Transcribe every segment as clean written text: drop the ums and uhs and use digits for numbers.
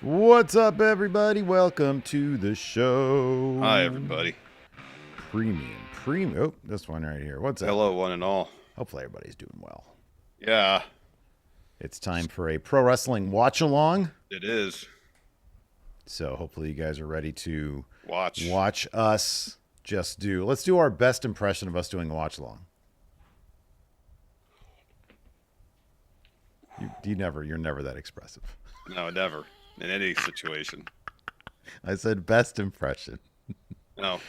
What's up, everybody? Welcome to the show. Hi, everybody. Premium. Oh, this one right here. What's up? Hello, one and all. Hopefully, everybody's doing well. Yeah, It's time for a pro wrestling watch along. it is. So, hopefully, you guys are ready to Watch. watch us just do. Let's do our best impression of us doing a watch along. You're never that expressive. No, never. In any situation. I said best impression. No.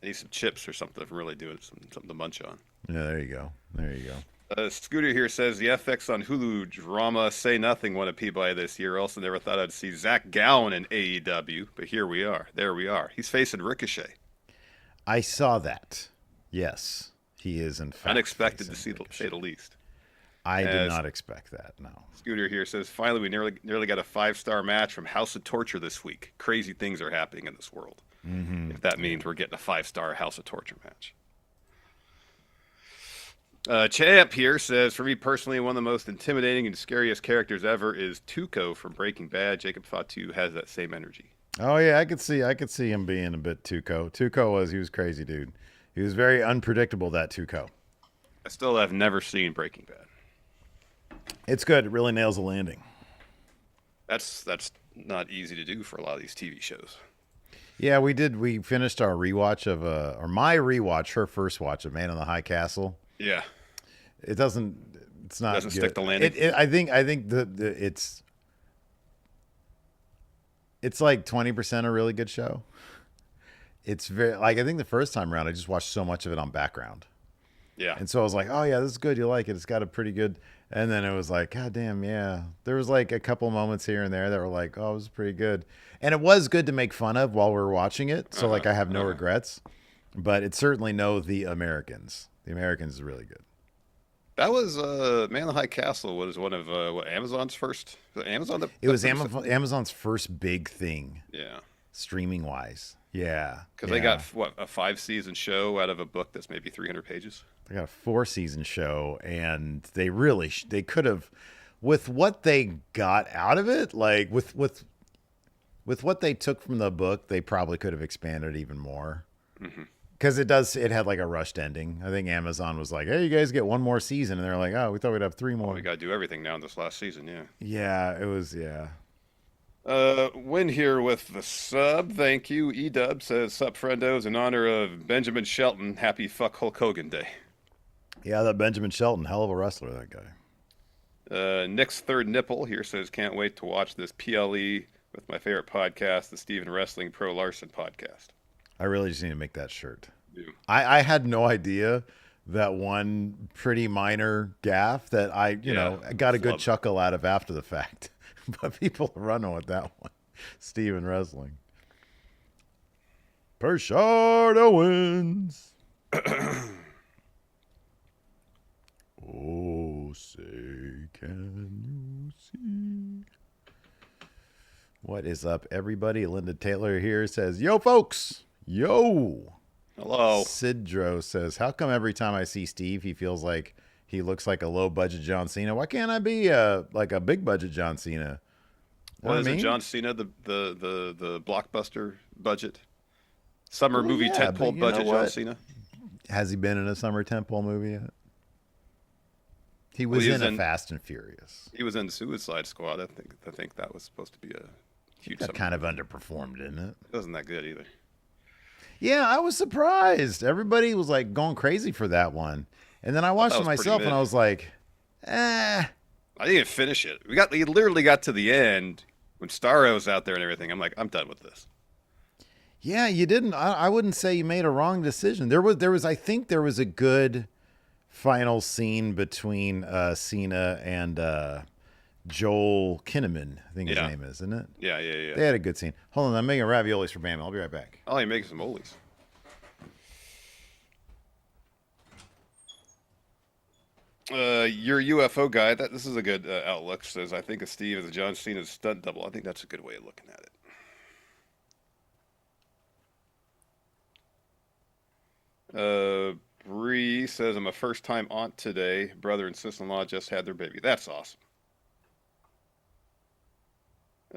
I need some chips or something if I'm really doing something to munch on. Yeah, there you go. There you go. Scooter here says the FX on Hulu drama Say Nothing won a Peabody this year. Also, never thought I'd see Zach Gowen in AEW, but here we are. There we are. He's facing Ricochet. I saw that. Yes, he is in fact Unexpected to facing say the least. I did not expect that. No. Scooter here says, finally, we nearly got a 5-star match from House of Torture this week. Crazy things are happening in this world. Mm-hmm. If that means we're getting a 5-star House of Torture match. Champ here says, for me personally, one of the most intimidating and scariest characters ever is Tuco from Breaking Bad. Jacob Fatu has that same energy. Oh yeah, I could see him being a bit Tuco. He was crazy, dude. He was very unpredictable, that Tuco. I still have never seen Breaking Bad. It's good. It really nails the landing. That's not easy to do for a lot of these TV shows. Yeah, we did. We finished our rewatch of or my rewatch, her first watch of Man in the High Castle. Yeah. It doesn't. It's not. Doesn't good. stick the landing. I think it's like 20% a really good show. It's very like I think the first time around I just watched so much of it on background. Yeah. And so I was like, oh yeah, this is good. You like it. It's got a pretty good. And then it was like, God damn, yeah. There was like a couple moments here and there that were like, oh, it was pretty good. And it was good to make fun of while we were watching it. So like I have no regrets. But it's certainly no The Americans. The Americans is really good. That was Man in the High Castle was one of Amazon's first. Was it Amazon? It was Amazon's first big thing. Yeah. Streaming wise. Yeah. Because they got a 5-season show out of a book that's maybe 300 pages. They got a 4-season show, and they really they could have, with what they got out of it, like with what they took from the book, they probably could have expanded even more. Because it had like a rushed ending. I think Amazon was like, hey, you guys get one more season, and they're like, oh, we thought we'd have 3 more. We got to do everything now in this last season. Yeah. Yeah, it was. Win here with the sub. Thank you. Edub says, sup, friendos, in honor of Benjamin Shelton. Happy fuck Hulk Hogan Day. Yeah, that Benjamin Shelton, hell of a wrestler, that guy. Nick's third nipple here says, can't wait to watch this PLE with my favorite podcast, the Steven Wrestling Pro Larson podcast. I really just need to make that shirt. Yeah. I had no idea that one pretty minor gaffe that I got a good chuckle out of after the fact. But people are running with that one. Steven Wrestling. Pershard Owens. Oh, say, can you see? What is up, everybody? Linda Taylor here says, yo, folks. Yo. Hello. Sidro says, how come every time I see Steve, he feels like he looks like a low-budget John Cena? Why can't I be like a big-budget John Cena? What is it, John Cena, the blockbuster budget? Summer movie tentpole budget, John Cena? Has he been in a summer tentpole movie yet? He was in a Fast and Furious. He was in Suicide Squad. I think that was supposed to be a huge. That kind of underperformed, didn't it? It wasn't that good either. Yeah, I was surprised. Everybody was like going crazy for that one, and then I watched it myself, and I was like, I didn't finish it. We literally got to the end when Starro's out there and everything. I'm like, I'm done with this. Yeah, you didn't. I wouldn't say you made a wrong decision. There was. I think there was a good final scene between Cena and Joel Kinnaman, I think his name is, isn't it? Yeah. They had a good scene. Hold on, I'm making raviolis for Bam. I'll be right back. Oh, you're making some olies. Your UFO guy, this is a good outlook, says, I think of Steve as a John Cena's stunt double. I think that's a good way of looking at it. Bree says, I'm a first-time aunt today. Brother and sister-in-law just had their baby. That's awesome.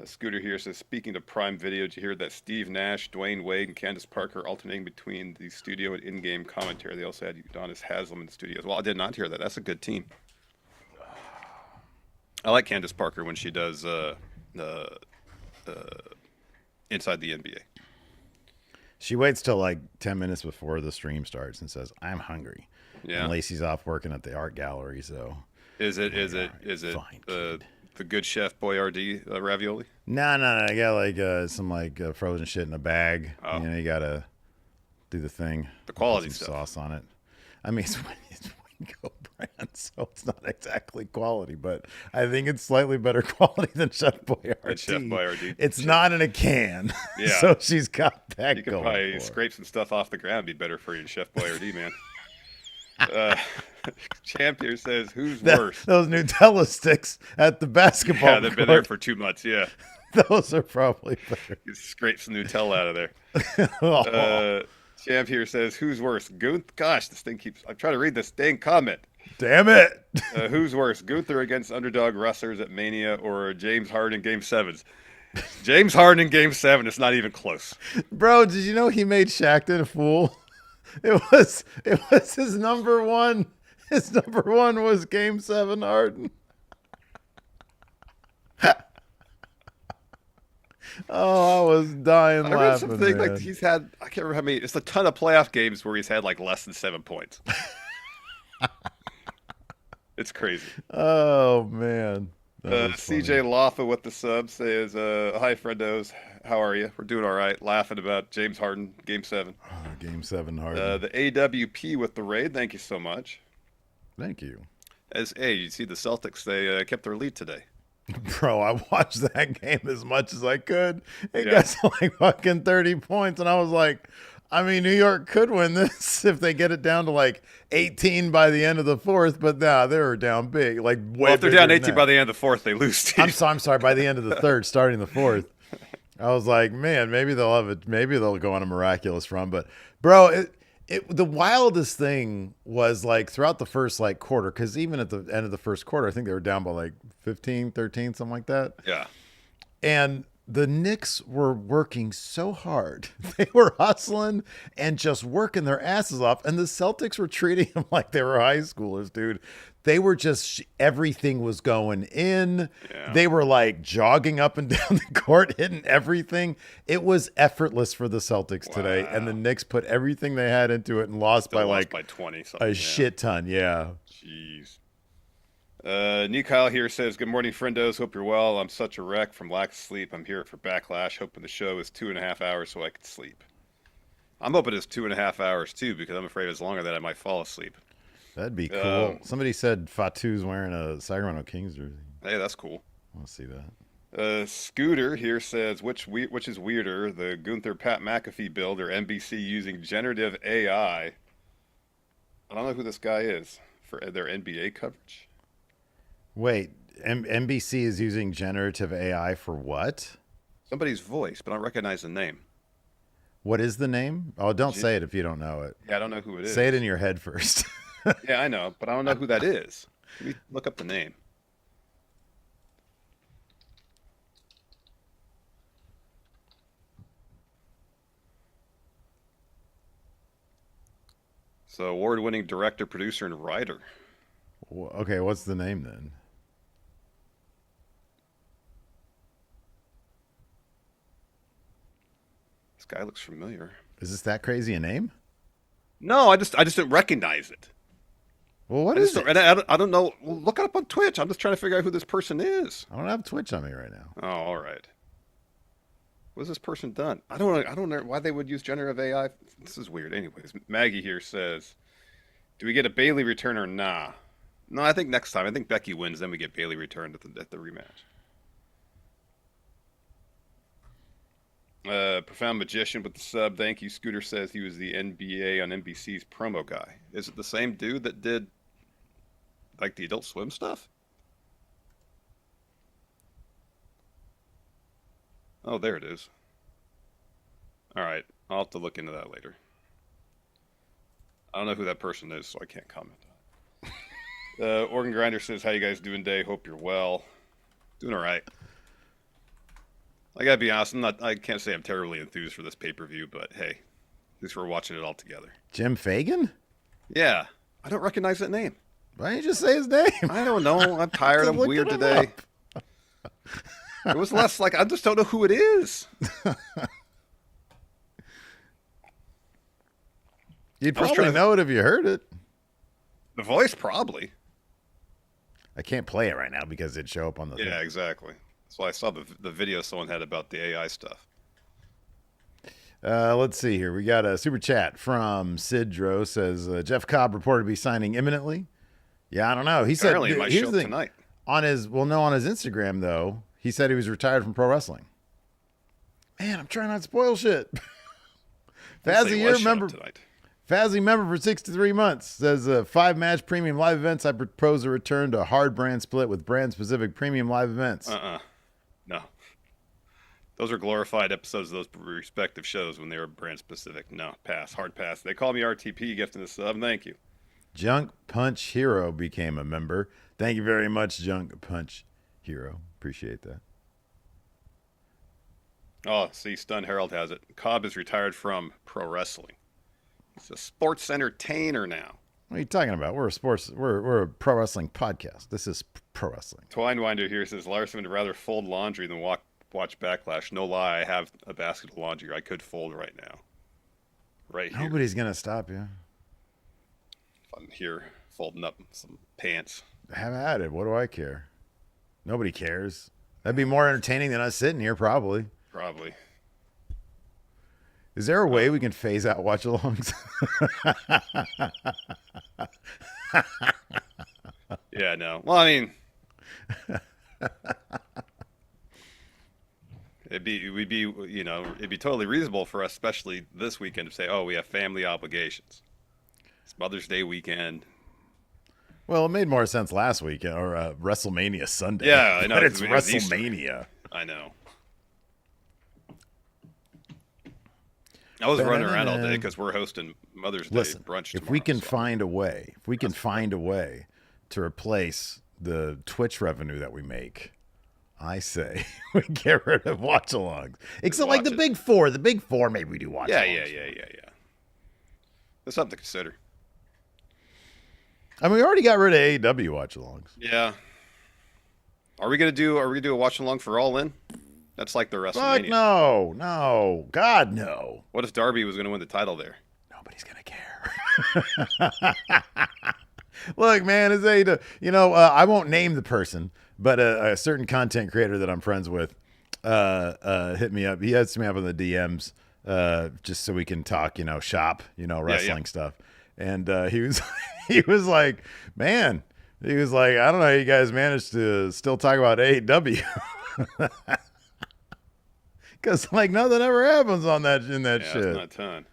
Scooter here says, speaking to Prime Video, did you hear that Steve Nash, Dwayne Wade, and Candace Parker alternating between the studio and in-game commentary? They also had Udonis Haslam in the studios. Well, I did not hear that. That's a good team. I like Candace Parker when she does Inside the NBA. She waits till like 10 minutes before the stream starts and says, "I'm hungry." Yeah. And Lacey's off working at the art gallery, so. Is it the Good Chef Boyardee ravioli? No. I got like some like frozen shit in a bag. Oh. You gotta do the thing. The quality Put some stuff. sauce on it. I mean, it's Wingo brand, so it's not exactly quality, but I think it's slightly better quality than Chef Boyardee. Chef Boyardee. It's not in a can, Yeah. So she's got that. You could probably scrape some stuff off the ground. Be better for you than Chef Boyardee, man. Champ here says, "Who's worse?" Those Nutella sticks at the basketball. Yeah, they've been there for 2 months. Yeah, those are probably better. You scrape some Nutella out of there. Champ here says, "Who's worse?" Gosh, this thing keeps. I'm trying to read this dang comment. Damn it! Who's worse, Gunther against underdog wrestlers at Mania or James Harden in Game 7s? James Harden in Game 7. It's not even close. Bro, did you know he made Shaqtin a fool? It was his number one. His number one was Game 7 Harden. Oh, I was dying laughing. I read something man. like he's had, I can't remember how many, it's a ton of playoff games where he's had like less than 7 points. It's crazy. Oh, man. CJ Laffa with the sub says, "Hi, friendos. How are you? We're doing all right. Laughing about James Harden, Game 7. Game 7 Harden. The AWP with the raid. Thank you so much. Thank you. Hey, you see the Celtics, they kept their lead today. Bro, I watched that game as much as I could. It got to like fucking 30 points, and I was like, I mean, New York could win this if they get it down to like 18 by the end of the fourth, but nah, they were down big. Like, way if they're down 18 by the end of the fourth, they lose. I'm sorry, by the end of the third, starting the fourth. I was like, man, maybe they'll have it. Maybe they'll go on a miraculous run. But, bro, the wildest thing was like throughout the first like quarter, because even at the end of the first quarter, I think they were down by like 15, 13, something like that. Yeah. And the Knicks were working so hard. They were hustling and just working their asses off. And the Celtics were treating them like they were high schoolers, dude. They were just, everything was going in. Yeah. They were like jogging up and down the court, hitting everything. It was effortless for the Celtics today. And the Knicks put everything they had into it and lost by 20 a shit ton. Yeah. Jeez. Kyle here says, "Good morning, friendos. Hope you're well. I'm such a wreck from lack of sleep. I'm here for Backlash, hoping the show is 2.5 hours so I can sleep." I'm hoping it's 2.5 hours too, because I'm afraid it's longer than I might fall asleep. That'd be cool. Somebody said Fatu's wearing a Sacramento Kings jersey. Hey, that's cool. I want to see that. Scooter here says, which is weirder, the Gunther Pat McAfee build or NBC using generative AI? I don't know who this guy is for their NBA coverage. Wait, NBC is using generative AI for what? Somebody's voice, but I don't recognize the name. What is the name? Oh, don't say it if you don't know it. Yeah, I don't know who it is. Say it in your head first. Yeah, I know, but I don't know who that is. Let me look up the name. So, award-winning director, producer, and writer. Okay, what's the name then? This guy looks familiar. Is this that crazy a name? No, I just didn't recognize it. Well, what is it? I don't know. Well, look it up on Twitch. I'm just trying to figure out who this person is. I don't have Twitch on me right now. Oh, all right. What's this person done? I don't know why they would use generative AI. This is weird. Anyways, Maggie here says, "Do we get a Bailey return or nah?" No, I think next time. I think Becky wins, then we get Bailey returned at the rematch. Profound Magician with the sub. Thank you. Scooter says he was the NBA on NBC's promo guy. Is it the same dude that did like the Adult Swim stuff? Oh, there it is. All right. I'll have to look into that later. I don't know who that person is, so I can't comment. Organ Grinder says, "How you guys doing today? Hope you're well." Doing all right. I gotta be honest. I can't say I'm terribly enthused for this pay-per-view, but hey, at least we're watching it all together. Jim Fagan? Yeah, I don't recognize that name. Why didn't you just say his name? I don't know. I'm tired. I'm weird today. It was less like I just don't know who it is. You'd probably know it if you heard it. The voice, probably. I can't play it right now because it'd show up on the thing. Yeah, exactly. That's why I saw the video someone had about the AI stuff. Let's see here. We got a super chat from Sidro. Says Jeff Cobb reported to be signing imminently. Yeah, I don't know. He Apparently said it might show up tonight. On his Instagram though, he said he was retired from pro wrestling. Man, I'm trying not to spoil shit. Fazzy member for 63 months says 5-match premium live events. I propose a return to a hard brand split with brand specific premium live events. No. Those are glorified episodes of those respective shows when they were brand specific. No, pass. Hard pass. They call me RTP gifting the sub. Thank you. Junk Punch Hero became a member. Thank you very much, Junk Punch Hero. Appreciate that. Oh, see, Stun Herald has it. Cobb is retired from pro wrestling. He's a sports entertainer now. What are you talking about? We're a pro wrestling podcast. This is pro wrestling. Twinewinder here says Larson would rather fold laundry than watch Backlash. No lie, I have a basket of laundry I could fold right now. Right here. Nobody's gonna stop you. I'm here folding up some pants. Have at it. What do I care? Nobody cares. That'd be more entertaining than us sitting here, probably. Probably. Is there a way we can phase out watch-alongs? Yeah, no. Well, I mean, it'd be totally reasonable for us, especially this weekend, to say, oh, we have family obligations. It's Mother's Day weekend. Well, it made more sense last week, or WrestleMania Sunday. Yeah, I know. But it's WrestleMania. I know. I was running around all day because we're hosting Mother's Day brunch tomorrow. If we can find a way, to replace the Twitch revenue that we make, I say we get rid of watch-alongs. Except like the Big Four. The Big Four, maybe we do watch-alongs. Yeah. That's something to consider. I mean, we already got rid of AEW watch-alongs. Yeah. Are we gonna do a watch-along for All In? That's like the WrestleMania. Fuck no. God, no. What if Darby was going to win the title there? Nobody's going to care. Look, man, it's I won't name the person, but a certain content creator that I'm friends with hit me up. He hits me up in the DMs just so we can talk, shop, wrestling stuff. And he was like, man, I don't know how you guys managed to still talk about AEW. Because nothing ever happens in that shit. It's not a ton.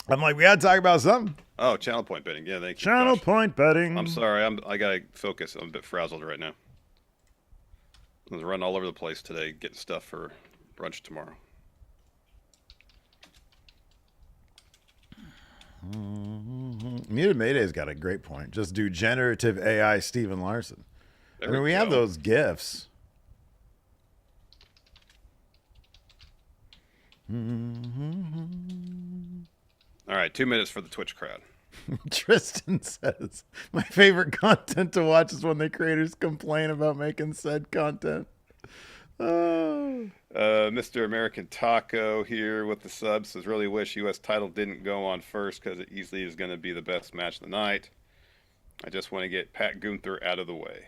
I'm like, we gotta talk about something. Oh, channel point betting. Yeah, thank you. Channel point betting. I'm sorry. I gotta focus. I'm a bit frazzled right now. I was running all over the place today, getting stuff for brunch tomorrow. Muted Mayday's got a great point. Just do generative AI Steven Larson. We have those GIFs. All right, 2 minutes for the Twitch crowd. Tristan says, my favorite content to watch is when the creators complain about making said content. Oh. Mr. American Taco here with the subs says, really wish U.S. title didn't go on first because it easily is going to be the best match of the night. I just want to get Pat Gunther out of the way.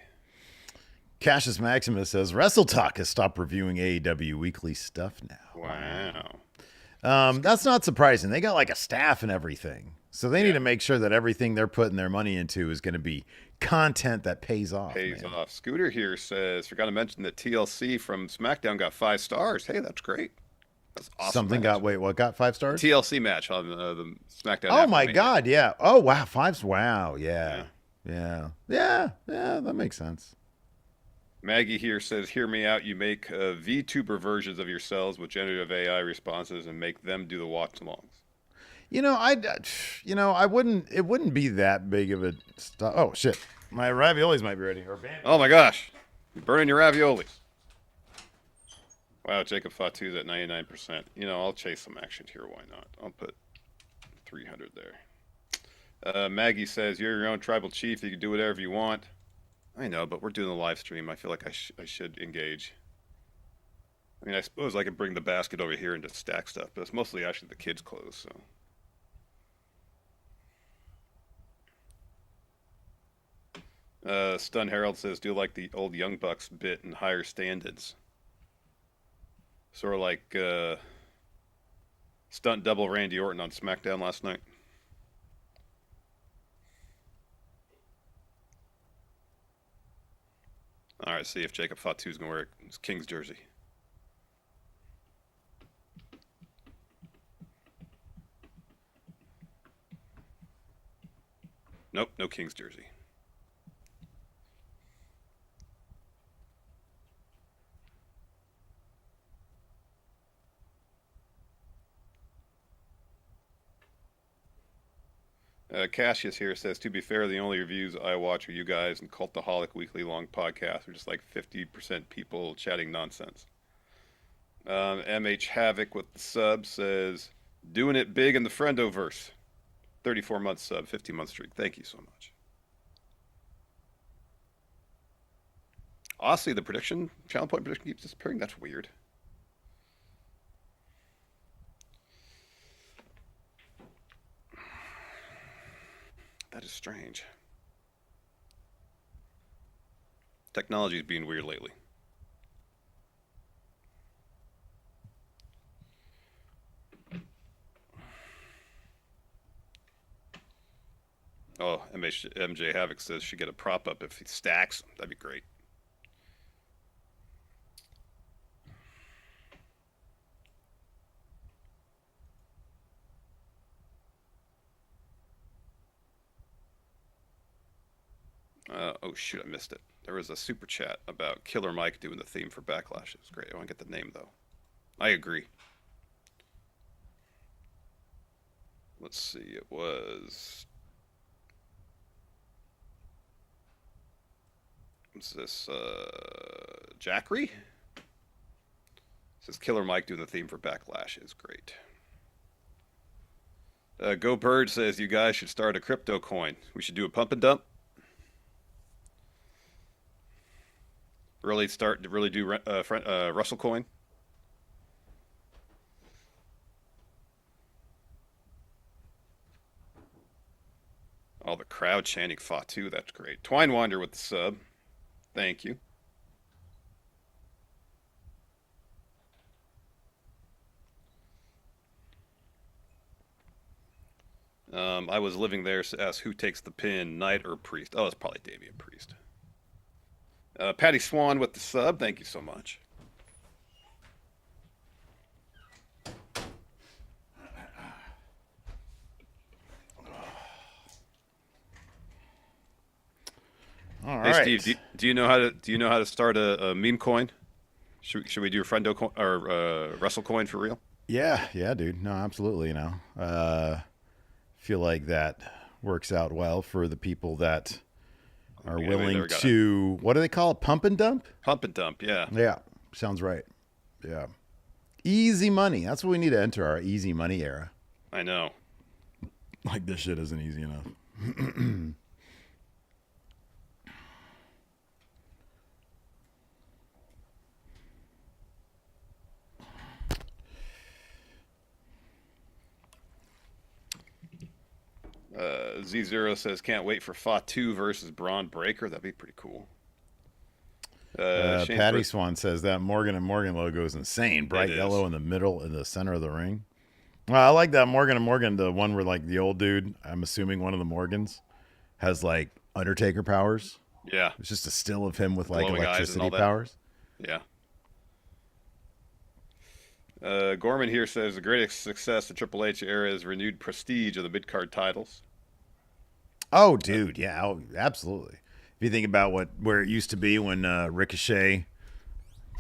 Cassius Maximus says, Wrestle Talk has stopped reviewing AEW weekly stuff now. Wow. That's not surprising. They got like a staff and everything. So they need to make sure that everything they're putting their money into is going to be content that pays off. Scooter here says, forgot to mention that TLC from SmackDown got 5 stars. Hey, that's great. That's awesome. What got 5 stars? TLC match on the SmackDown. Oh my God. Yeah. Oh, wow. 5. Wow. Yeah. That makes sense. Maggie here says, hear me out. You make VTuber versions of yourselves with generative AI responses and make them do the watch-alongs. I wouldn't. It wouldn't be that big of a. Oh shit! My raviolis might be ready. Or Oh my gosh. You're burning your raviolis. Wow, Jacob Fatu's at 99%. You know, I'll chase some action here. Why not? I'll put 300 there. Maggie says, you're your own tribal chief. You can do whatever you want. I know, but we're doing the live stream. I feel like I should engage. I mean, I suppose I could bring the basket over here and just stack stuff, but it's mostly actually the kids' clothes, so. Stun Harold says, do like the old Young Bucks bit and higher stand-ins. Sort of like stunt double Randy Orton on SmackDown last night. All right, see if Jacob Fatu's going to wear his King's jersey. Nope, no King's jersey. Cassius here says, to be fair, the only reviews I watch are you guys and Cultaholic weekly long podcasts. We're just like 50% people chatting nonsense. MH Havoc with the sub says, doing it big in the Friendoverse. 34-month sub, 50-month streak. Thank you so much. Honestly, the prediction, channel point prediction keeps disappearing. That's weird. That is strange. Technology is being weird lately. Oh, MJ Havoc says she get a prop up if he stacks. That'd be great. Oh shoot, I missed it. There was a super chat about Killer Mike doing the theme for Backlash. It was great. I want to get the name though. I agree. Let's see. It was. What's this? Jackery? It says Killer Mike doing the theme for Backlash is great. Go Bird says you guys should start a crypto coin. We should do a pump and dump. Really do Russell coin. All the crowd chanting Fatu. That's great. Twinewinder with the sub. Thank you. I was living there, so asked who takes the pin, Knight or Priest. Oh, it's probably Damian Priest. Patty Swan with the sub. Thank you so much. All hey right. Steve, do you know how to start a meme coin? Should we do a Friendo coin or Russell coin for real? Yeah, dude. No, absolutely. Feel like that works out well for the people that are willing to. What do they call it? Pump and dump. Pump and dump. Yeah. Yeah, sounds right. Yeah, easy money. That's what we need to enter our easy money era. I know. Like this shit isn't easy enough. Z0 says can't wait for Fatu versus Braun Breaker. That'd be pretty cool. Patty Swan says that Morgan and Morgan logo is insane. Bright yellow in the middle, in the center of the ring. Well, I like that Morgan and Morgan, the one where like the old dude, I'm assuming one of the Morgans, has like Undertaker powers. Yeah. It's just a still of him with like glowing electricity powers. Yeah. Gorman here says the greatest success of Triple H era is renewed prestige of the mid-card titles. Oh, dude, yeah, absolutely. If you think about where it used to be when Ricochet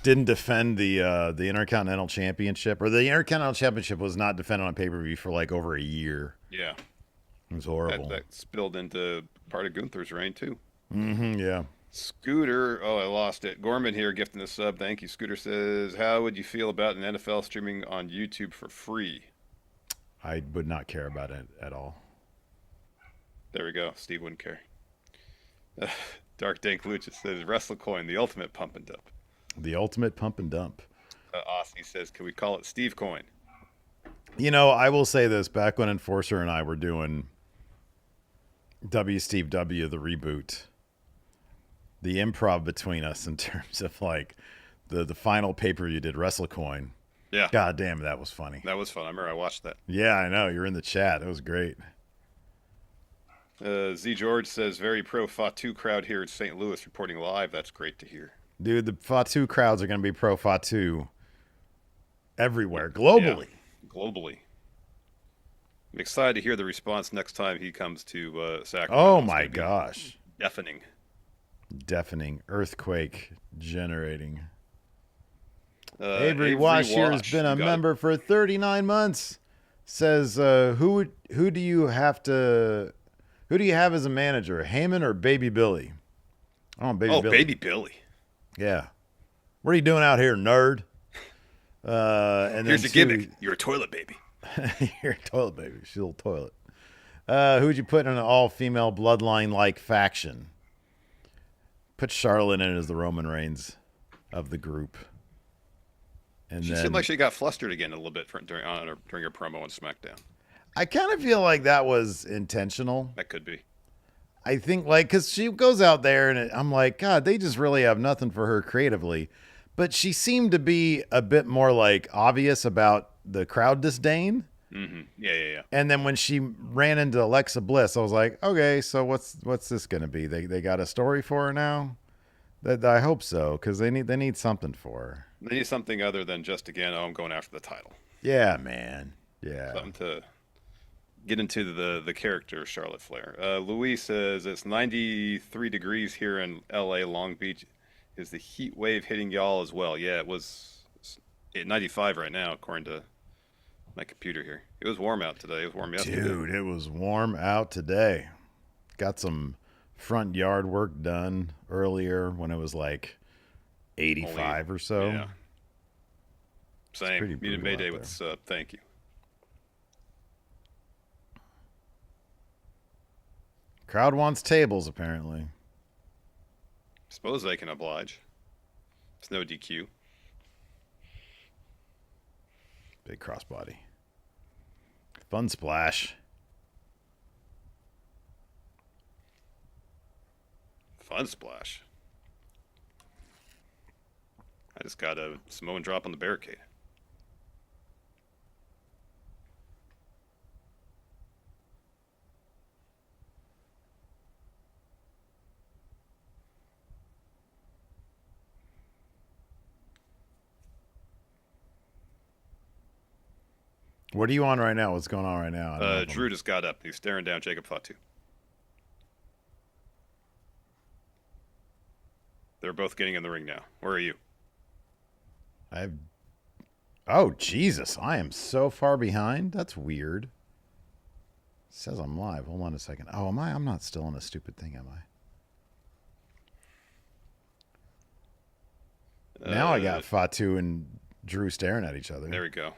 didn't defend the Intercontinental Championship, or the Intercontinental Championship was not defended on pay-per-view for like over a year. Yeah. It was horrible. That spilled into part of Gunther's reign too. Yeah. Scooter, oh, I lost it. Gorman here gifting the sub. Thank you. Scooter says, how would you feel about an NFL streaming on YouTube for free? I would not care about it at all. There we go. Steve wouldn't care. Dark Dank Lucha says, WrestleCoin, the ultimate pump and dump. The ultimate pump and dump. Aussie says, can we call it Steve Coin? You know, I will say this. Back when Enforcer and I were doing W Steve W, the reboot, the improv between us in terms of like the final paper you did, WrestleCoin. Yeah. God damn, that was funny. That was fun. I remember I watched that. Yeah, I know. You're in the chat. It was great. Z George says, very pro Fatu crowd here in St. Louis reporting live. That's great to hear. Dude, the Fatu crowds are going to be pro Fatu everywhere, globally. Yeah, globally. I'm excited to hear the response next time he comes to Sacramento. Oh my gosh. Deafening. Deafening. Earthquake generating. Avery Wash here has been a member for 39 months. Says, who do you have as a manager, Heyman or Baby Billy? Oh, Billy. Baby Billy. Yeah. What are you doing out here, nerd? And here's the gimmick. You're a toilet baby. You're a toilet baby. She's a little toilet. Who'd you put in an all-female bloodline-like faction? Put Charlotte in as the Roman Reigns of the group. And she seemed like she got flustered again a little bit during her promo on SmackDown. I kind of feel like that was intentional. That could be. I think, like, because she goes out there and I'm like, God, they just really have nothing for her creatively. But she seemed to be a bit more, like, obvious about the crowd disdain. Mm-hmm. Yeah. And then when she ran into Alexa Bliss, I was like, okay, so what's this going to be? They got a story for her now? I hope so, because they need something for her. They need something other than just, again, I'm going after the title. Yeah, man. Yeah. Something to get into the character of Charlotte Flair. Louis says it's 93 degrees here in L.A. Long Beach. Is the heat wave hitting y'all as well? Yeah, it was 95 right now, according to my computer here. It was warm out today. It was warm yesterday. Dude, it was warm out today. Got some front yard work done earlier when it was like 85 or so. Yeah. Same. Needed Mayday with the sub. Thank you. Crowd wants tables, apparently. Suppose they can oblige. It's no DQ. Big crossbody. Fun splash. Fun splash. I just got a Samoan drop on the barricade. What are you on right now? What's going on right now? Drew just got up. He's staring down Jacob Fatu. They're both getting in the ring now. Where are you? Oh, Jesus. I am so far behind. That's weird. It says I'm live. Hold on a second. Oh, am I? I'm not still on a stupid thing, am I? Now I got Fatu and Drew staring at each other. There we go.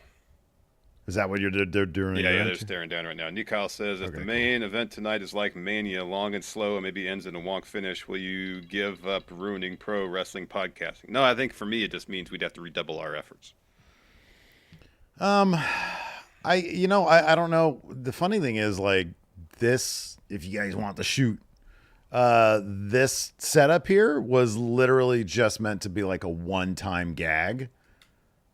Is that what they're doing? Yeah, they're staring down right now. Nick Kyle says, if the main event tonight is like Mania, long and slow, and maybe ends in a wonk finish, will you give up ruining pro wrestling podcasting? No, I think for me it just means we'd have to redouble our efforts. I don't know. The funny thing is, like, this, if you guys want to shoot, this setup here was literally just meant to be like a one-time gag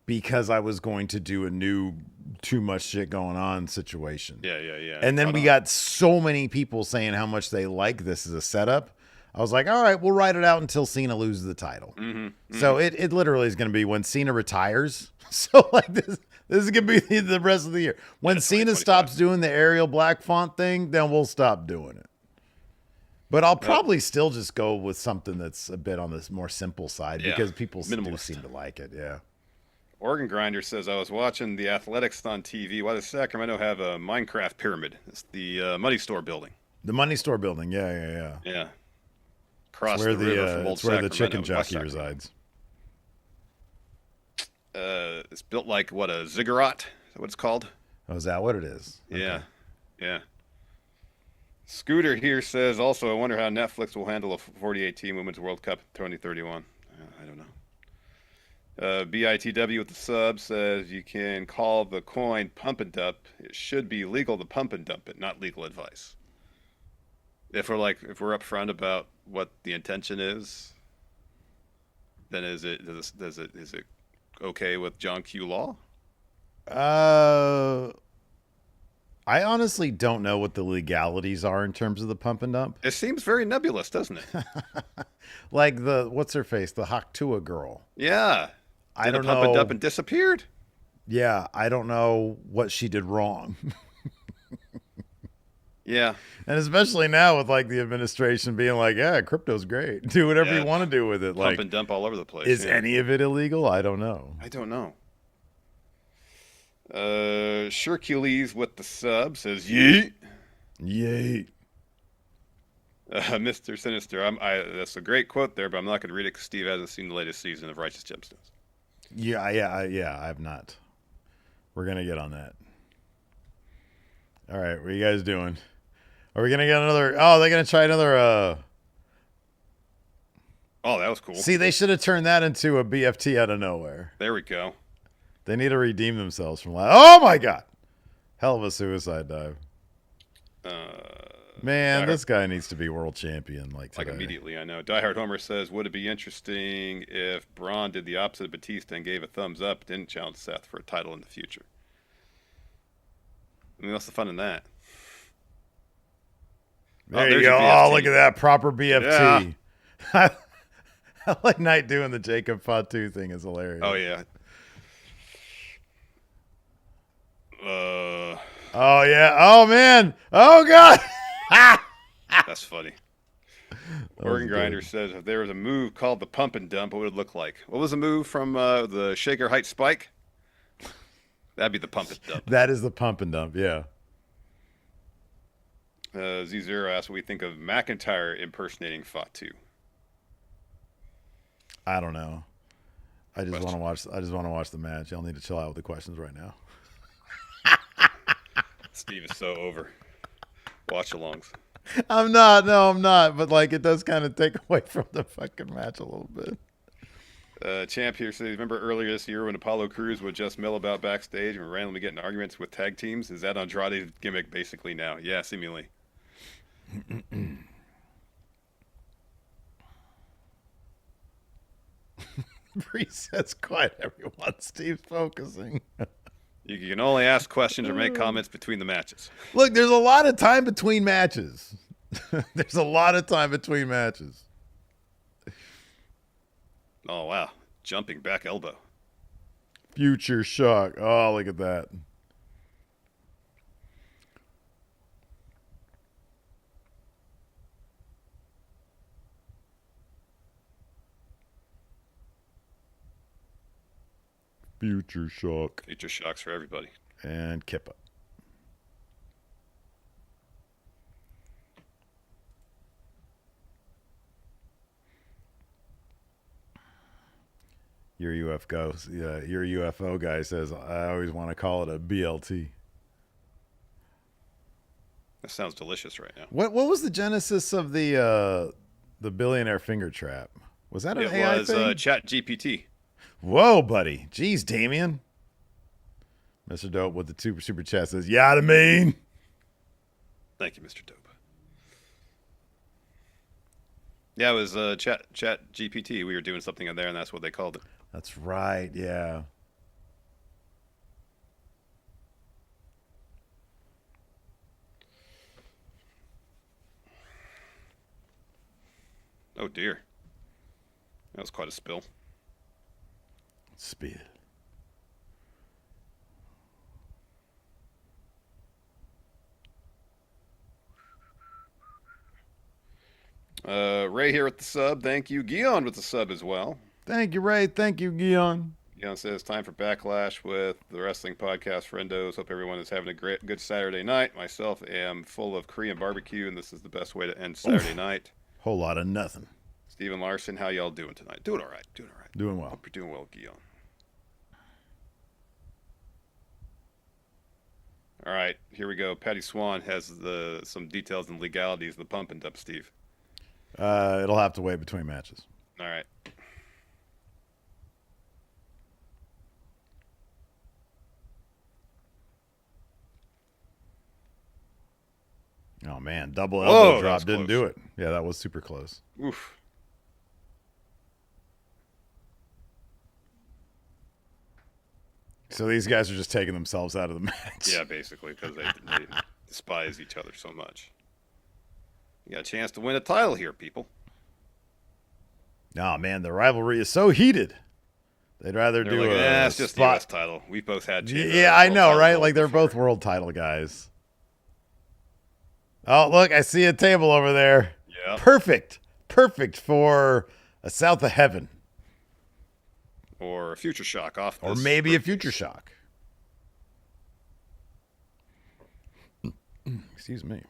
because I was going to do a new too much shit going on situation. Yeah. And then we got so many people saying how much they like this as a setup. I was like, all right, we'll ride it out until Cena loses the title. Mm-hmm. So it literally is going to be when Cena retires. So like this is going to be the rest of the year. When Cena stops doing the Arial black font thing, then we'll stop doing it. But I'll probably still just go with something that's a bit on this more simple side because people do seem to like it. Yeah. Organ Grinder says, I was watching the Athletics on TV. Why does Sacramento have a Minecraft pyramid? It's the Money Store building. The Money Store building. Yeah. Yeah. across the river from Old it's where the Sacramento, chicken West jockey Sacramento. resides. It's built like what, a ziggurat? Is that what it's called? Oh, is that what it is? Yeah, Okay. yeah. Scooter here says also, I wonder how Netflix will handle a 48-team Women's World Cup in 2031. I don't know. BITW with the sub says you can call the coin pump and dump. It should be legal to pump and dump it, not legal advice. If we're upfront about what the intention is, then is it okay with John Q law? I honestly don't know what the legalities are in terms of the pump and dump. It seems very nebulous, doesn't it? Like what's her face, the Haktua girl. Yeah. I Did don't a pump know. and dump and disappeared? Yeah, I don't know what she did wrong. Yeah. And especially now with like the administration being like, yeah, crypto's great. Do whatever you want to do with it. Pump Like, and dump all over the place. is any of it illegal? I don't know. I don't know. Hercules with the sub says, yeet. Yay. Mr. Sinister, that's a great quote there, but I'm not going to read it because Steve hasn't seen the latest season of Righteous Gemstones. Yeah, I've not. We're going to get on that. All right, what are you guys doing? Are we going to get another... Oh, they're going to try another... Oh, that was cool. See, they should have turned that into a BFT out of nowhere. There we go. They need to redeem themselves from last... Oh, my God! Hell of a suicide dive. Man, this guy needs to be world champion like today. Like immediately, I know. Diehard Homer says, would it be interesting if Braun did the opposite of Batista and gave a thumbs up, didn't challenge Seth for a title in the future? I mean, what's the fun in that? There you go. Oh, look at that. Proper BFT. Yeah. I like Knight doing the Jacob Fatu thing is hilarious. Oh, yeah. Oh, yeah. Oh, man. Oh, God. That's funny. Organ Grinder says, if there was a move called the pump and dump, what would it look like? What was the move from the Shaker Heights Spike? That'd be the pump and dump. That is the pump and dump, yeah. Z0 asks what we think of McIntyre impersonating Fatu. I don't know. I just want to watch the match. Y'all need to chill out with the questions right now. Steve is so over watch-alongs. I'm not. No, I'm not. But like, it does kind of take away from the fucking match a little bit. Champ here says, remember earlier this year when Apollo Crews would just mill about backstage and randomly get in arguments with tag teams? Is that Andrade's gimmick basically now? Yeah, seemingly. Resets quiet, everyone. Steve's focusing. You can only ask questions or make comments between the matches. Look, there's a lot of time between matches. There's a lot of time between matches. Oh, wow. Jumping back elbow. Future shock. Oh, look at that. Future shock. Future shocks for everybody. And Kippa. Your UFO guy says, I always want to call it a BLT. That sounds delicious right now. What was the genesis of the billionaire finger trap? Was that an AI thing? It was Chat GPT. Whoa, buddy. Jeez, Damien. Mr. Dope with the super chat says, yeah, I mean. Thank you, Mr. Dope. Yeah, it was Chat GPT. We were doing something in there, and that's what they called it. That's right, yeah. Oh, dear. That was quite a spill. Spill. Ray here with the sub. Thank you. Guion with the sub as well. Thank you, Ray. Thank you, Guion. Guion says, time for Backlash with the wrestling podcast Friendos. Hope everyone is having a good Saturday night. Myself am full of Korean barbecue, and this is the best way to end Saturday night. Whole lot of nothing. Steven Larson, how y'all doing tonight? Doing all right. Doing all right. Doing well. Hope you're doing well, Guillaume. All right, here we go. Patty Swan has some details and legalities of the pump and dump, Steve. It'll have to wait between matches. All right. Oh man, double elbow Whoa, drop didn't do close. it. Yeah, that was super close. Oof. So these guys are just taking themselves out of the match. Yeah, basically, because they despise each other so much. You got a chance to win a title here, people. Oh man, the rivalry is so heated. They'd rather They're do like, a it's just the spot. U.S. title. We both had. Yeah, I know, right? Like they're before. both world title guys. Oh, look, I see a table over there. Yeah. Perfect for a South of Heaven. Or a future shock off. Or maybe a future shock. Excuse me.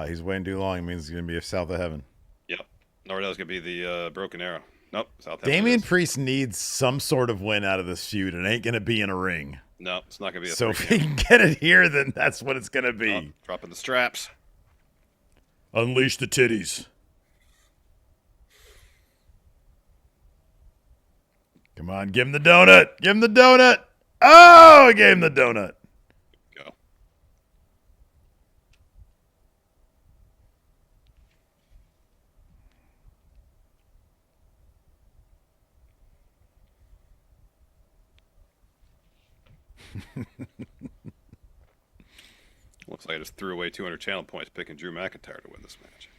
He's waiting too long. It means it's going to be a South of Heaven. Yep. Nordell's going to be the broken arrow. Nope. South Damian Priest needs some sort of win out of this feud. It ain't going to be in a ring. No, it's not going to be a So if he can get it here, then that's what it's going to be. Oh, dropping the straps. Unleash the titties. Come on, give him the donut. Give him the donut. Oh, I gave him the donut. Go. Looks like I just threw away 200 channel points picking Drew McIntyre to win this match.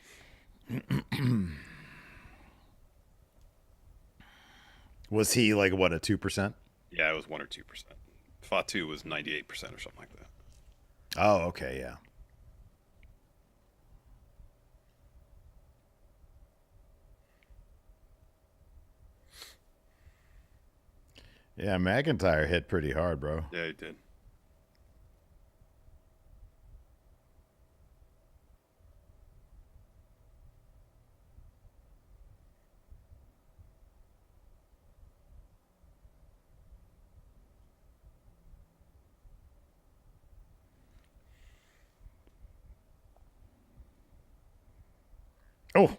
Was he like, what, a 2%? Yeah, it was 1 or 2%. Fatu was 98% or something like that. Oh, okay, yeah. Yeah, McIntyre hit pretty hard, bro. Yeah, he did. Oh.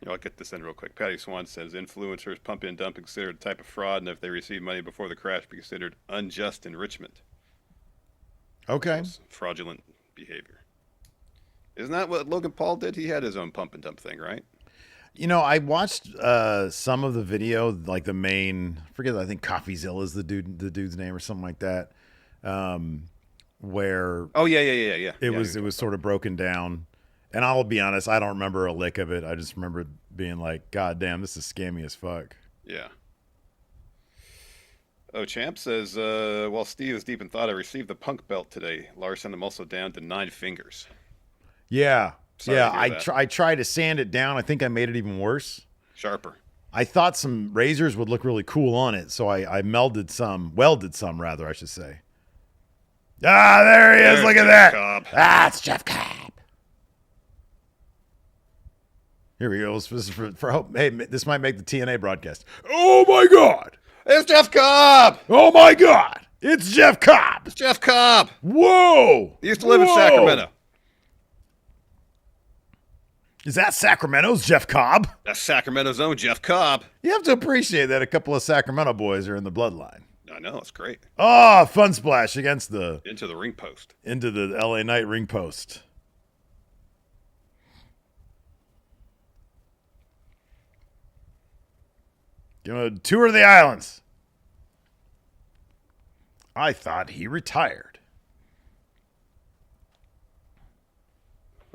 I'll get this in real quick. Patty Swan says influencers pump and dump considered a type of fraud, and if they receive money before the crash, be considered unjust enrichment. Okay. So fraudulent behavior. Isn't that what Logan Paul did? He had his own pump and dump thing, right? You know, I watched some of the video, like the main, I think CoffeeZilla is the dude's name or something like that. Where it was sort of broken down. And I'll be honest, I don't remember a lick of it. I just remember being like, God damn, this is scammy as fuck. Yeah. Oh, Champ says, while Steve is deep in thought, I received the punk belt today. Larson, I'm also down to 9 fingers. Yeah. Sorry yeah, to hear that. I tried to sand it down. I think I made it even worse. Sharper. I thought some razors would look really cool on it, so I welded some, I should say. Ah, there he is. Look at that. Cobb. Ah, it's Jeff Cobb. Here we go. This is for hope. Hey, this might make the TNA broadcast. Oh my God! It's Jeff Cobb! Oh my God! It's Jeff Cobb! It's Jeff Cobb! Whoa! He used to live in Sacramento. Is that Sacramento's Jeff Cobb? That's Sacramento's own Jeff Cobb. You have to appreciate that a couple of Sacramento boys are in the bloodline. I know, it's great. Oh, fun splash against Into the ring post. Into the LA Knight ring post. Give him a tour of the islands. I thought he retired.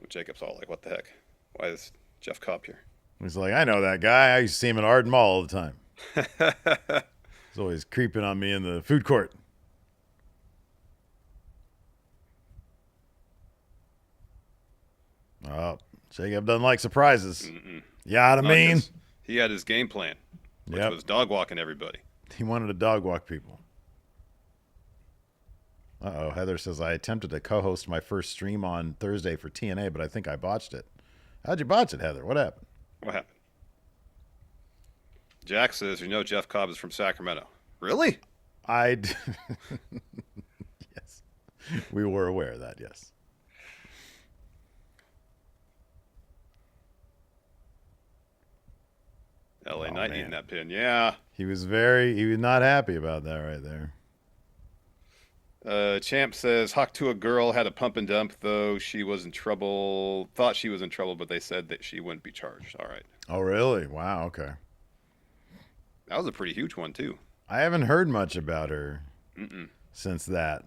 Jacob's all like, what the heck? Why is Jeff Cobb here? He's like, I know that guy. I used to see him at Arden Mall all the time. He's always creeping on me in the food court. Oh, Jacob doesn't like surprises. Yeah, I mean, he had his game plan, which was dog walking everybody. He wanted to dog walk people. Heather says, I attempted to co-host my first stream on Thursday for TNA, but I think I botched it. How'd you botch it, Heather? What happened? Jack says, Jeff Cobb is from Sacramento. Really? Yes. We were aware of that, yes. LA Knight eating that pin, yeah. He was not happy about that right there. Champ says, Hawk to a girl had a pump and dump, though she was in trouble, thought she was in trouble, but they said that she wouldn't be charged. All right. Oh, really? Wow, okay. That was a pretty huge one, too. I haven't heard much about her since that.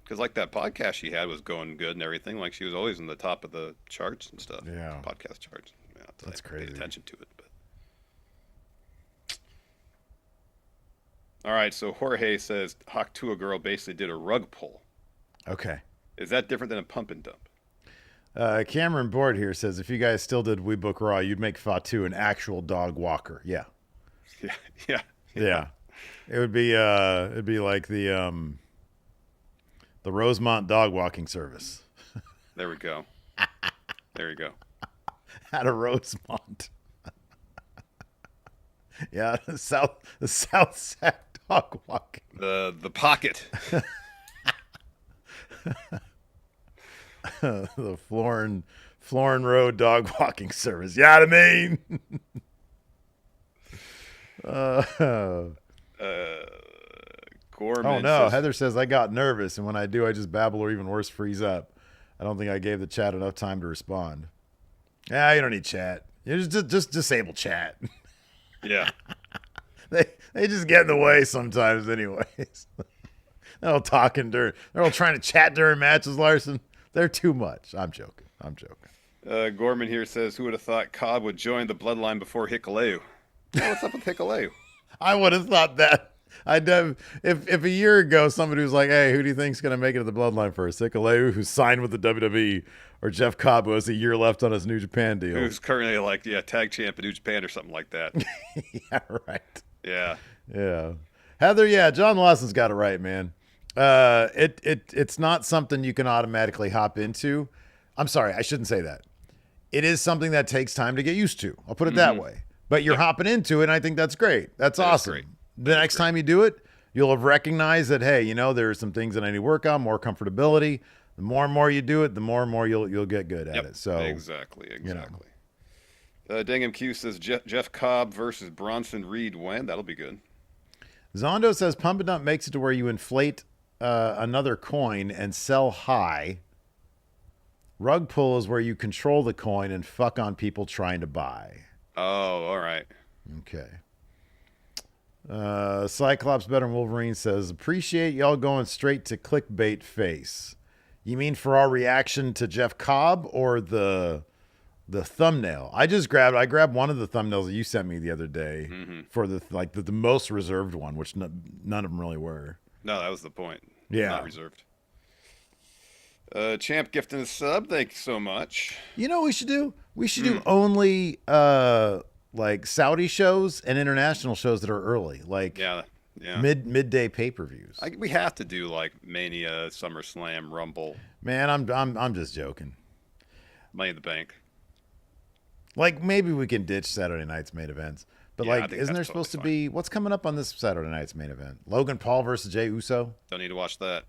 Because, like, that podcast she had was going good and everything. Like, she was always in the top of the charts and stuff. Yeah. Podcast charts. Yeah, that's crazy. Pay attention to it. But. All right, so Jorge says Hawk to a girl basically did a rug pull. Okay. Is that different than a pump and dump? Cameron Board here says, if you guys still did We Book Raw, you'd make Fatu an actual dog walker. Yeah. Yeah. It'd be like the Rosemont dog walking service. There we go. Out of Rosemont. Yeah, the South Sac dog walking. The pocket. The Florin Road dog walking service. You know what I mean? Gorman oh no, says, Heather says I got nervous, and when I do, I just babble or even worse, freeze up. I don't think I gave the chat enough time to respond. Yeah, you don't need chat. You just disable chat. Yeah. They just get in the way sometimes, anyways. They're all talking they're all trying to chat during matches, Larson. They're too much. I'm joking. Gorman here says, who would have thought Cobb would join the bloodline before Hikuleu? Oh, what's up with Hikuleu? I would have thought that. I'd have, if a year ago somebody was like, hey, who do you think's going to make it to the bloodline first? Hikuleu, who's signed with the WWE, or Jeff Cobb, who has a year left on his New Japan deal? Who's currently tag champ in New Japan or something like that. Yeah, right. Yeah. Heather, John Lawson's got it right, man. It's not something you can automatically hop into. I'm sorry, I shouldn't say that. It is something that takes time to get used to. I'll put it that way. But you're hopping into it, and I think that's great. That's awesome. Great. The next time you do it, you'll have recognized that, hey, there are some things that I need to work on, more comfortability. The more and more you do it, the more and more you'll get good at it. So exactly. Dingham Q says Jeff Cobb versus Bronson Reed when? That'll be good. Zondo says Pump and Dump makes it to where you inflate another coin and sell high. Rug pull is where you control the coin and fuck on people trying to buy. Oh, all right. Okay. Cyclops Better than Wolverine says, appreciate y'all going straight to clickbait face. You mean for our reaction to Jeff Cobb or the thumbnail? I grabbed one of the thumbnails that you sent me the other day for the most reserved one, which none of them really were. No, that was the point. Yeah. Not reserved. Champ gifting a sub. Thank you so much. You know what we should do? We should do only like Saudi shows and international shows that are early, like midday pay-per-views. We have to do like Mania, SummerSlam, Rumble. Man, I'm just joking. Money in the Bank. Like maybe we can ditch Saturday night's main events, but isn't there supposed to be what's coming up on this Saturday night's main event? Logan Paul versus Jey Uso. Don't need to watch that.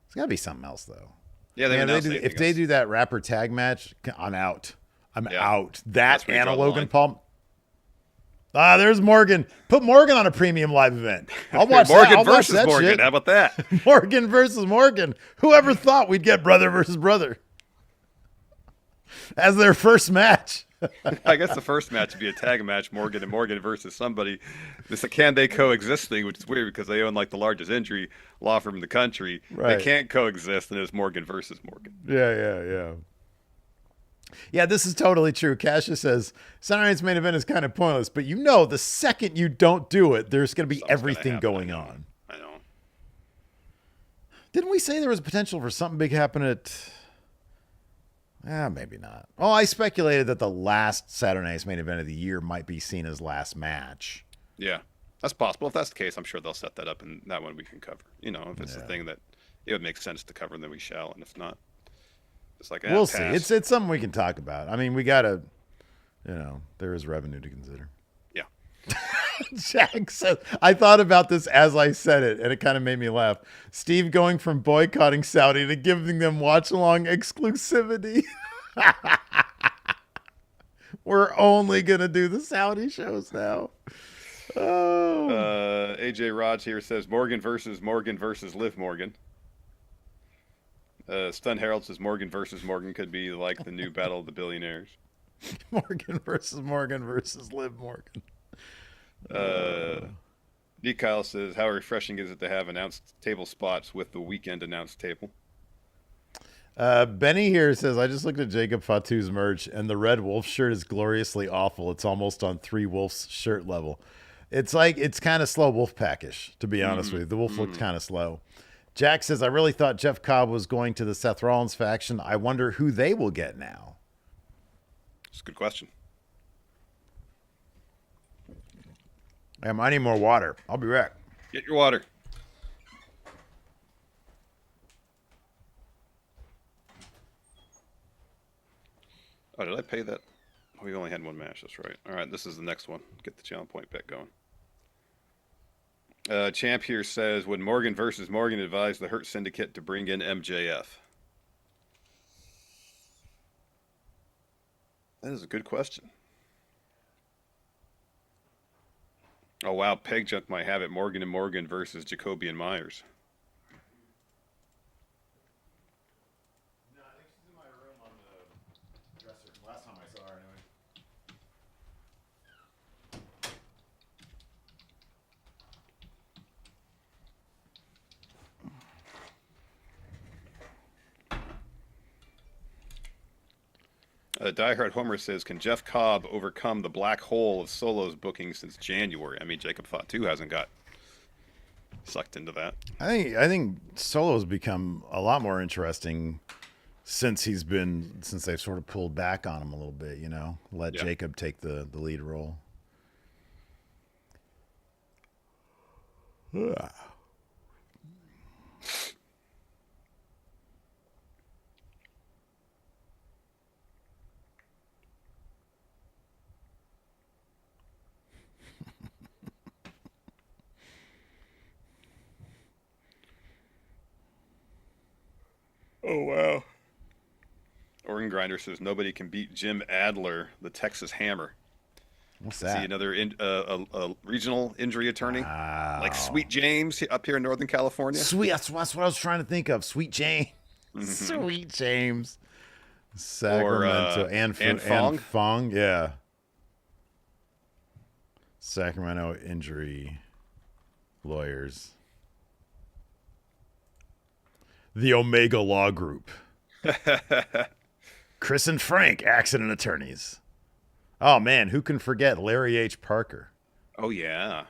It's got to be something else though. Yeah, if they do that rapper tag match, I'm out. I'm out. That and a Logan Paul. There's Morgan. Put Morgan on a premium live event. I'll watch Morgan that. versus that Morgan. Shit. How about that? Morgan versus Morgan. Whoever thought we'd get brother versus brother as their first match? I guess the first match would be a tag match, Morgan and Morgan versus somebody. This a can they coexist thing, which is weird because they own like the largest injury law firm in the country. Right. They can't coexist, and it's Morgan versus Morgan. Yeah, this is totally true. Cassius says Saturday night's main event is kind of pointless, but the second you don't do it, there's going to be everything going on. I know. Didn't we say there was potential for something big happen at Maybe not. Oh, I speculated that the last Saturday Night's main event of the year might be seen as last match. Yeah, that's possible. If that's the case, I'm sure they'll set that up, and that one we can cover. If it's the thing that it would make sense to cover, then we shall. And if not, it's like we'll pass. see. It's something we can talk about. I mean, we gotta, there is revenue to consider. Yeah. Jack says, I thought about this as I said it, and it kind of made me laugh. Steve going from boycotting Saudi to giving them watch along exclusivity. We're only gonna do the Saudi shows now. Oh. AJ Raj here says Morgan versus Liv Morgan. Stun Harold says Morgan versus Morgan could be like the new Battle of the Billionaires. Morgan versus Liv Morgan. D. Kyle says, how refreshing is it to have announced table spots with the weekend announced table? Benny here says, I just looked at Jacob Fatu's merch, and the red wolf shirt is gloriously awful. It's almost on 3 Wolves shirt level. It's kind of slow wolf packish, to be honest with you. The wolf looked kind of slow. Jack says, I really thought Jeff Cobb was going to the Seth Rollins faction. I wonder who they will get now. It's a good question. I need more water. I'll be back. Get your water. Oh, did I pay that? Oh, we only had one match. That's right. All right, this is the next one. Get the channel point bet going. Champ here says, would Morgan versus Morgan advise the Hurt Syndicate to bring in MJF? That is a good question. Oh, wow. Peg Junk might have it. Morgan and Morgan versus Jacoby and Myers. No, I think she's in my room on the dresser. Last time I saw her, anyway. Diehard Homer says, can Jeff Cobb overcome the black hole of Solo's booking since January? I mean, Jacob Fatu hasn't got sucked into that. I think Solo's become a lot more interesting since they've sort of pulled back on him a little bit, let Jacob take the lead role. Oh, wow. Organ Grinder says nobody can beat Jim Adler, the Texas Hammer. What's that? Is he another a regional injury attorney? Wow. Like Sweet James up here in Northern California? Sweet, that's what I was trying to think of. Sweet James. Mm-hmm. Sweet James. Sacramento. and Fong, yeah. Sacramento injury lawyers. The Omega Law Group. Chris and Frank, accident attorneys. Oh, man, who can forget Larry H. Parker? Oh, yeah.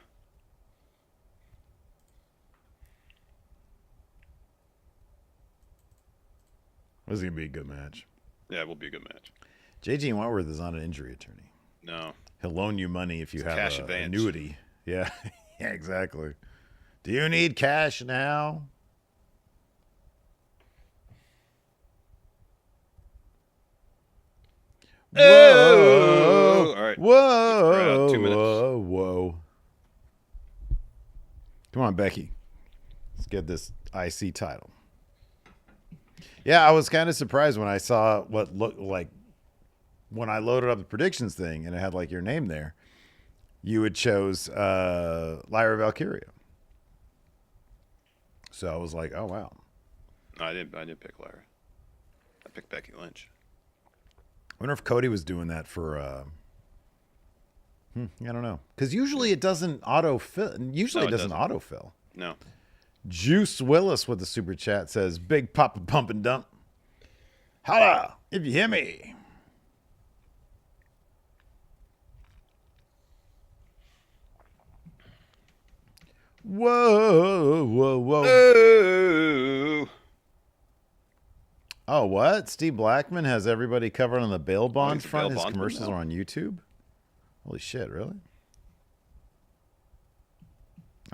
This is going to be a good match. Yeah, it will be a good match. J.G. Wentworth is not an injury attorney. No. He'll loan you money if you have cash an advance. annuity. Yeah, yeah, exactly. Do you need cash now? Oh! All right. Whoa! 2 minutes. Whoa! Come on, Becky. Let's get this IC title. Yeah, I was kind of surprised when I saw what looked like when I loaded up the predictions thing and it had like your name there. You had chose Lyra Valkyria. So I was like, oh wow. No, I didn't pick Lyra. I picked Becky Lynch. I wonder if Cody was doing that for I don't know. Because usually it doesn't autofill. Usually it doesn't autofill. No. Juice Willis with the super chat says, Big Papa Pump and Dump. Holla, if you hear me. Whoa. Oh. Oh, what? Steve Blackman has everybody covered on the bail bond he's a front. bail His bondsman commercials now? are on YouTube. Holy shit! Really?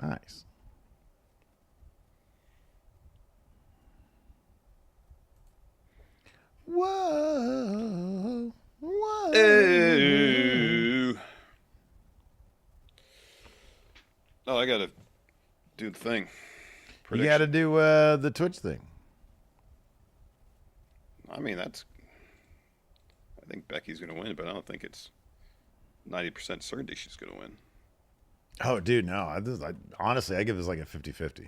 Nice. Whoa. Whoa. Ew. Oh, I gotta do the thing. You got to do the Twitch thing. I mean, I think Becky's gonna win, but I don't think it's 90% certainty she's gonna win. Oh, dude, no. Honestly, I give this like a 50-50.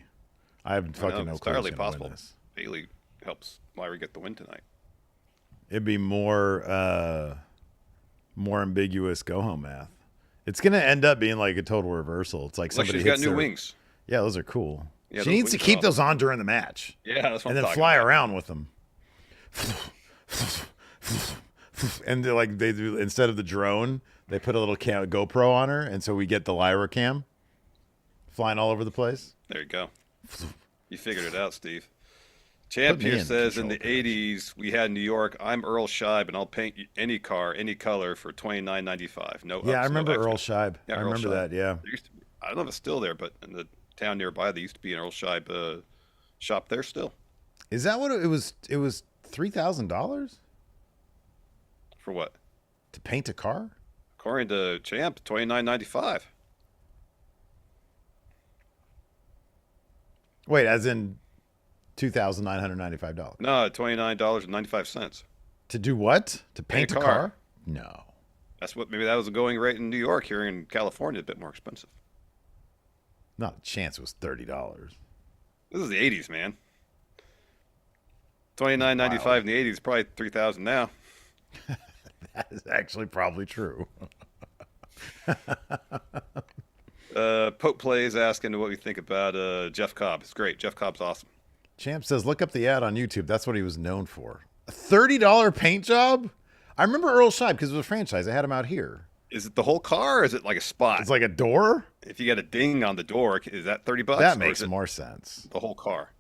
I have fucking no It's clue who's entirely going to possible. win this. Bailey helps Lyra get the win tonight. It'd be more ambiguous go home math. It's gonna end up being like a total reversal. It's like Look, somebody she's got hits new their wings. Yeah, those are cool. Yeah, she those needs to wings are keep awesome. those on during the match. Yeah, that's what and I'm then talking fly about. around with them. And they're like they do instead of the drone, they put a little GoPro on her, and so we get the Lyra cam flying all over the place. There you go. You figured it out, Steve. Champ here says in the 80s we had New York. I'm Earl Scheib, and I'll paint any car, any color for $29.95. No. Yeah, I remember no Earl Scheib. Yeah, I Earl remember Scheib. that. Yeah. I don't know if it's still there, but in the town nearby, there used to be an Earl Scheib shop there still. Is that what it was? It was $3,000 For what? to paint a car. According to Champ, $29.95. Wait, as in $2,995. No, $29.95. To do what? To paint a car? No. That's what. Maybe that was the going rate in New York. Here in California, a bit more expensive. Not a chance. It was $30. This is the '80s, man. $29.95 in the '80s, probably $3,000 now. That is actually probably true. Pope Plays asking what we think about Jeff Cobb. It's great. Jeff Cobb's awesome. Champ says, look up the ad on YouTube. That's what he was known for. A $30 paint job? I remember Earl Scheib because it was a franchise. I had him out here. Is it the whole car or is it like a spot? It's like a door? If you get a ding on the door, is that $30? That makes more sense. The whole car.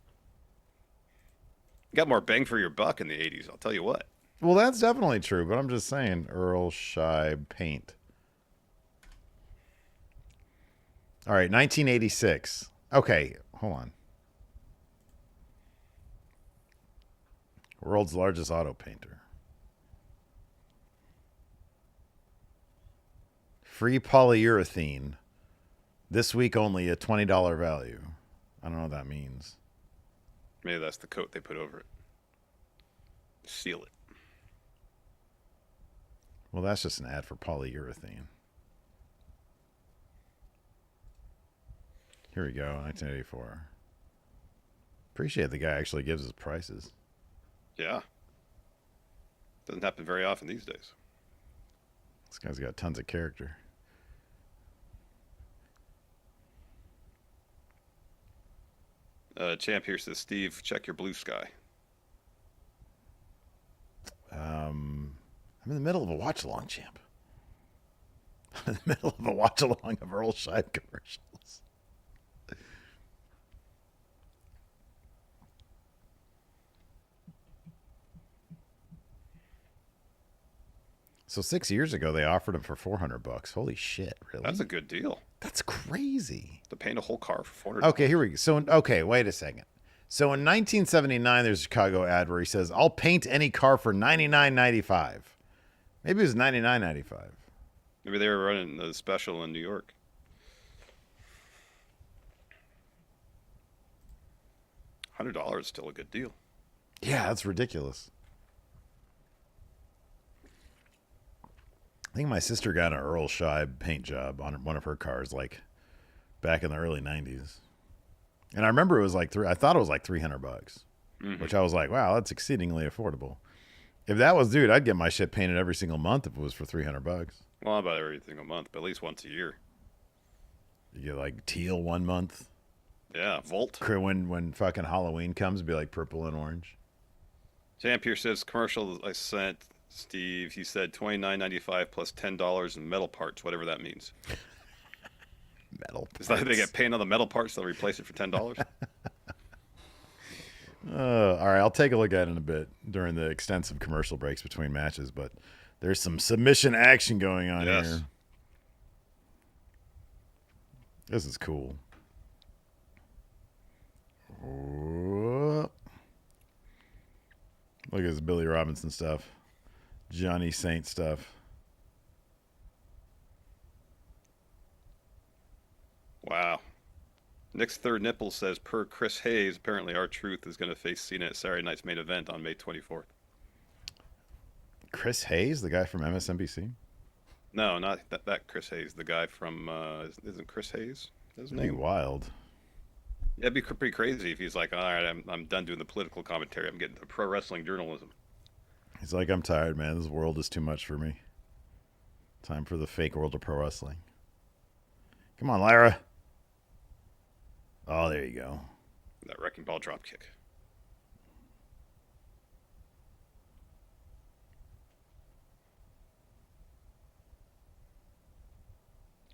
You got more bang for your buck in the 80s, I'll tell you what. Well, that's definitely true, but I'm just saying Earl Scheib paint. All right, 1986. Okay, hold on. World's largest auto painter. Free polyurethane. This week only a $20 value. I don't know what that means. Maybe that's the coat they put over it. Seal it. Well, that's just an ad for polyurethane. Here we go, 1984. Appreciate the guy actually gives us prices. Yeah. Doesn't happen very often these days. This guy's got tons of character. Champ here says, Steve, check your blue sky. I'm in the middle of a watch along, Champ. I'm in the middle of a watch along of Earl Scheib commercials. So 6 years ago, they offered him for $400. Holy shit! Really? That's a good deal. That's crazy. To paint a whole car for $400. Okay, here we go. So, okay, wait a second. So in 1979, there's a Chicago ad where he says, "I'll paint any car for $99.95." Maybe it was $99.95. Maybe they were running a special in New York. $100 is still a good deal. Yeah, that's ridiculous. I think my sister got an Earl Scheib paint job on one of her cars, like back in the early '90s, and I remember it was like I thought it was like $300, which I was like, wow, that's exceedingly affordable. If that was, dude, I'd get my shit painted every single month if it was for $300. Well, about every single month, but at least once a year. You get like teal 1 month. Yeah, Volt. When fucking Halloween comes, it'd be like purple and orange. Champ here says commercial I sent Steve. He said $29.95 plus $10 in metal parts, whatever that means. Metal parts. Is that they get paint on the metal parts? They'll replace it for $10. All right, I'll take a look at it in a bit during the extensive commercial breaks between matches, but there's some submission action going on Yes. here. This is cool. Look at this Billy Robinson stuff. Johnny Saint stuff. Wow. Nick's third nipple says, per Chris Hayes, apparently R-Truth is going to face Cena at Saturday night's main event on May 24th. Chris Hayes, the guy from MSNBC? No, not that Chris Hayes. The guy from, isn't Chris Hayes his That'd name? be wild. Yeah, it'd be pretty crazy if he's like, all right, I'm done doing the political commentary. I'm getting to pro wrestling journalism. He's like, I'm tired, man. This world is too much for me. Time for the fake world of pro wrestling. Come on, Lyra. Oh, there you go. That wrecking ball drop kick.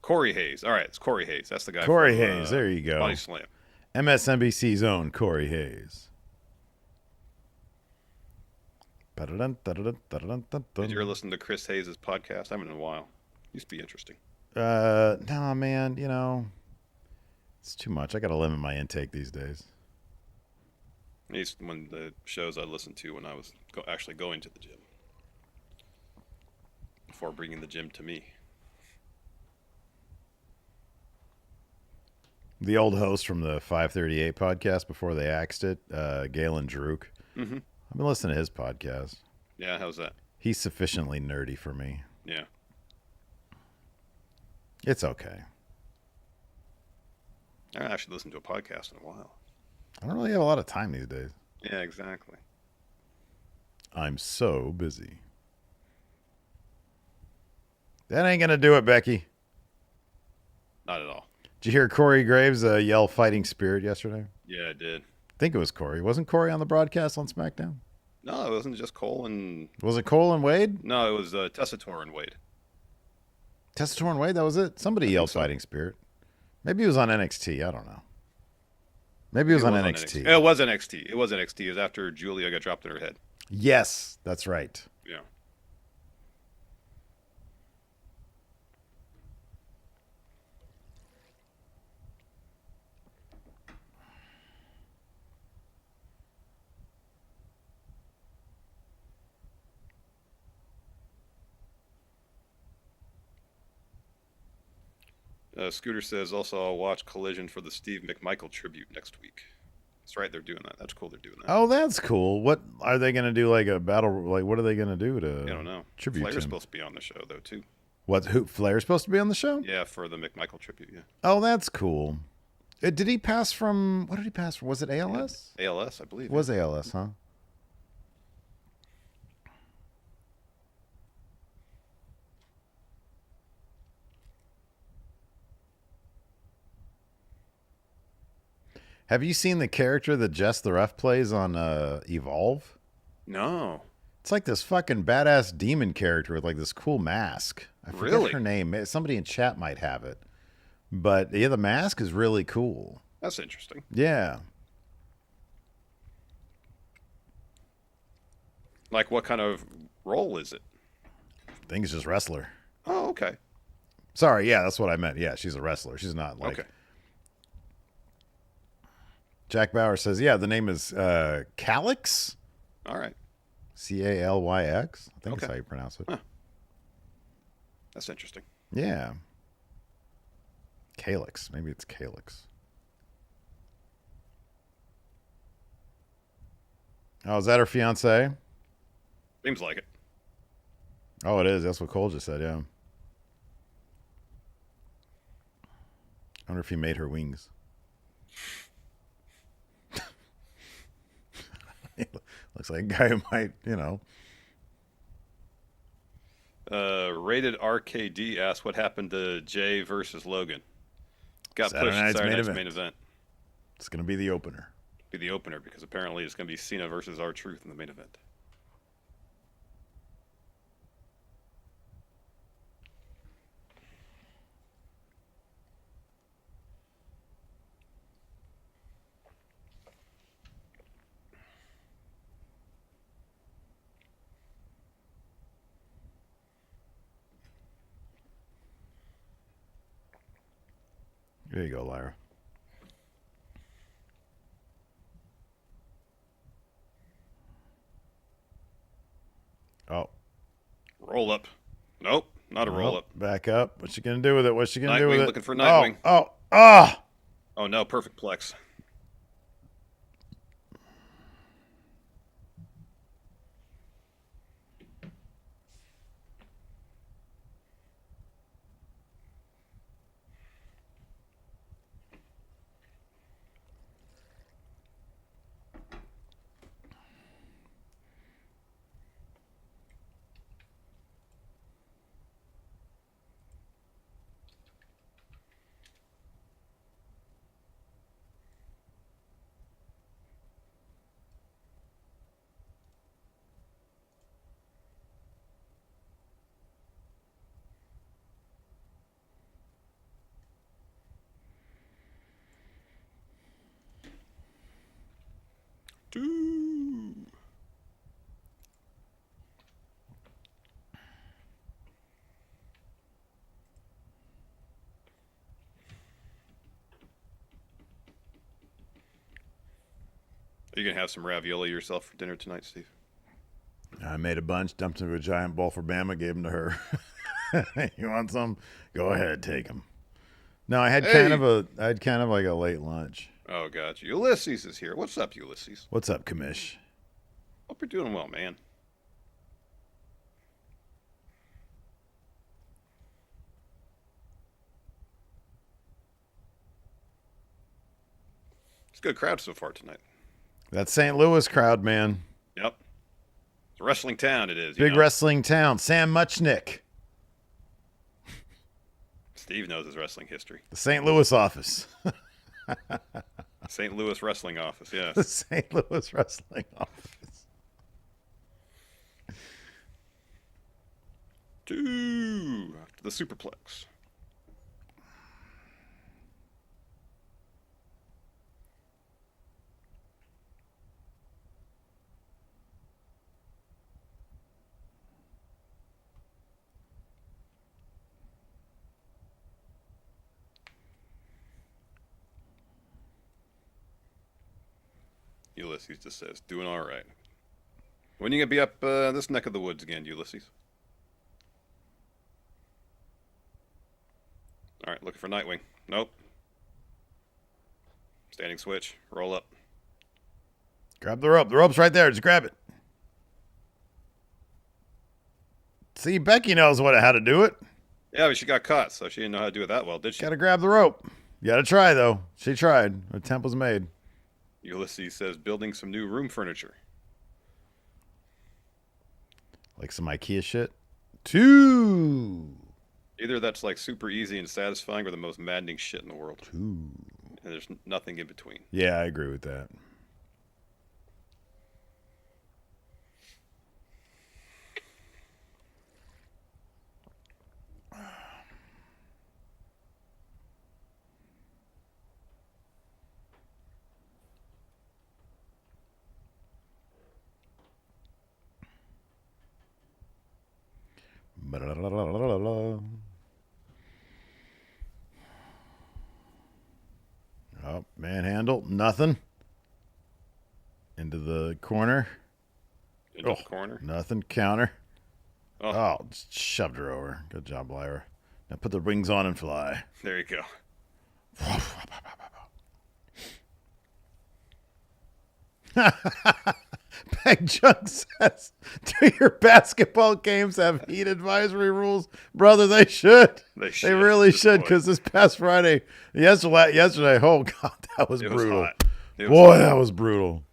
Corey Hayes. All right, it's Corey Hayes. That's the guy. Corey from, Hayes. There you go. Body Slam. MSNBC's own Corey Hayes. Did you ever listen to Chris Hayes' podcast? I haven't in a while. Used to be interesting. No, man. You know, it's too much. I got to limit my intake these days. He's one of the shows I listened to when I was actually going to the gym. Before bringing the gym to me. The old host from the 538 podcast before they axed it, Galen Druk. Mm-hmm. I've been listening to his podcast. Yeah, how's that? He's sufficiently nerdy for me. Yeah. It's okay. I haven't actually listened to a podcast in a while. I don't really have a lot of time these days. Yeah, exactly. I'm so busy. That ain't going to do it, Becky. Not at all. Did you hear Corey Graves yell fighting spirit yesterday? Yeah, I did. I think it was Corey. Wasn't Corey on the broadcast on SmackDown? No, it wasn't just Cole and... Was it Cole and Wade? No, it was Tessitore and Wade. Tessitore and Wade, that was it? Somebody yelled fighting spirit. Maybe it was on NXT. I don't know. Maybe it was on NXT. It was NXT. It was NXT. It was after Julia got dropped in her head. Yes, that's right. Yeah. Scooter says, also, I'll watch Collision for the Steve McMichael tribute next week. That's right, they're doing that. That's cool they're doing that. Oh, that's cool. What are they going to do? Like a battle? Like, what are they going to do to I don't know. tribute Flair's him? supposed to be on the show, though, too. What? Who? Flair's supposed to be on the show? Yeah, for the McMichael tribute, yeah. Oh, that's cool. Did he pass from? What did he pass from? Was it ALS? Yeah, ALS, I believe. It was ALS, huh? Have you seen the character that Jess the Ref plays on Evolve? No. It's like this fucking badass demon character with like this cool mask. I forget Really? her name. Somebody in chat might have it. But yeah, the mask is really cool. That's interesting. Yeah. Like, what kind of role is it? I think it's just wrestler. Oh, okay. Sorry, yeah, that's what I meant. Yeah, she's a wrestler. She's not like... Okay. Jack Bauer says, yeah, the name is Calyx. All right. Calyx. I think Okay. that's how you pronounce it. Huh. That's interesting. Yeah. Calyx. Maybe it's Calyx. Oh, is that her fiance? Seems like it. Oh, it is. That's what Cole just said, yeah. I wonder if he made her wings. Looks like a guy who might, you know. Rated RKD asks what happened to Jay versus Logan. Got Saturday pushed to night's Saturday main night's event. main event. It's going to be the opener. Be the opener because apparently it's going to be Cena versus R-Truth in the main event. Here you go, Lyra. Oh. Roll up. Nope, not a roll up. Back up. What's she gonna do with it? What's she gonna do with it? Looking for Nightwing. Oh no, perfect plex. Are you gonna have some ravioli yourself for dinner tonight, Steve? I made a bunch, dumped into a giant bowl for Bama, gave them to her. You want some? Go ahead, take them. No, I had kind of like a late lunch. Oh, gotcha. Ulysses is here. What's up, Ulysses? What's up, Commish? Hope you're doing well, man. It's a good crowd so far tonight. That St. Louis crowd, man. Yep. It's a wrestling town, it is. Big wrestling town. Sam Muchnick. Steve knows his wrestling history. The St. Louis office. St. Louis wrestling office, yes. The St. Louis wrestling office. 2 after the superplex. Ulysses just says, doing all right. When are you going to be up this neck of the woods again, Ulysses? All right, looking for Nightwing. Nope. Standing switch. Roll up. Grab the rope. The rope's right there. Just grab it. See, Becky knows how to do it. Yeah, but she got caught, so she didn't know how to do it that well, did she? Got to grab the rope. You got to try, though. She tried. Her attempt was made. Ulysses says, building some new room furniture. Like some IKEA shit? 2. Either that's like super easy and satisfying or the most maddening shit in the world. 2. And there's nothing in between. Yeah, I agree with that. Oh, manhandle. Nothing. Into the corner. Into the corner. Nothing. Counter. Oh, just shoved her over. Good job, Lyra. Now put the wings on and fly. There you go. Peg Junk says, do your basketball games have heat advisory rules? Brother, they should. They really should, because this past Friday, yesterday, oh, God, that was brutal. That was brutal.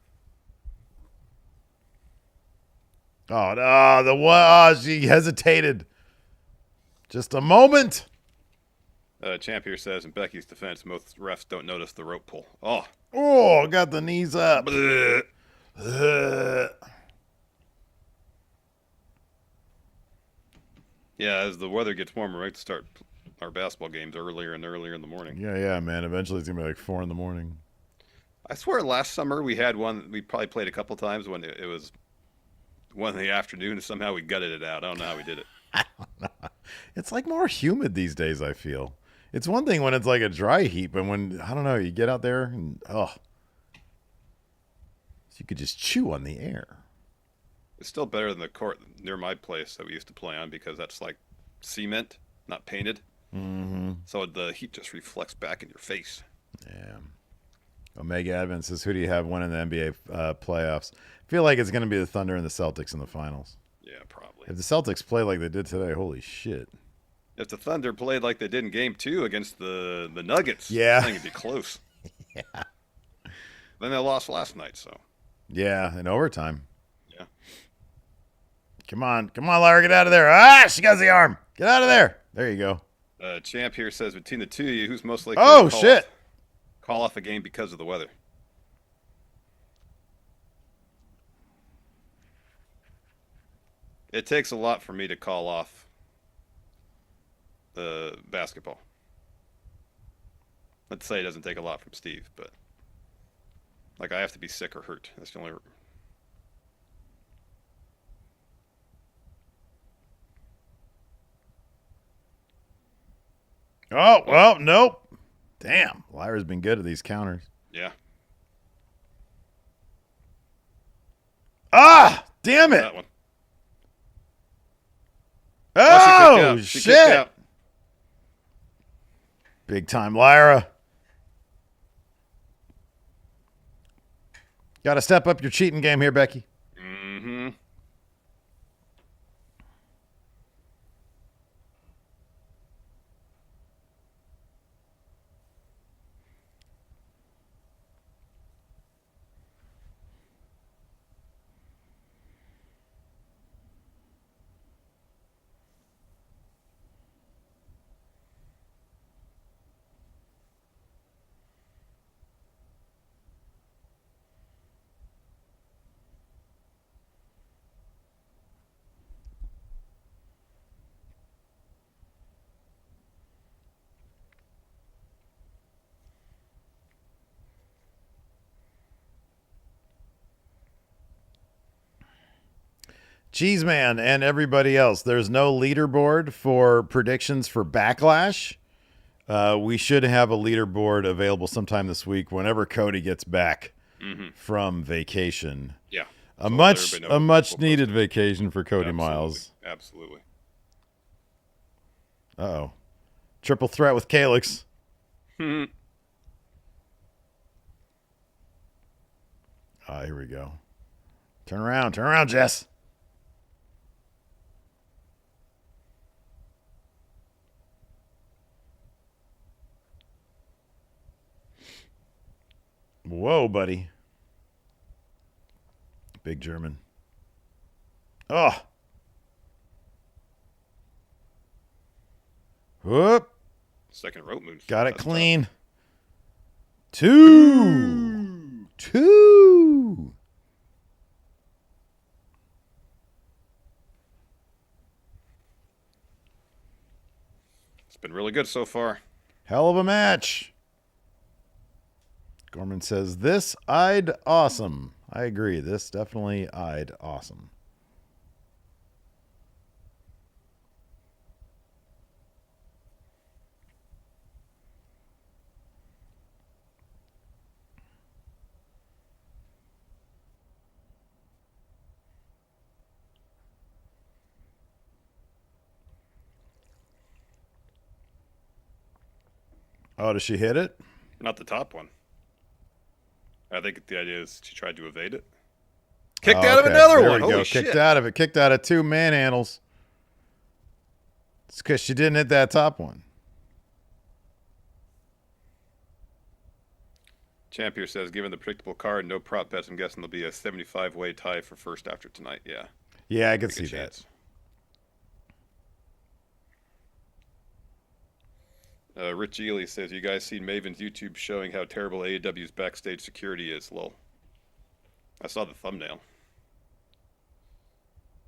Oh, no, she hesitated. Just a moment. Champ here says, in Becky's defense, most refs don't notice the rope pull. Got the knees up. Yeah, as the weather gets warmer, we have to start our basketball games earlier and earlier in the morning. Yeah, man. Eventually it's going to be like 4 in the morning. I swear last summer we had one, we probably played a couple times when it was 1 in the afternoon, and somehow we gutted it out. I don't know how we did it. I don't know. It's like more humid these days, I feel. It's one thing when it's like a dry heat, but when, I don't know, you get out there and, you could just chew on the air. It's still better than the court near my place that we used to play on because that's like cement, not painted. Mm-hmm. So the heat just reflects back in your face. Yeah. Omega Advent says, who do you have winning the NBA playoffs? I feel like it's going to be the Thunder and the Celtics in the finals. Yeah, probably. If the Celtics play like they did today, holy shit. If the Thunder played like they did in Game 2 against the Nuggets, yeah, I think it'd be close. Yeah. Then they lost last night, so. Yeah, in overtime. Yeah. Come on, Lyra, get out of there. Ah, she got the arm. Get out of there. There you go. Champ here says, between the two of you, who's most likely to call off a game because of the weather? It takes a lot for me to call off the basketball. Let's say it doesn't take a lot from Steve, but like I have to be sick or hurt. That's the only. Oh, well, nope. Damn, Lyra's been good at these counters. Yeah. Ah, damn it. That one. Oh, shit. Big time, Lyra. Got to step up your cheating game here, Becky. Mm-hmm. Cheeseman and everybody else, there's no leaderboard for predictions for Backlash. We should have a leaderboard available sometime this week whenever Cody gets back from vacation. Yeah. A much needed vacation for Cody Miles. Absolutely. Uh-oh. Triple threat with Calyx. Hmm. Here we go. Turn around, Jess. Whoa, buddy. Big German. Oh. Whoop. Second rope move. Got it clean. Two. It's been really good so far. Hell of a match. Gorman says, this eyed awesome. I agree. This definitely eyed awesome. Oh, does she hit it? Not the top one. I think the idea is she tried to evade it. Kicked out of another one. Holy shit. Kicked out of it. Kicked out of two manhandles. It's because she didn't hit that top one. Champ here says, given the predictable card, no prop bets, I'm guessing there'll be a 75-way tie for first after tonight. Yeah. Yeah, I could see that. Rich Ely says, you guys seen Maven's YouTube showing how terrible AEW's backstage security is? Lol. I saw the thumbnail.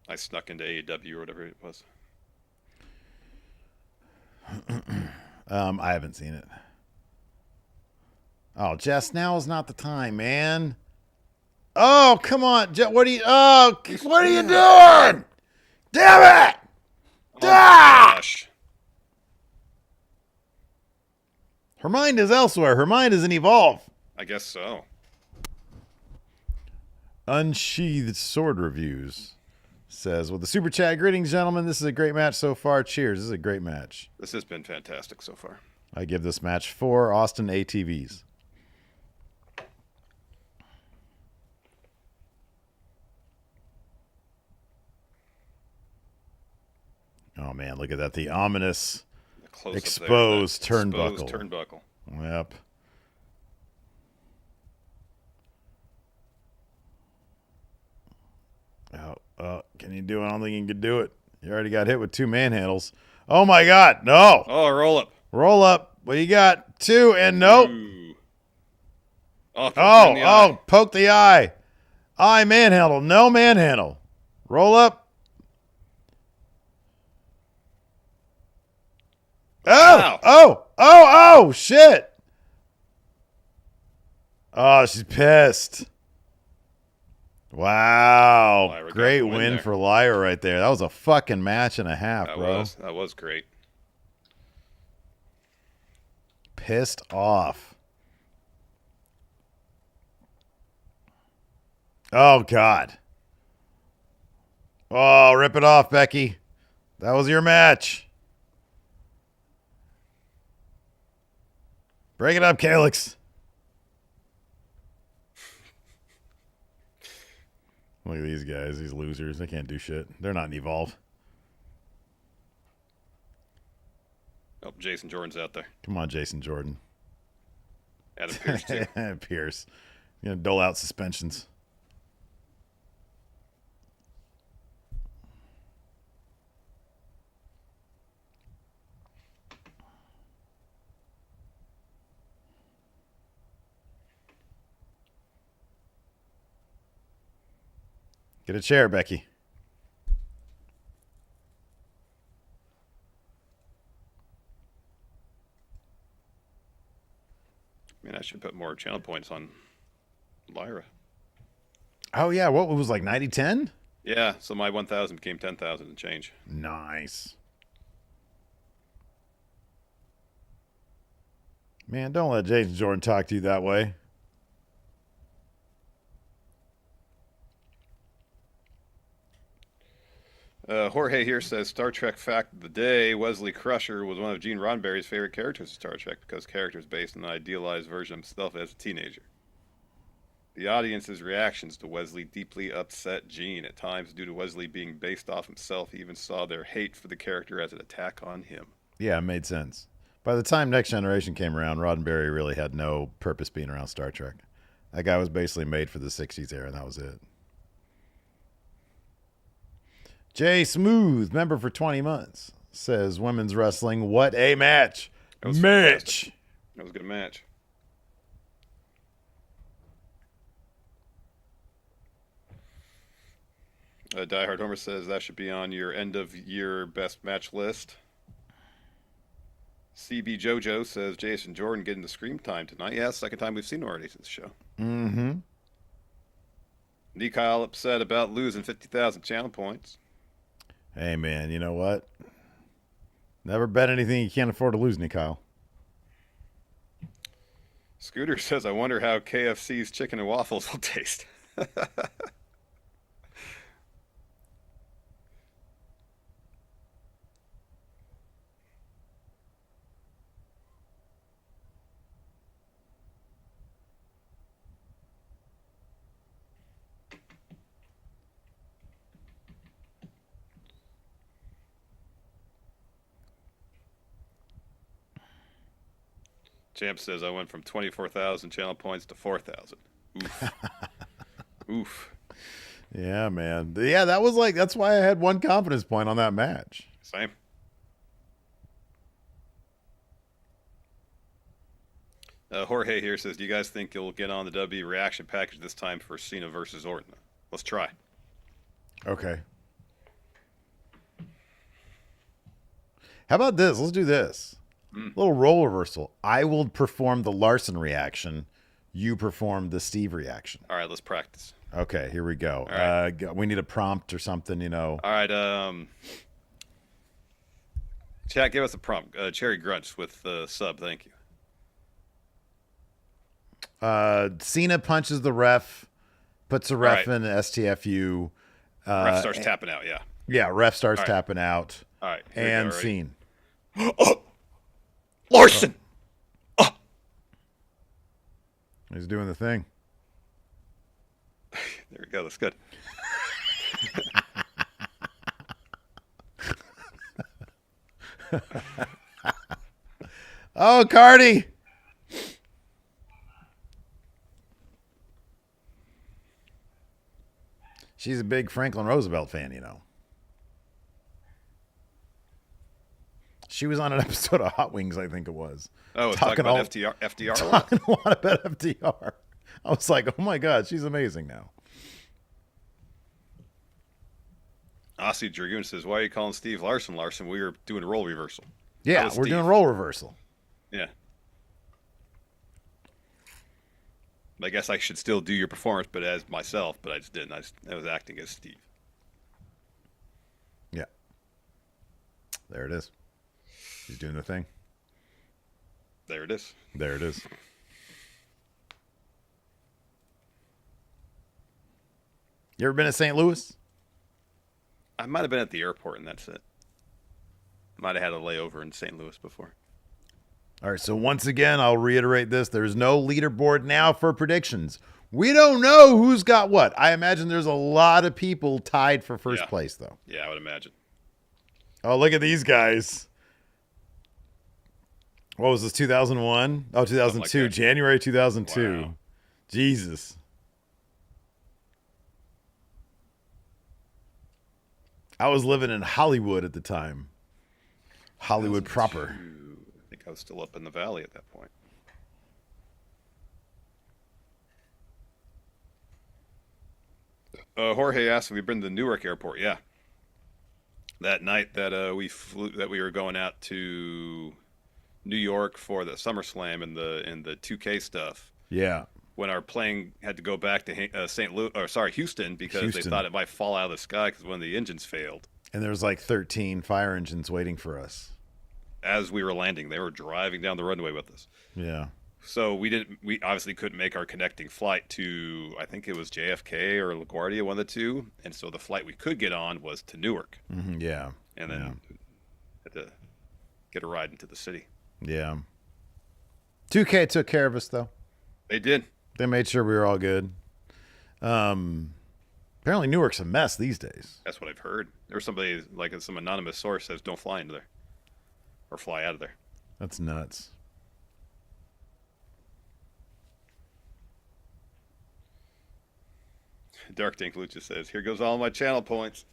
I snuck into AEW or whatever it was. I haven't seen it. Oh, Jess, now is not the time, man. Oh, come on. What are you doing? Damn it! Oh, gosh. Her mind is elsewhere. Her mind is in Evolve. I guess so. Unsheathed Sword Reviews says, with the super chat, greetings, gentlemen. This is a great match so far. Cheers. This is a great match. This has been fantastic so far. I give this match 4 Austin ATVs. Oh, man, look at that. The ominous exposed turnbuckle. Exposed turnbuckle. Yep. Oh, can you do it? I don't think you can do it. You already got hit with 2 manhandles. Oh, my God. No. Oh, roll up. Roll up. What you got? 2 and nope. Ooh. Oh, poke the eye. Eye manhandle. No manhandle. Roll up. Oh, shit. Oh, she's pissed. Wow. Lyra Great win for Lyra right there. That was a fucking match and a half, bro. That was great. Pissed off. Oh, God. Oh, rip it off, Becky. That was your match. Break it up, Calyx. Look at these guys, these losers. They can't do shit. They're not in Evolve. Oh, Jason Jordan's out there. Come on, Jason Jordan. Adam Pearce, too. Pierce. You're going to dole out suspensions. Get a chair, Becky. Man, I should put more channel points on Lyra. Oh, yeah. What was like 90-10? Yeah, so my 1,000 became 10,000 and change. Nice. Man, don't let Jason Jordan talk to you that way. Jorge here says, Star Trek fact of the day, Wesley Crusher was one of Gene Roddenberry's favorite characters in Star Trek because character is based on an idealized version of himself as a teenager. The audience's reactions to Wesley deeply upset Gene. At times, due to Wesley being based off himself, he even saw their hate for the character as an attack on him. Yeah, it made sense. By the time Next Generation came around, Roddenberry really had no purpose being around Star Trek. That guy was basically made for the 60s era, and that was it. Jay Smooth, member for 20 months, says women's wrestling, what a match. That was match. Fantastic. That was a good match. Die Hard Homer says that should be on your end of year best match list. CB JoJo says Jason Jordan getting the scream time tonight. Yeah, second time we've seen him already since the show. Mm-hmm. Kyle upset about losing 50,000 channel points. Hey, man, you know what? Never bet anything you can't afford to lose, Kyle. Scooter says, I wonder how KFC's chicken and waffles will taste. Champ says, I went from 24,000 channel points to 4,000. Oof. Oof. Yeah, man. Yeah, that's why I had 1 confidence point on that match. Same. Jorge here says, do you guys think you'll get on the W reaction package this time for Cena versus Orton? Let's try. Okay. How about this? Let's do this. Little role reversal. I will perform the Larson reaction. You perform the Steve reaction. All right, let's practice. Okay, here we go. Right. We need a prompt or something, you know. All right. Chat, give us a prompt. Cherry Grunts with sub. Thank you. Cena punches the ref, puts a ref in STFU. Ref starts tapping out, yeah. Yeah, ref starts tapping out. All right, and scene. Larson! He's doing the thing. There we go, that's good. Oh, Cardi! She's a big Franklin Roosevelt fan, you know. She was on an episode of Hot Wings, I think it was. Oh, talking about FDR. Talking a lot about FDR. I was like, oh my God, she's amazing now. Aussie Dragoon says, why are you calling Steve Larson? We were doing a role reversal. Yeah, we're doing role reversal. Yeah. I guess I should still do your performance, but as myself, but I just didn't. I was acting as Steve. Yeah. There it is. He's doing the thing. There it is. There it is. You ever been to St. Louis? I might have been at the airport, and that's it. Might have had a layover in St. Louis before. All right, so once again, I'll reiterate this. There's no leaderboard now for predictions. We don't know who's got what. I imagine there's a lot of people tied for first place, though. Yeah, I would imagine. Oh, look at these guys. What was this, 2001? Oh, 2002. Like January 2002. Wow. Jesus. I was living in Hollywood at the time. Hollywood proper. I think I was still up in the valley at that point. Jorge asked if we've been to the Newark airport. Yeah. That night that we were going out to New York for the SummerSlam and the 2K stuff. Yeah. When our plane had to go back to Houston because they thought it might fall out of the sky because one of the engines failed. And there was like 13 fire engines waiting for us. As we were landing, they were driving down the runway with us. Yeah. So we obviously couldn't make our connecting flight to, I think it was JFK or LaGuardia, one of the two. And so the flight we could get on was to Newark. Mm-hmm, yeah. And then had to get a ride into the city. Yeah. 2K took care of us, though. They did. They made sure we were all good. Apparently Newark's a mess these days. That's what I've heard. There was somebody, like some anonymous source says, don't fly into there. Or fly out of there. That's nuts. Dark Dink Lucha says, here goes all my channel points.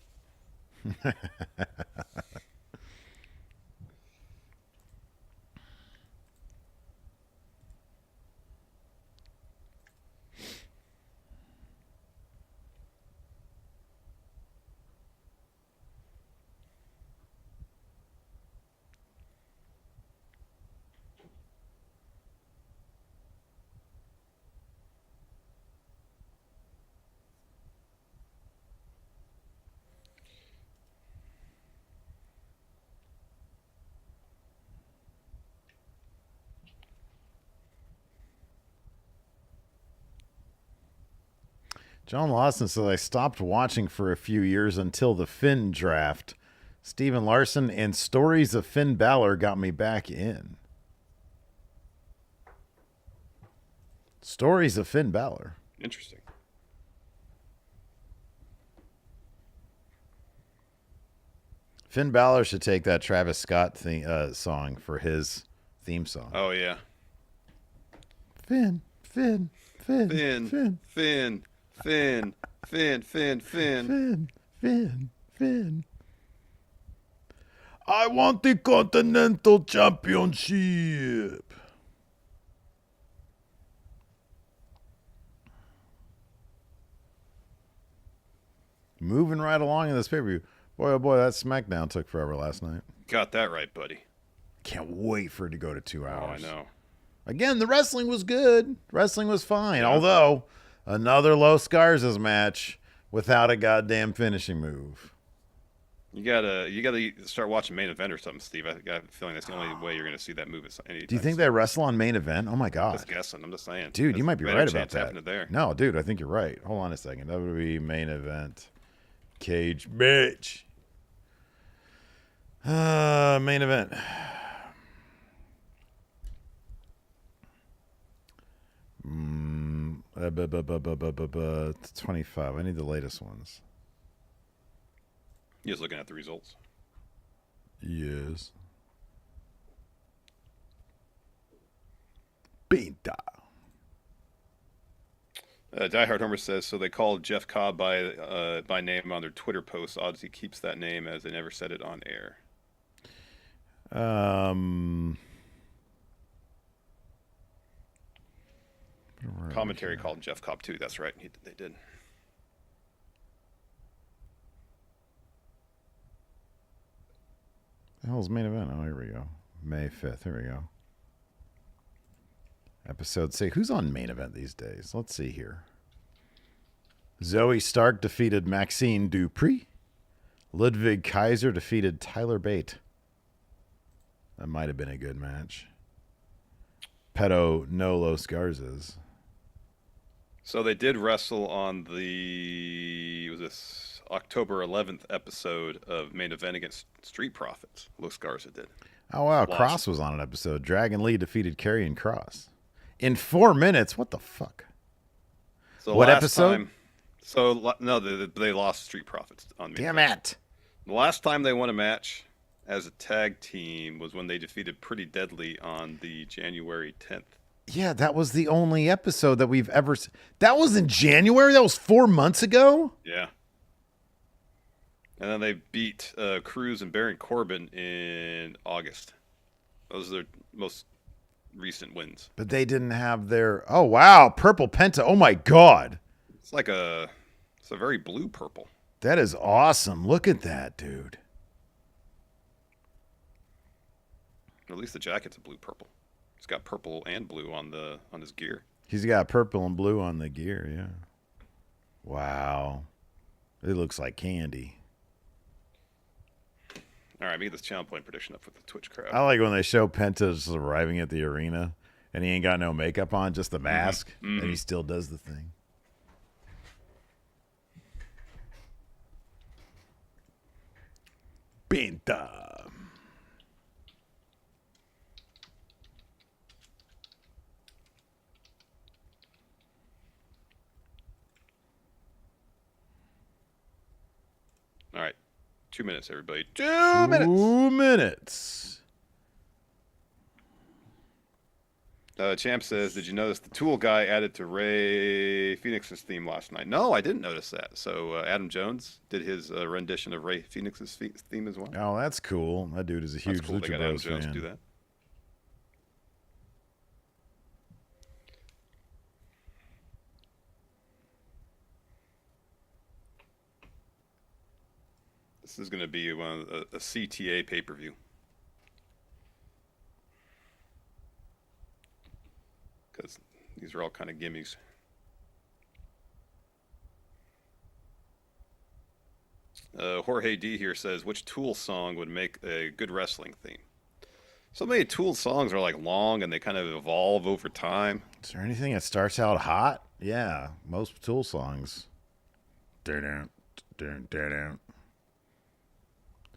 John Lawson says, I stopped watching for a few years until the Finn draft. Steven Larson and stories of Finn Balor got me back in. Stories of Finn Balor. Interesting. Finn Balor should take that Travis Scott song for his theme song. Oh, yeah. Finn. I want the Continental Championship. Moving right along in this pay-per-view. Boy, oh boy, that SmackDown took forever last night. Got that right, buddy. Can't wait for it to go to 2 hours. Oh, I know. Again, the wrestling was good. Wrestling was fine. Yeah. Although, another Los Garza's match without a goddamn finishing move. You gotta start watching main event or something, Steve. I got a feeling that's the only way you're gonna see that move Do you anytime think soon. they wrestle on main event? Oh my Just god, guessing. I'm just saying. dude, you There's a might be better right about chance that. having it there. No, dude, I think you're right. Hold on a second. WWE main event cage match. Main event. Mm, 25. I need the latest ones. You're just looking at the results. Yes. Pinta. Die Hard Homer says so. They called Jeff Cobb by name on their Twitter post. Odyssey keeps that name as they never said it on air. Commentary called him Jeff Cobb too. That's right. They did. The hell's main event? Oh, here we go. May 5th. Here we go. Episode 6. Who's on main event these days? Let's see here. Zoe Stark defeated Maxine Dupree. Ludwig Kaiser defeated Tyler Bate. That might have been a good match. Pedo No Los Garzas. So they did wrestle on was this October 11th episode of Main Event against Street Profits. Los Garza did. Oh, wow. Cross was on an episode. Dragon Lee defeated Karrion Kross. In 4 minutes? What the fuck? So what episode? No, they lost Street Profits on Main Damn Event. it. The last time they won a match as a tag team was when they defeated Pretty Deadly on the January 10th. Yeah, that was the only episode that we've ever... That was in January? That was 4 months ago? Yeah. And then they beat Cruz and Baron Corbin in August. Those are their most recent wins. But they didn't have their... Oh, wow. Purple Penta. Oh, my God. It's a very blue purple. That is awesome. Look at that, dude. At least the jacket's a blue purple. It's got purple and blue on his gear. He's got purple and blue on the gear, yeah. Wow. It looks like candy. All right, me this channel point prediction up with the Twitch crowd. I like when they show Penta just arriving at the arena and he ain't got no makeup on, just the mask, and he still does the thing. Penta. All right. 2 minutes, everybody. 2 minutes. 2 minutes. Champ says, did you notice the Tool guy added to Ray Phoenix's theme last night? No, I didn't notice that. So Adam Jones did his rendition of Ray Phoenix's theme as well. Oh, that's cool. That dude is a huge cool. Lucha They got Adam Bros Jones fan. to do that. This is going to be a CTA pay-per-view. Because these are all kind of gimmies. Jorge D here says, which Tool song would make a good wrestling theme? So many Tool songs are like long and they kind of evolve over time. Is there anything that starts out hot? Yeah, most Tool songs.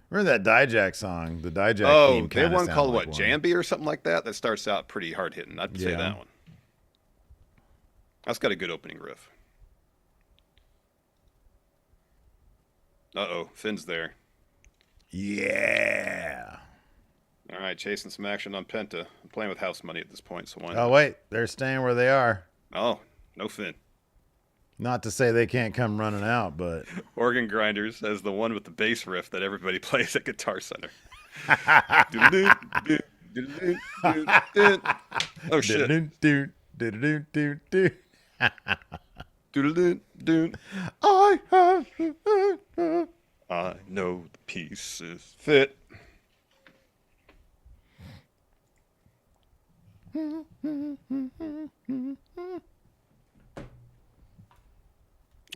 Remember that Dijak song? The Dijak theme. They have one called like what, Jambi or something like that? That starts out pretty hard hitting. I'd say that one. That's got a good opening riff. Uh-oh, Finn's there. Yeah. All right, chasing some action on Penta. I'm playing with house money at this point, so why not? Oh, wait. They're staying where they are. Oh, no Finn. Not to say they can't come running out, but... Organ Grinders as the one with the bass riff that everybody plays at Guitar Center. Oh, shit. I know the pieces fit.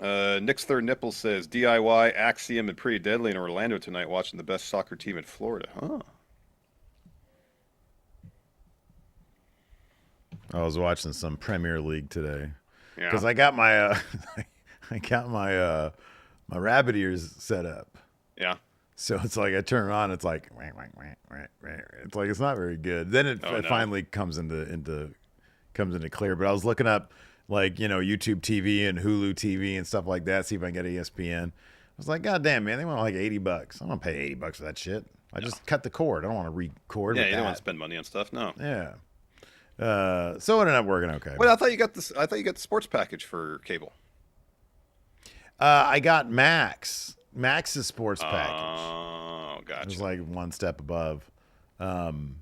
Nick's Third Nipple says DIY, Axiom, and Pretty Deadly in Orlando tonight watching the best soccer team in Florida. Huh. I was watching some Premier League today because Yeah. I got my I got my rabbit ears set up. Yeah. So it's like I turn it on, it's like it's like it's not very good. Then it, Oh, it no. finally comes into clear. But I was looking up like YouTube TV and Hulu TV and stuff like that, see if I can get ESPN. I was like, God damn, man, they want like $80. I'm gonna pay $80 for that shit. I just cut the cord. I don't want to record. Yeah, with you that. don't want to spend money on stuff. No. Yeah. So it ended up working okay. Wait, I thought you got this. I thought you got the sports package for cable. I got Max's sports package. Oh, gotcha. It was like one step above. And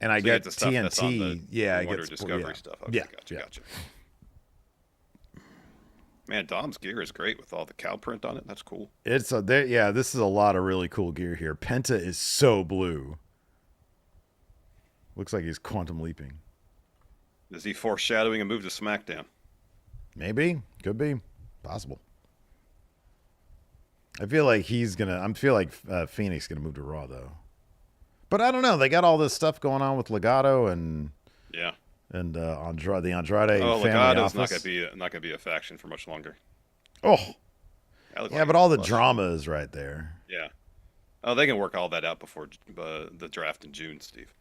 I So you get the stuff that's on TNT. Yeah, I Wonder get Discovery yeah. stuff. Okay, Yeah, gotcha, yeah. gotcha. Man, Dom's gear is great with all the cow print on it. That's cool. It's a there. Yeah, this is a lot of really cool gear here. Penta is so blue. Looks like he's quantum leaping. Is he foreshadowing a move to SmackDown? Maybe, could be, possible. I feel like he's gonna. I feel like Phoenix gonna move to Raw though. But I don't know. They got all this stuff going on with Legato and Yeah. the Andrade Oh, family Legato's office. not gonna be a faction for much longer. Oh, That looks yeah, like but a all the plus. drama is right there. Yeah. Oh, they can work all that out before the draft in June, Steve.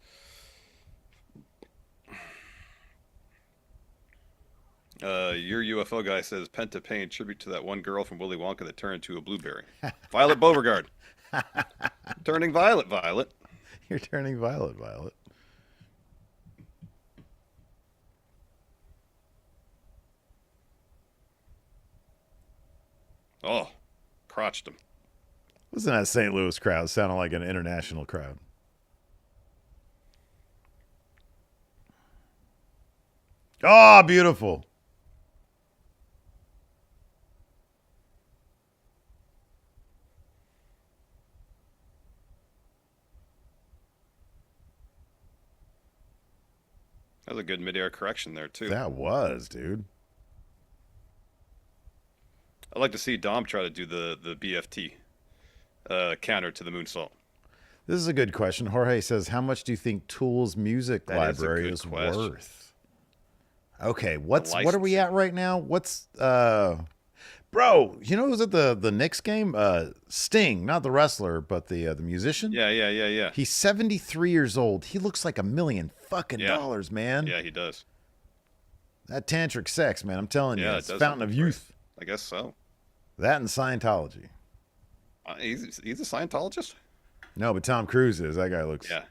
Your UFO guy says Penta paying tribute to that one girl from Willy Wonka that turned into a blueberry. Violet Beauregard. Turning violet, Violet. You're turning violet. Oh, crotched him. Listen to that St. Louis crowd. It sounded like an international crowd. Oh, beautiful. That was a good mid-air correction there, too. That was, dude. I'd like to see Dom try to do the BFT counter to the moonsault. This is a good question. Jorge says, how much do you think Tool's music That is a library good is question. worth? Okay, what are we licensing. at right now? What's bro, you know who's at the Knicks game? Sting, not the wrestler, but the musician. Yeah. He's 73 years old. He looks like $1 million fucking Yeah. dollars, man. Yeah, he does. That tantric sex, man. I'm telling you, Yeah, it it's does fountain look of great. youth. I guess so. That and Scientology. He's a Scientologist? No, but Tom Cruise is. That guy looks Yeah.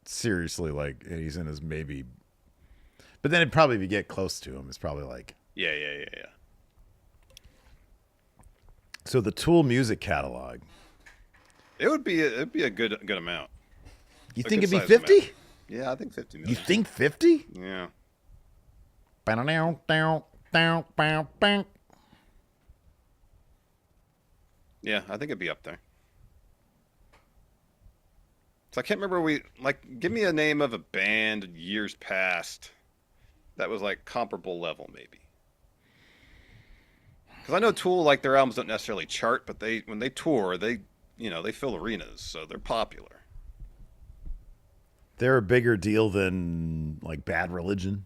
seriously like he's in his maybe. But then it'd probably, if you get close to him, it's probably like. Yeah. So the Tool music catalog. It'd be a good amount. You A think it'd be good-sized 50? amount. Yeah, I think 50 million. You think 50? Yeah. Yeah, I think it'd be up there. So I can't remember give me a name of a band years past that was like comparable level maybe. Because I know Tool, like, their albums don't necessarily chart, but when they tour, they fill arenas, so they're popular. They're a bigger deal than like Bad Religion.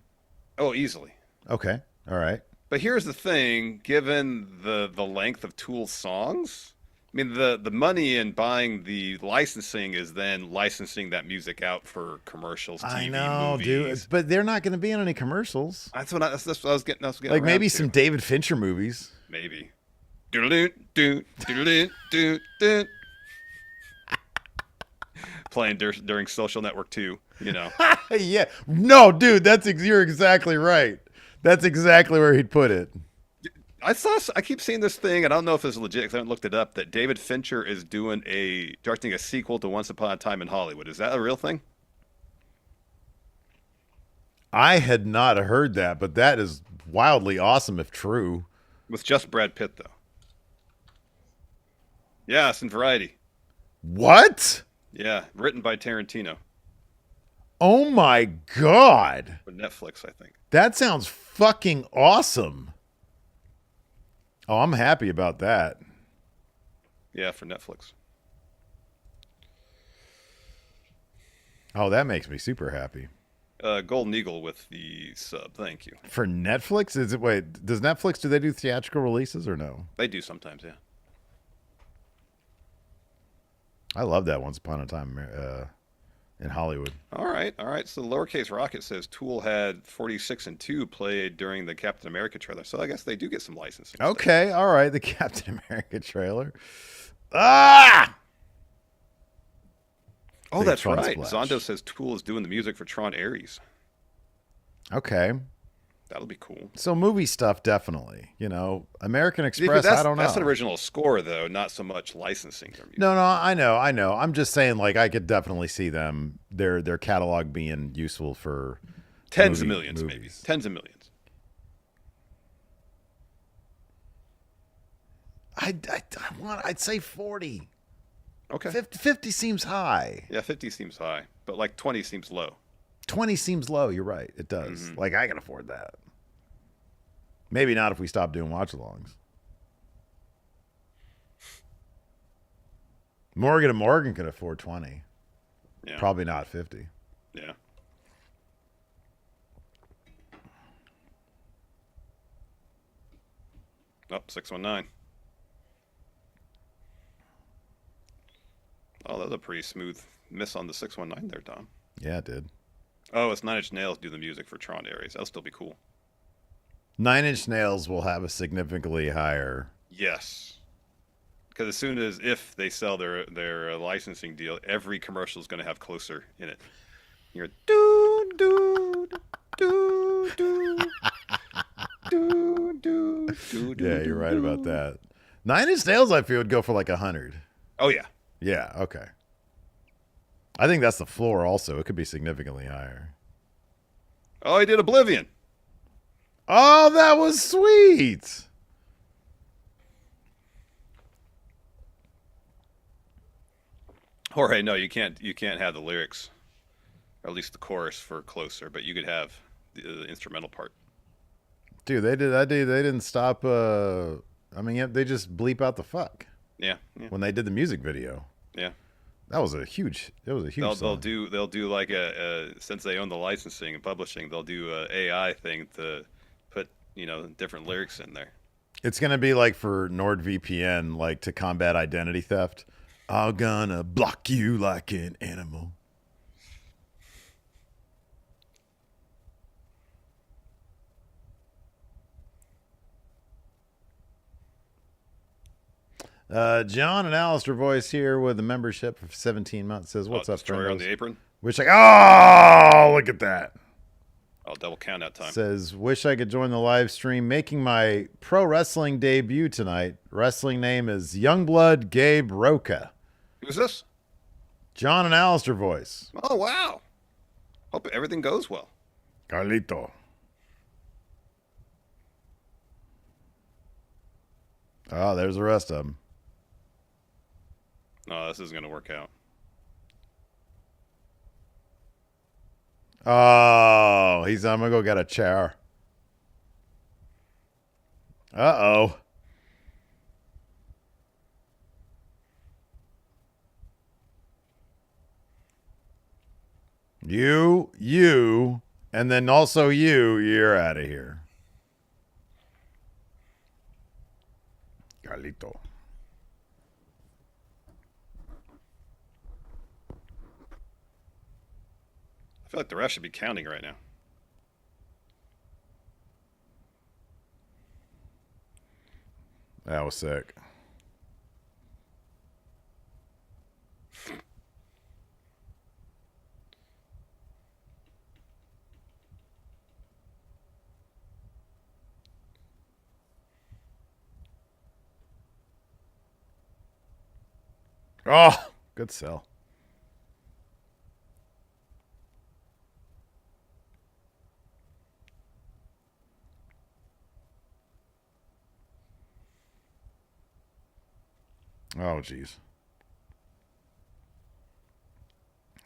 Oh, easily. Okay. All right. But here's the thing: given the length of Tool's songs, I mean, the money in buying the licensing is then licensing that music out for commercials, TV, I know, movies. dude. But they're not going to be in any commercials. That's what I was getting. Like around maybe to. some David Fincher movies. Maybe. Doodle doo doodle doo doo. Playing during Social Network 2, you know. Yeah. No, dude, you're exactly right. That's exactly where he'd put it. I keep seeing this thing. I don't know if it's legit because I haven't looked it up. That David Fincher is directing a sequel to Once Upon a Time in Hollywood. Is that a real thing? I had not heard that, but that is wildly awesome if true. With just Brad Pitt, though. Yeah, it's in Variety. What? Yeah, written by Tarantino. Oh my God. For Netflix, I think. That sounds fucking awesome. Oh, I'm happy about that. Yeah, for Netflix. Oh, that makes me super happy. Golden Eagle with the sub. Thank you. For Netflix, is it? Wait, does Netflix do they do theatrical releases or no? They do sometimes, yeah. I love that Once Upon a Time in Hollywood. All right, all right. So lowercase rocket says Tool had 46 and 2 played during the Captain America trailer. So I guess they do get some licensing stuff. Okay, all right. The Captain America trailer. Ah! Oh, Big that's fun right. splash. Zondo says Tool is doing the music for Tron Ares. Okay. That'll be cool. So movie stuff, definitely. You know, American Express. I don't know. That's an original score, though, not so much licensing their music. No, I know. I'm just saying, like, I could definitely see them their catalog being useful for tens of millions, movies. maybe tens of millions. I'd say 40. Okay. 50 seems high. Yeah, 50 seems high, but like 20 seems low. 20 seems low. You're right. It does. Mm-hmm. Like, I can afford that. Maybe not if we stop doing watch-alongs. Morgan and Morgan could afford 20. Yeah. Probably not 50. Yeah. Oh, 619. Oh, that was a pretty smooth miss on the 619 there, Tom. Yeah, it did. Oh, it's Nine Inch Nails do the music for Tron Ares. That'll still be cool. 9 Inch Nails will have a significantly higher. Yes. Because as soon as if they sell their licensing deal, every commercial is going to have Closer in it. You're doo doo doo doo doo doo. Yeah, you're right about that. 9 Inch Nails, I feel, would go for like 100. Oh yeah. Yeah, okay. I think that's the floor also. It could be significantly higher. Oh, he did Oblivion. Oh, that was sweet. Jorge, no, you can't have the lyrics, or at least the chorus for Closer, but you could have the instrumental part. Dude, they did that. They didn't stop. I mean, yeah, they just bleep out the fuck Yeah, yeah, when they did the music video. yeah. That was a huge. It was a huge. They'll do like a since they own the licensing and publishing, they'll do a AI thing to put different lyrics in there. It's gonna be like for NordVPN, like to combat identity theft. I'm gonna block you like an animal. John and Alistair Voice here with a membership for 17 months says, "What's up, Destroyer on friends?" the apron. Wish oh, look at that. I'll double count that time. Says, wish I could join the live stream. Making my pro wrestling debut tonight. Wrestling name is Youngblood Gabe Roca. Who's this? John and Alistair Voice. Oh wow. Hope everything goes well. Carlito. Oh, there's the rest of them. No, this isn't gonna work out. Oh, I'm gonna go get a chair. Uh-oh. You, and then also you're out of here. Carlito. I feel like the ref should be counting right now. That was sick. Oh, good sell. Oh, jeez.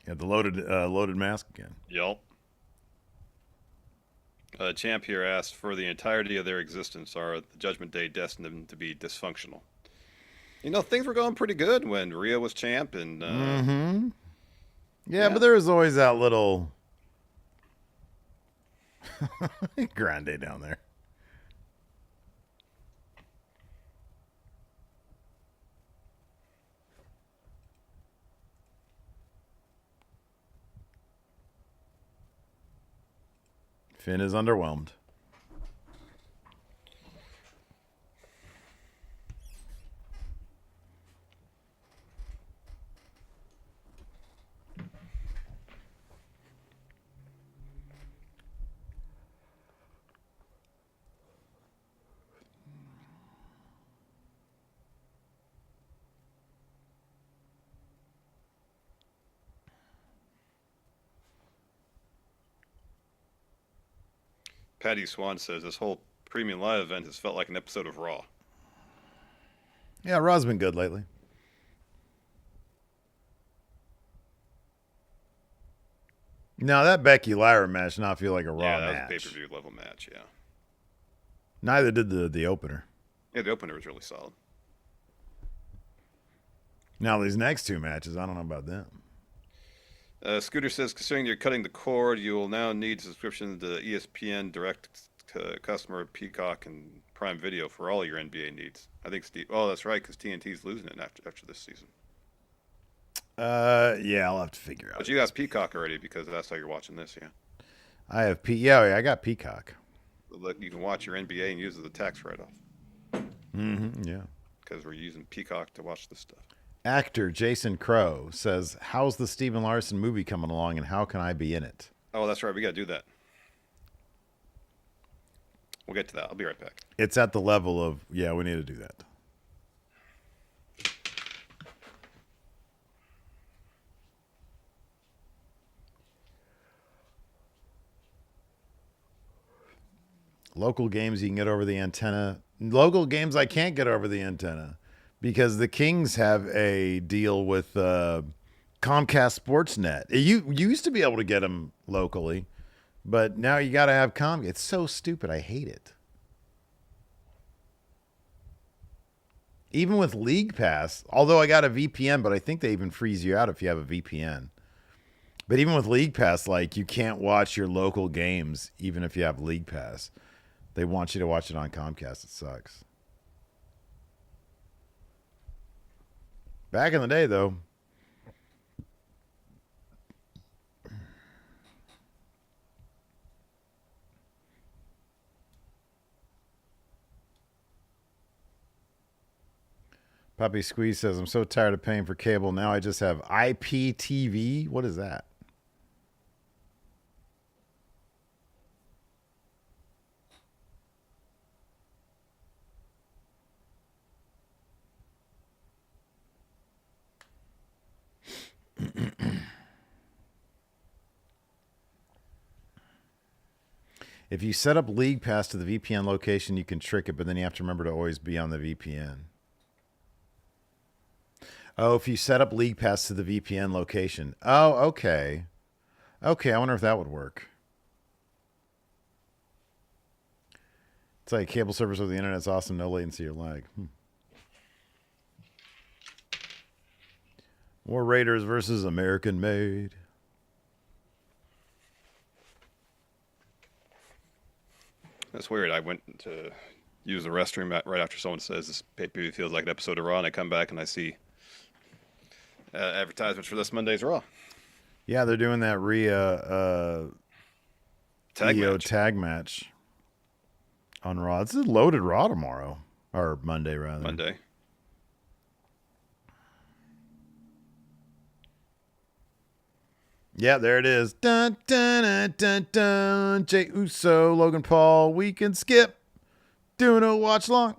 Yeah, the loaded mask again. Yup. Champ here asked, for the entirety of their existence, are the Judgment Day destined to be dysfunctional? You know, things were going pretty good when Rhea was champ, and Yeah, yeah. but there was always that little grande down there. Finn is underwhelmed. Patty Swan says this whole premium live event has felt like an episode of Raw. Yeah, Raw's been good lately. Now that Becky Lyra match did not feel like a Raw that match. was a pay-per-view level match, yeah. Neither did the opener. Yeah, the opener was really solid. Now these next two matches, I don't know about them. Scooter says, considering you're cutting the cord, you will now need subscription to ESPN Direct to Customer, Peacock, and Prime Video for all your NBA needs. I think Steve. Oh, that's right, because TNT's losing it after this season. Yeah, I'll have to figure out. But you guys Peacock already because that's how you're watching this, yeah. I have yeah, I got Peacock. You can watch your NBA and use the tax write-off. Yeah. Because we're using Peacock to watch this stuff. Actor Jason Crow says, "How's the Stephen Larson movie coming along, and how can I be in it?" Oh, that's right. We got to do that. We'll get to that. I'll be right back. It's at the level of, yeah, we need to do that. Local games you can get over the antenna. Local games I can't get over the antenna because the Kings have a deal with Comcast Sportsnet. You used to be able to get them locally, but now you got to have Comcast. It's so stupid. I hate it. Even with League Pass, although I got a VPN, but I think they even freeze you out if you have a VPN. But even with League Pass, like, you can't watch your local games even if you have League Pass. They want you to watch it on Comcast. It sucks. Back in the day, though. Puppy Squeeze says, "I'm so tired of paying for cable. Now I just have IPTV." What is that? If you set up League Pass to the VPN location, you can trick it, but then you have to remember to always be on the VPN. Oh, if you set up League Pass to the VPN location. Oh, okay. Okay, I wonder if that would work. It's like cable service over the internet's awesome, no latency or lag. War Raiders versus American Made. That's weird. I went to use the restroom right after someone says this pay-per-view feels like an episode of Raw, and I come back and I see advertisements for this Monday's Raw. Yeah, they're doing that tag match on Raw. It's a loaded Raw tomorrow. Or Monday, rather. Monday. Yeah, there it is. Dun, dun, dun, dun, dun. Jey Uso, Logan Paul, we can skip. Doing a watch long.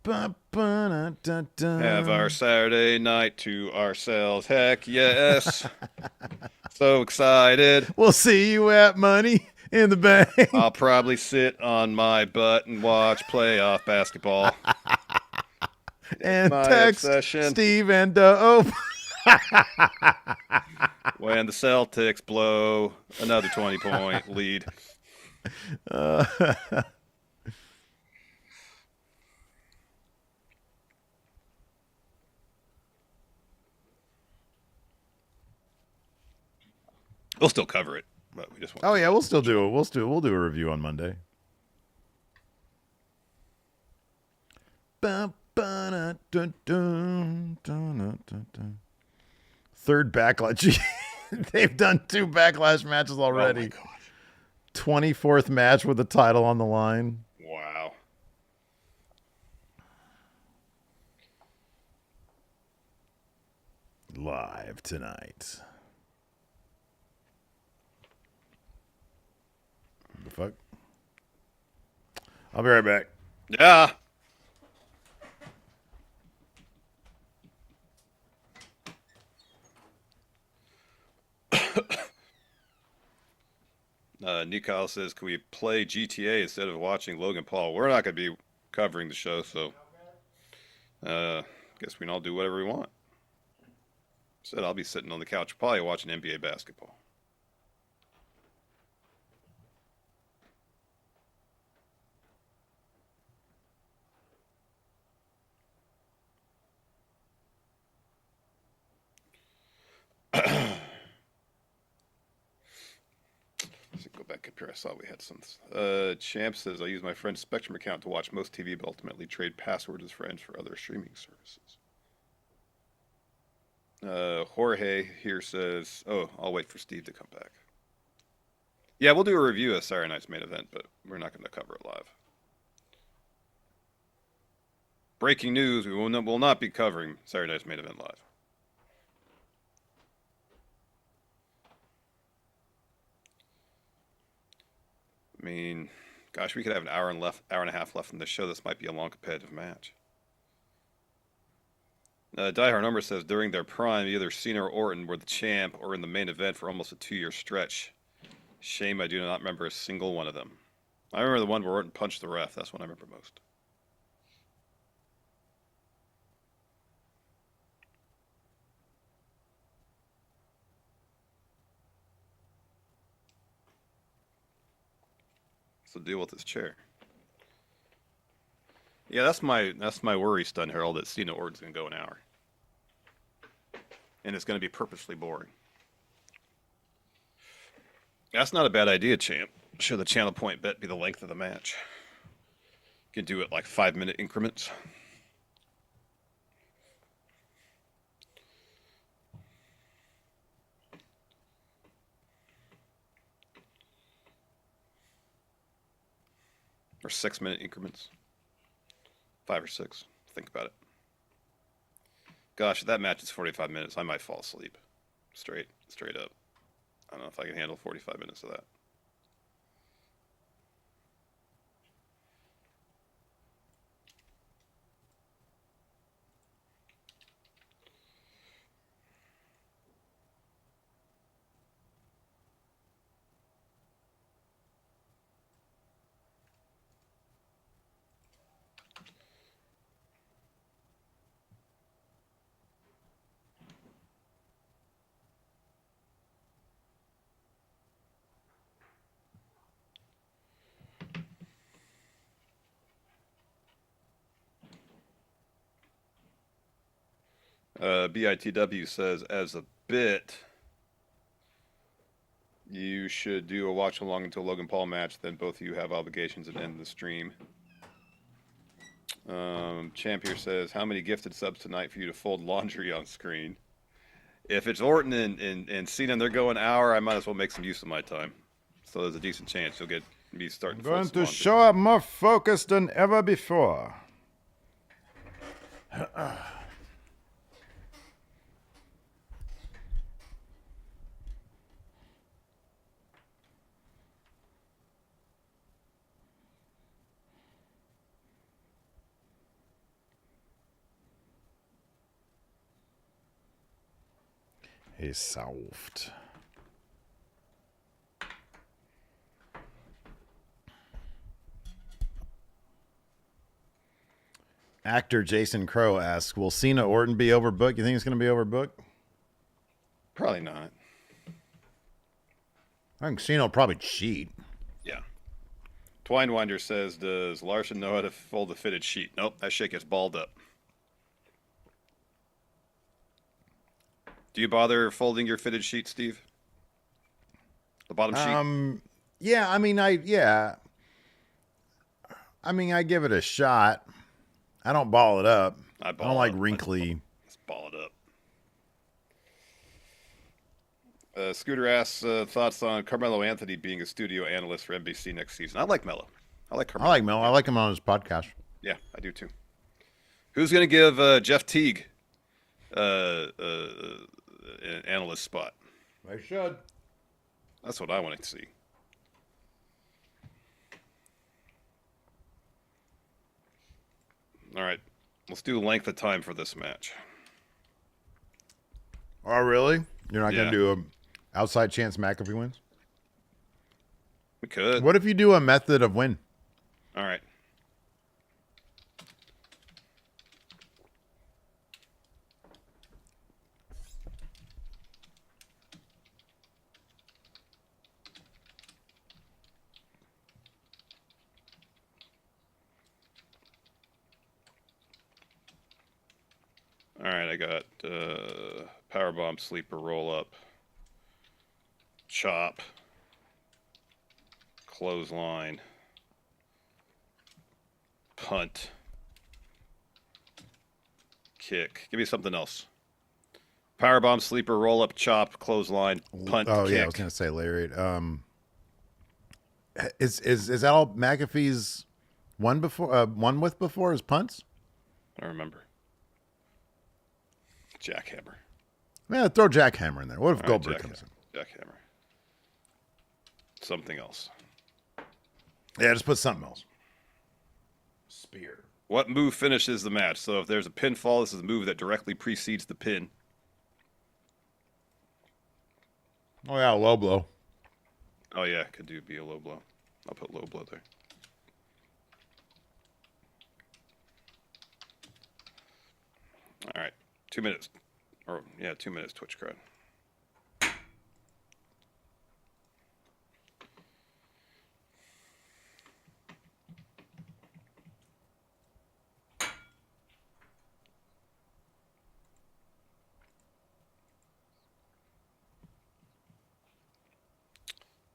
Ba, ba, dun, dun, dun. Have our Saturday night to ourselves. Heck yes. So excited. We'll see you at Money in the Bank. I'll probably sit on my butt and watch playoff basketball. And my text obsession. Steve and Dope. When the Celtics blow another 20-point lead. Uh, We'll still cover it, but we just won't. oh yeah, we'll still do it. We'll do a review on Monday. Third Backlash. They've done 2 Backlash matches already. Oh my gosh. 24th match with the title on the line. Wow. Live tonight. The fuck? I'll be right back. Yeah. Nikal says, can we play GTA instead of watching Logan Paul? We're not going to be covering the show, so guess we can all do whatever we want. Said I'll be sitting on the couch probably watching NBA basketball. Let's go back up here. I saw we had some. Champ says, I use my friend's Spectrum account to watch most TV, but ultimately trade passwords with friends for other streaming services. Jorge here says, oh, I'll wait for Steve to come back. Yeah, we'll do a review of Saturday night's main event, but we're not going to cover it live. Breaking news, we will not be covering Saturday night's main event live. I mean, gosh, we could have an hour and a half left in the show. This might be a long competitive match. Diehard Number says during their prime, either Cena or Orton were the champ or in the main event for almost a 2-year stretch. Shame I do not remember a single one of them. I remember the one where Orton punched the ref. That's what I remember most. So deal with this chair. Yeah, that's my worry, Stun Herald, that Cena Orton's gonna go an hour. And it's gonna be purposely boring. That's not a bad idea, champ. Should the channel point bet be the length of the match? You can do it like 5-minute increments. Or 6-minute increments. 5 or 6. Think about it. Gosh, if that match is 45 minutes, I might fall asleep. Straight up. I don't know if I can handle 45 minutes of that. BITW says, as a bit, you should do a watch along until Logan Paul match, then both of you have obligations and end the stream. Champ here says, how many gifted subs tonight for you to fold laundry on screen? If it's Orton and Cena and they're going hour, I might as well make some use of my time. So there's a decent chance you'll get me starting to going to show up more focused than ever before. He's soft. Actor Jason Crow asks, will Cena Orton be overbooked? You think it's going to be overbooked? Probably not. I think Cena will probably cheat. Yeah. Twinewinder says, does Larson know how to fold a fitted sheet? Nope, that shit gets balled up. Do you bother folding your fitted sheet, Steve? The bottom sheet? Yeah, I mean, I give it a shot. I don't ball it up. I don't like wrinkly. Let's ball it up. Scooter asks thoughts on Carmelo Anthony being a studio analyst for NBC next season. I like Melo. I like Carmelo. I like Melo. I like him on his podcast. Yeah, I do too. Who's going to give Jeff Teague an analyst spot? They should. That's what I want to see. All right, let's do length of time for this match. Oh, really? You're not going to do a outside chance McAfee wins? We could. What if you do a method of win? All right. All right, I got powerbomb, sleeper, roll up, chop, clothesline, punt, kick. Give me something else. Powerbomb, sleeper, roll up, chop, clothesline, punt, kick. Yeah, I was going to say lariat. Is that all McAfee's won with before his punts? I don't remember. Jackhammer. Yeah, throw Jackhammer in there. What if Goldberg comes in? Jackhammer. Something else. Yeah, just put something else. Spear. What move finishes the match? So if there's a pinfall, this is a move that directly precedes the pin. Oh, yeah, low blow. Oh, yeah, could be a low blow. I'll put low blow there. All right. 2 minutes. 2 minutes Twitch crowd.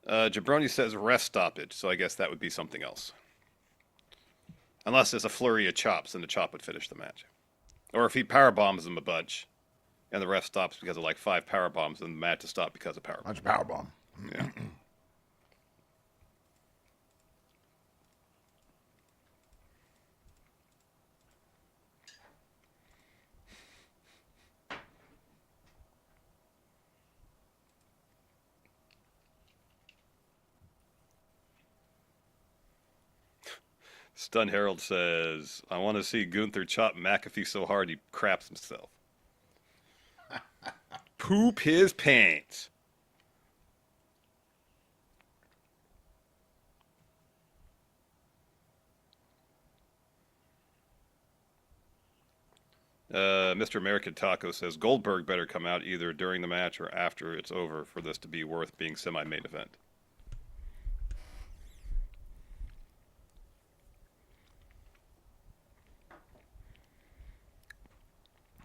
Jabroni says rest stoppage, so I guess that would be something else. Unless there's a flurry of chops, then the chop would finish the match. Or if he power bombs them a bunch, and the ref stops because of like 5 power bombs, then the match is stopped because of power bombs. Bunch of power bomb. Yeah. Stun Herald says, I want to see Gunther chop McAfee so hard he craps himself. Poop his pants. Mr. American Taco says, Goldberg better come out either during the match or after it's over for this to be worth being semi-main event.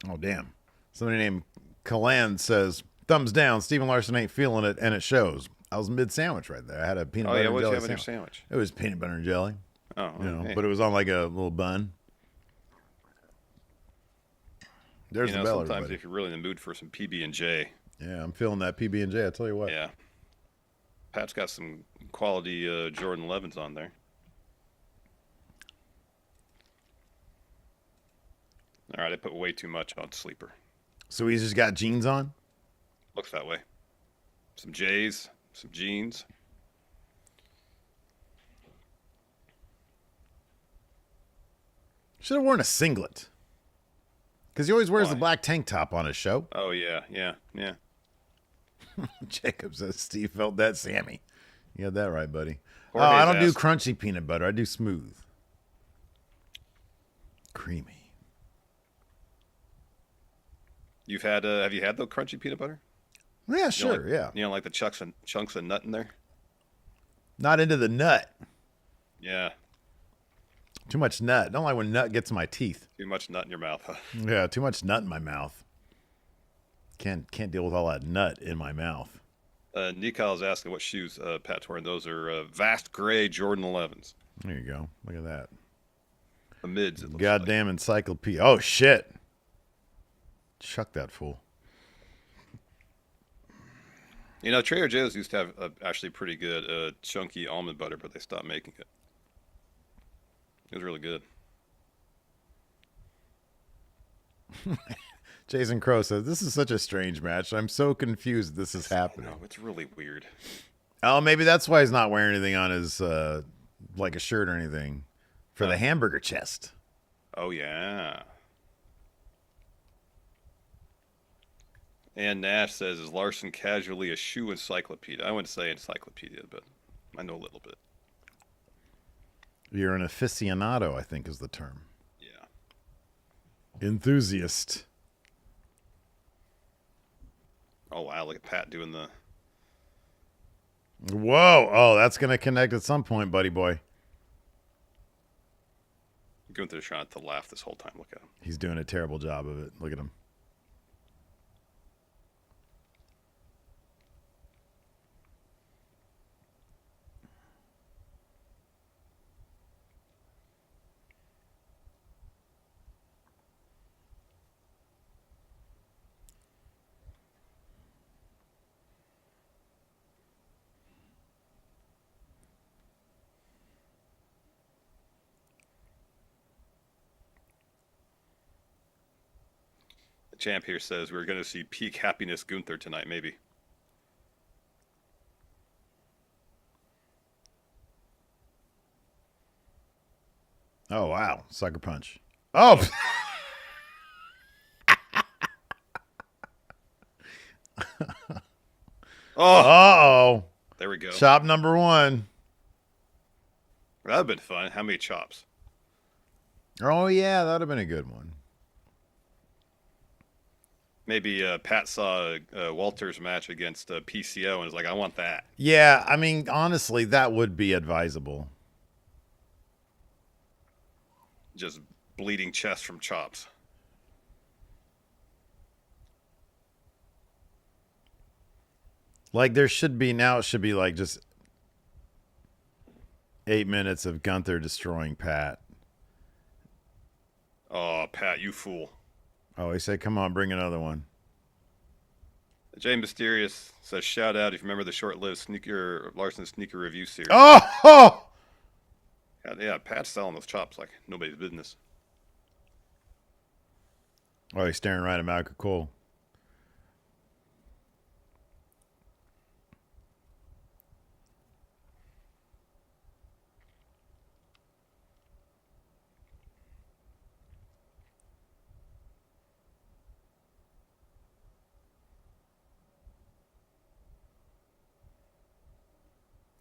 Oh, damn. Somebody named Kalan says, thumbs down, Steven Larson ain't feeling it, and it shows. I was mid-sandwich right there. I had a peanut butter and jelly what did you have in your sandwich? It was peanut butter and jelly. Oh, okay. But it was on like a little bun. There's the bell, sometimes everybody. if you're really in the mood for some PB&J. Yeah, I'm feeling that PB&J, I tell you what. Yeah. Pat's got some quality Jordan 11s on there. All right, I put way too much on sleeper. So he's just got jeans on? Looks that way. Some J's, some jeans. Should have worn a singlet. Because he always wears the black tank top on his show. Oh, yeah. Jacob says Steve felt that Sammy. You got that right, buddy. Jorge's I don't do crunchy peanut butter. I do smooth. Creamy. Have you had the crunchy peanut butter? Yeah, sure, You know, like the chunks of nut in there? Not into the nut. Yeah. Too much nut. Don't like when nut gets in my teeth. Too much nut in your mouth, huh? Yeah, too much nut in my mouth. Can't deal with all that nut in my mouth. Nikol's asking what shoes Pat's wearing. Those are vast gray Jordan 11s. There you go. Look at that. The mids, it looks Goddamn encyclopedia. Oh, shit. Chuck that fool. You know, Trader Joe's used to have actually pretty good chunky almond butter, but they stopped making it. It was really good. Jason Crow says, this is such a strange match. I'm so confused this is happening. No, it's really weird. Oh, maybe that's why he's not wearing anything on his, like a shirt or anything for the hamburger chest. Oh, yeah. And Nash says, is Larson casually a shoe encyclopedia? I wouldn't say encyclopedia, but I know a little bit. You're an aficionado, I think is the term. Yeah. Enthusiast. Oh, wow. Look at Pat doing the... Whoa. Oh, that's going to connect at some point, buddy boy. Gunther's trying to laugh this whole time. Look at him. He's doing a terrible job of it. Look at him. The champ here says we're going to see peak happiness Gunther tonight, maybe. Oh, wow. Sucker punch. Oh! Oh! Uh-oh. There we go. Chop number one. That would have been fun. How many chops? Oh, yeah. That would have been a good one. Maybe Pat saw Walter's match against PCO and was like, I want that. Yeah, I mean, honestly, that would be advisable. Just bleeding chest from chops. Like, there should be, now it should be like just 8 minutes of Gunther destroying Pat. Oh, Pat, you fool. Oh, he said, come on, bring another one. Jay Mysterious says, shout out if you remember the short-lived Larson sneaker review series. Oh! Yeah, Pat's selling those chops like nobody's business. Oh, he's staring right at Malcolm Cole.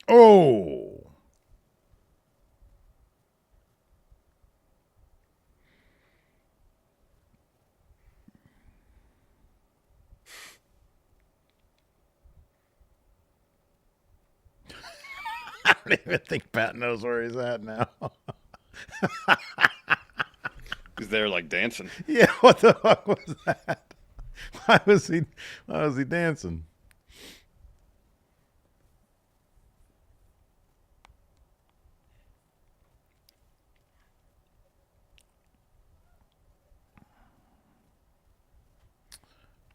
Oh! I don't even think Pat knows where he's at now. He's there like dancing. Yeah, what the fuck was that? Why was he dancing?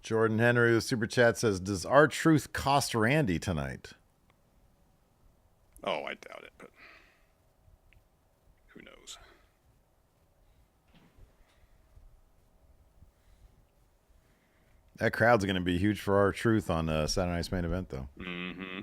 Jordan Henry with Super Chat says, does R-Truth cost Randy tonight? Oh, I doubt it, but who knows? That crowd's going to be huge for R-Truth on Saturday Night's Main Event, though. Mm-hmm.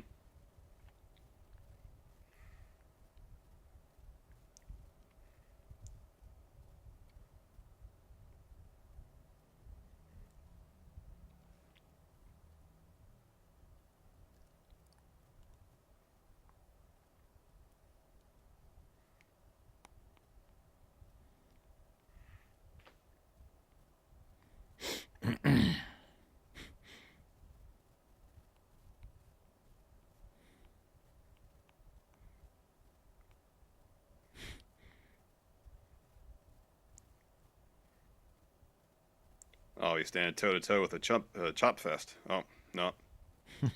Oh, he's standing toe to toe with a chop fest. Oh no,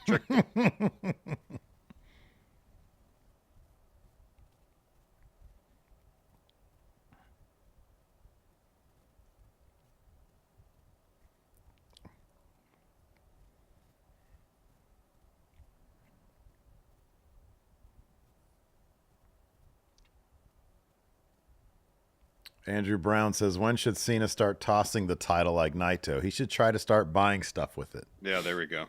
trick. Andrew Brown says, when should Cena start tossing the title like Naito? He should try to start buying stuff with it. Yeah, there we go.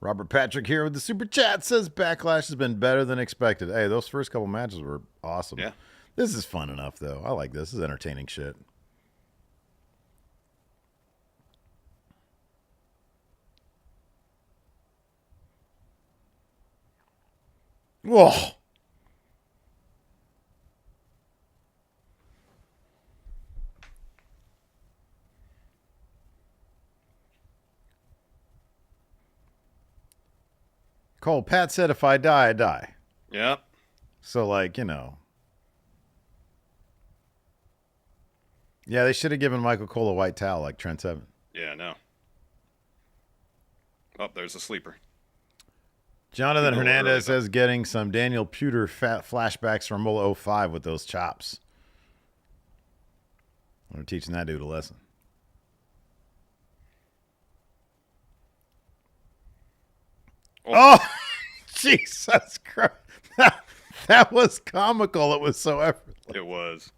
Robert Patrick here with the super chat says Backlash has been better than expected. Hey, those first couple matches were awesome. Yeah. This is fun enough, though. I like this. This is entertaining shit. Whoa. Cole, Pat said if I die, I die. Yep. So, like, you know. Yeah, they should have given Michael Cole a white towel like Trent Seven. Yeah, no. Oh, there's a sleeper. Jonathan People Hernandez early, says getting some Daniel Pewter flashbacks from Mola 05 with those chops. I'm teaching that dude a lesson. Oh, Jesus Christ. That was comical. It was so effortless. It was.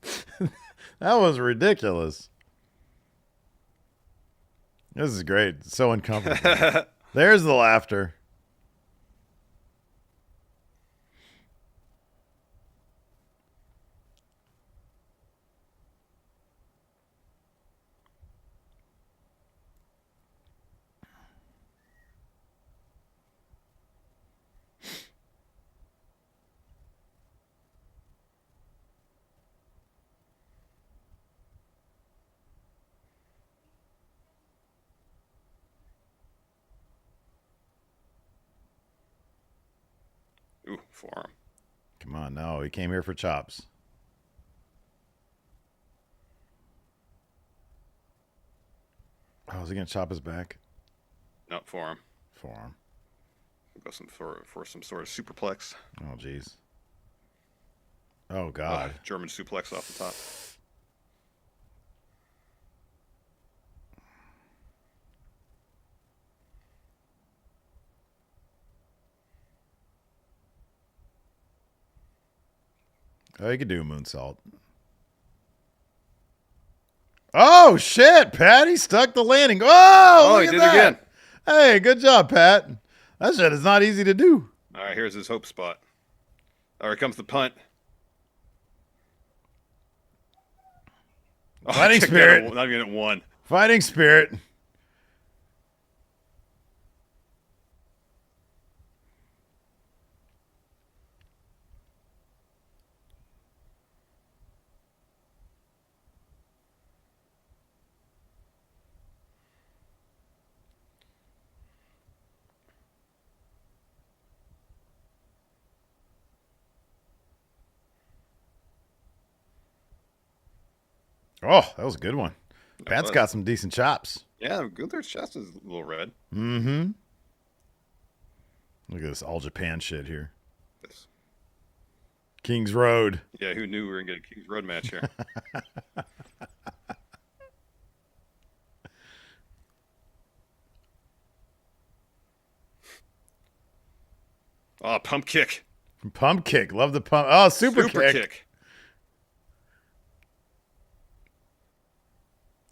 That was ridiculous. This is great. So uncomfortable. There's the laughter. Ooh, forearm. Come on, no. He came here for chops. Oh, is he going to chop his back? No, forearm. Forearm. Go for some sort of superplex. Oh, jeez. Oh, God. German suplex off the top. Oh, you could do a moonsault. Oh, shit, Pat. He stuck the landing. Oh, he look did at it that. again. Hey, good job, Pat. That shit is not easy to do. All right, here's his hope spot. Oh, here comes the punt. Oh, Fighting spirit. Not even at one. Fighting spirit. Oh, that was a good one. Pat's got some decent chops. Yeah, Gunther's chest is a little red. Mm-hmm. Look at this all Japan shit here. This. King's Road. Yeah, who knew we were going to get a King's Road match here? Oh, pump kick. Pump kick. Love the pump. Oh, super kick.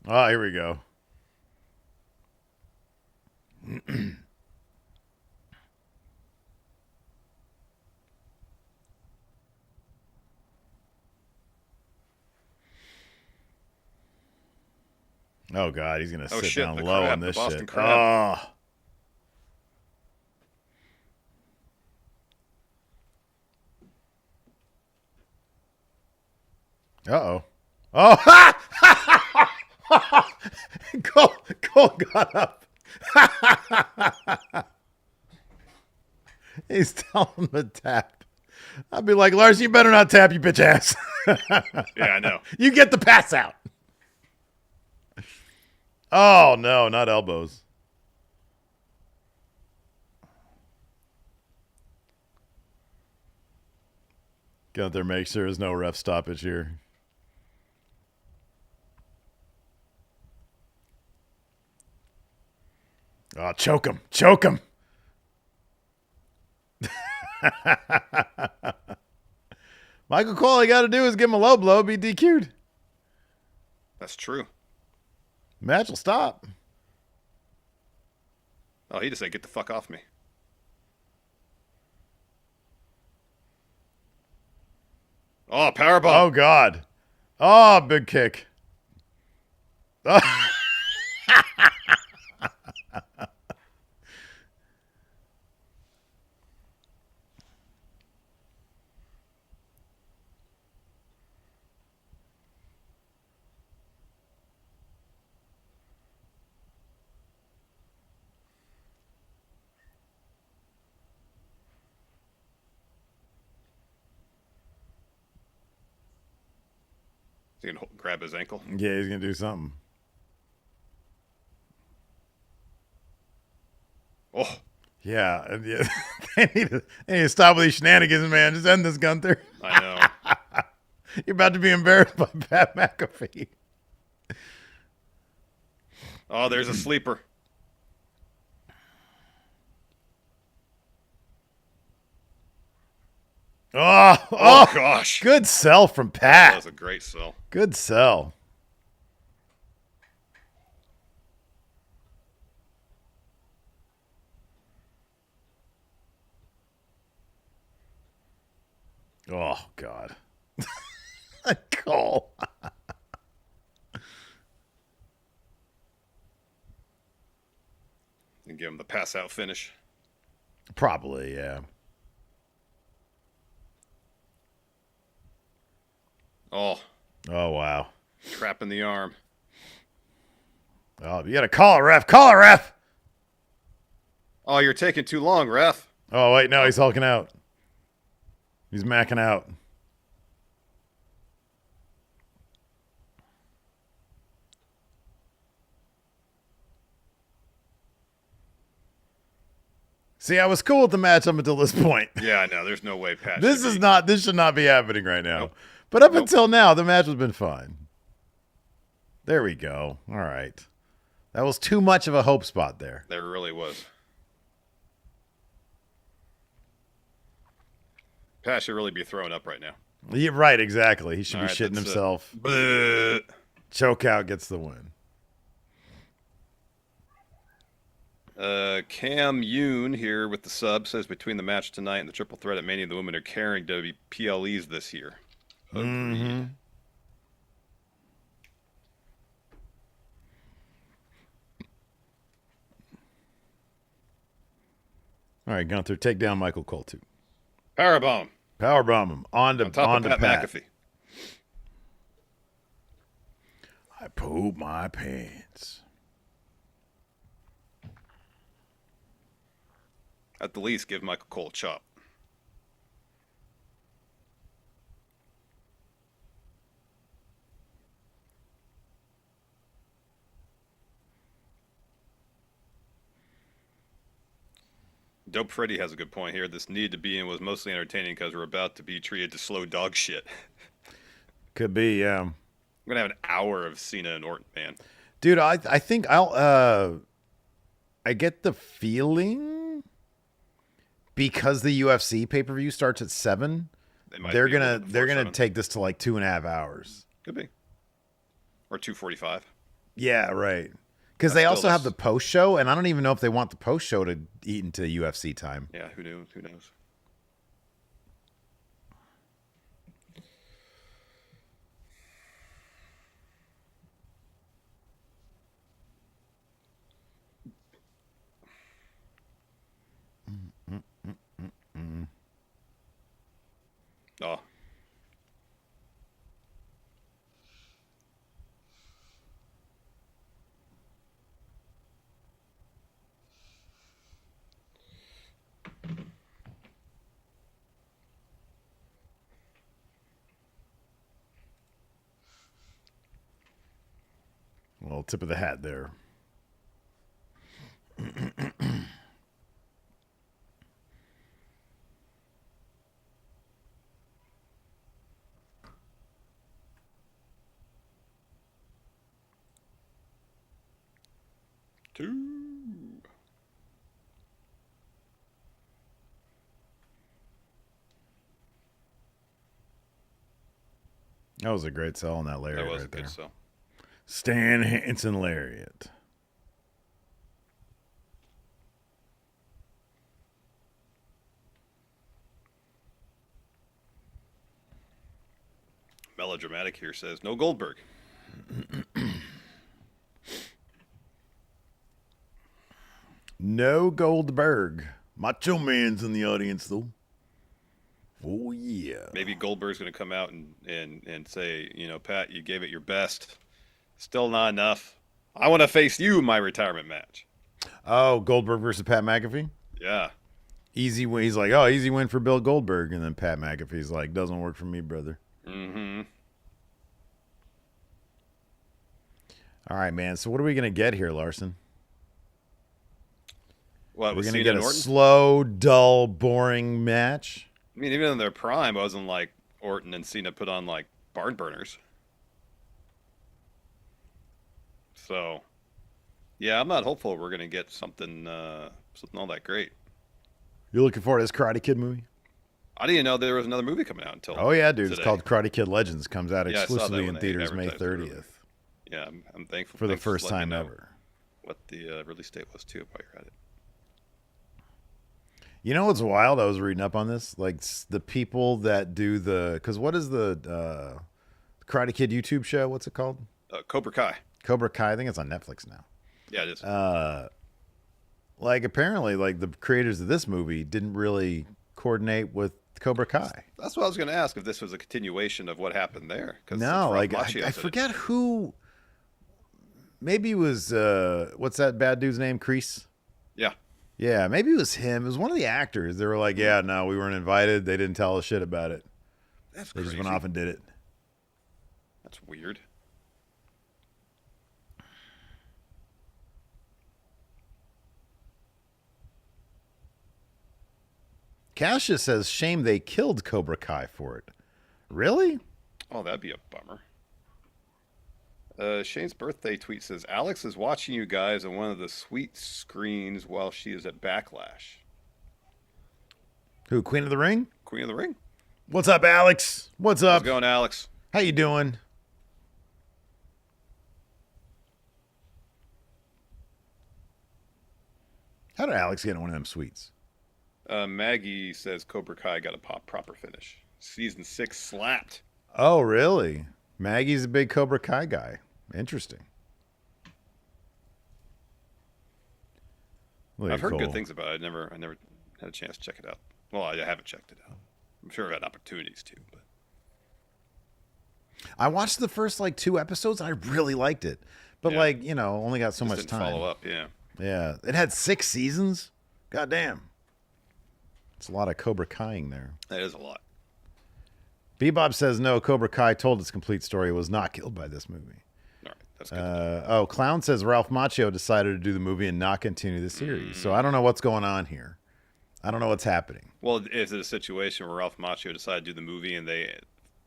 Oh, here we go. Oh, God. He's going to sit down low on this shit. Oh. Uh-oh. Oh, Cole got up. He's telling him to tap. I'd be like, Lars, you better not tap, you bitch ass. Yeah, I know. You get the pass out. Oh, no, not elbows. Gunther makes sure there's no ref stoppage here. Oh, choke him. Choke him. Michael Cole, all you got to do is give him a low blow, be DQ'd. That's true. Match will stop. Oh, he just said, "Get the fuck off me." Oh, powerbomb. Oh, God. Oh, big kick. Oh. He's gonna grab his ankle. Yeah, he's going to do something. Oh, Yeah. They need to stop with these shenanigans, man. Just end this, Gunther. I know. You're about to be embarrassed by Pat McAfee. Oh, there's a sleeper. Oh, Gosh. Good sell from That Pat. was a great sell. Good sell. Oh, God. Cole. And give him the pass out finish. Probably, yeah. Oh, Oh, wow. trap in the arm. Oh, you got to call a ref. Call a ref. Oh, you're taking too long, ref. Oh, wait, no, he's hulking out. He's macking out. See, I was cool with the match up until this point. Yeah, I know. There's no way Pat. This should not be happening right now. Nope. But up until now, the match has been fine. There we go. All right. That was too much of a hope spot there. There really was. Pat should really be throwing up right now. Yeah, right, exactly. He should All be right, shitting that's it. himself. Bleh. Choke out gets the win. Cam Yoon here with the sub says between the match tonight and the triple threat at Mania, the women are carrying WPLEs this year. Agreed. All right, Gunther, take down Michael Cole too. Powerbomb Powerbomb him on on top of Pat McAfee. I poop my pants. At the least, give Michael Cole a chop. Dope Freddy has a good point here. This need to be in was mostly entertaining because we're about to be treated to slow dog shit. Could be, yeah. I'm gonna have an hour of Cena and Orton, man. Dude, I think I get the feeling because the UFC pay-per-view starts at 7, they're gonna take this to like 2.5 hours. Could be. Or 2:45. Yeah, right. Because they also still have less. the post show, and I don't even know if they want the post show to eat into UFC time. Yeah, who knows? Who knows? Oh. tip of the hat there. Two. That was a great sell on that lariat. That was a right good there. sell. Stan Hansen lariat. Melodramatic here says no Goldberg. No Goldberg. Macho Man's in the audience, though. Oh, yeah. Maybe Goldberg's going to come out and say, Pat, you gave it your best. Still not enough. I want to face you in my retirement match. Oh, Goldberg versus Pat McAfee? Yeah. Easy win. He's like, oh, easy win for Bill Goldberg. And then Pat McAfee's like, doesn't work for me, brother. Mm-hmm. All right, man. So what are we going to get here, Larson? What, We're was going to Cena get and a Orton? slow, dull, boring match. I mean, even in their prime, it wasn't like Orton and Cena put on like barn burners. So, yeah, I'm not hopeful we're going to get something all that great. You looking forward to this Karate Kid movie? I didn't know there was another movie coming out until Oh, yeah, dude. today. It's called Karate Kid Legends. Comes out Yeah, I saw that exclusively when in they theaters May advertised it earlier. 30th. Yeah, I'm thankful. For the Thanks for first letting time me know ever. what the release date was, too, while you're at it. You know what's wild? I was reading up on this. Like, the people that do the... Because what is the Karate Kid YouTube show? What's it called? Cobra Kai. Cobra Kai. I think it's on Netflix now. Yeah, it is. Like, apparently, like, the creators of this movie didn't really coordinate with Cobra Kai. That's what I was going to ask, if this was a continuation of what happened there. No, like, I forget who... Maybe it was... what's that bad dude's name? Kreese? Yeah. Yeah, maybe it was him. It was one of the actors. They were like, yeah, no, we weren't invited. They didn't tell us shit about it. That's They crazy. just went off and did it. That's weird. Cassius says, shame they killed Cobra Kai for it. Really? Oh, that'd be a bummer. Shane's birthday tweet says, Alex is watching you guys on one of the sweet screens while she is at Backlash. Who, Queen of the Ring? Queen of the Ring. What's up, Alex? What's up? How's it going, Alex? How you doing? How did Alex get one of them sweets? Maggie says Cobra Kai got a proper finish. Season 6 slapped. Oh, really? Maggie's a big Cobra Kai guy. Interesting. Look I've at heard Cole. good things about it. I never had a chance to check it out. Well, I haven't checked it out. I'm sure I've had opportunities to, but I watched the first like 2 episodes. I really liked it, but Yeah. like only got so just much didn't time. follow up. Yeah. Yeah, it had 6 seasons. God damn, it's a lot of Cobra Kaiing there. That is a lot. Bebop says no. Cobra Kai told its complete story. Was not killed by this movie. All right, that's good. Clown says Ralph Macchio decided to do the movie and not continue the series. So I don't know what's going on here. I don't know what's happening. Well, is it a situation where Ralph Macchio decided to do the movie and they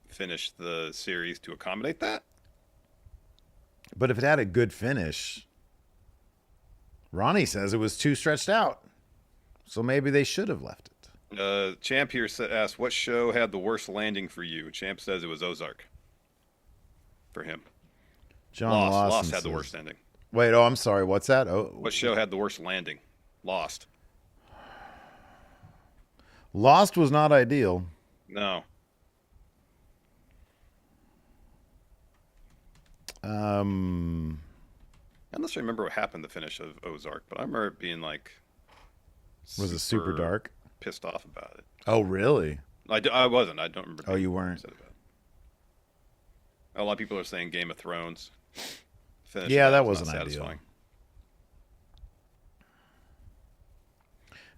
finished the series to accommodate that? But if it had a good finish, Ronnie says it was too stretched out. So maybe they should have left it. Champ here asked, what show had the worst landing for you? Champ says it was Ozark. For him. John Lost Lawson had the says- worst ending. Wait, I'm sorry. What's that? Oh, What show had the worst landing? Lost. Lost was not ideal. No. Um, I'm not sure I remember what happened the finish of Ozark, but I remember it being like... was it super dark? Pissed off about it. Oh, really? I wasn't. I don't remember. Oh, being you weren't? upset about it. A lot of people are saying Game of Thrones. Finish Yeah, that was wasn't not ideal. satisfying.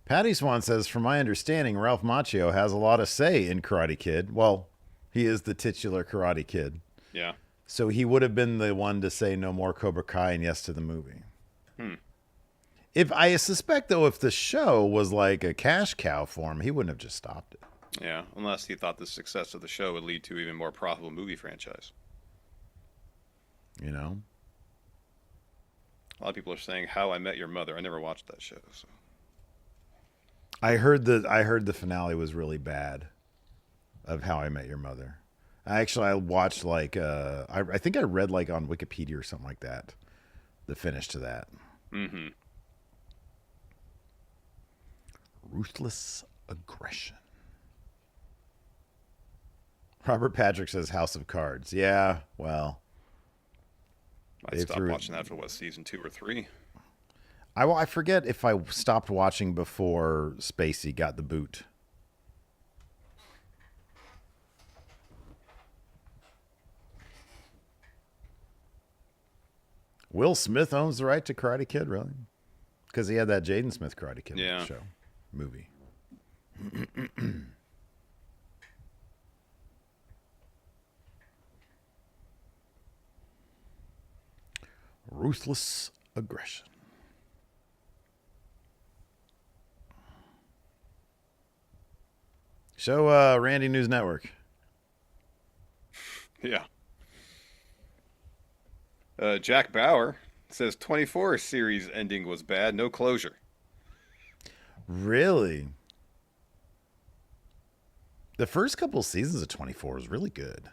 Patty Swan says, from my understanding, Ralph Macchio has a lot of say in Karate Kid. Well, he is the titular Karate Kid. Yeah. So he would have been the one to say no more Cobra Kai and yes to the movie. If I suspect, though, if the show was like a cash cow for him, he wouldn't have just stopped it. Yeah, unless he thought the success of the show would lead to even more profitable movie franchise. You know? A lot of people are saying How I Met Your Mother. I never watched that show. So. I heard the finale was really bad of How I Met Your Mother. I watched like I think I read like on Wikipedia or something like that, the finish to that. Mm-hmm. Ruthless aggression. Robert Patrick says House of Cards. Yeah, well, I stopped watching that for season 2 or 3. I forget if I stopped watching before Spacey got the boot. Will Smith owns the right to Karate Kid, really? Because he had that Jaden Smith Karate Kid show, movie. Ruthless aggression. Show Randy News Network. Yeah. Jack Bauer says 24 series ending was bad, no closure. Really? The first couple seasons of 24 was really good.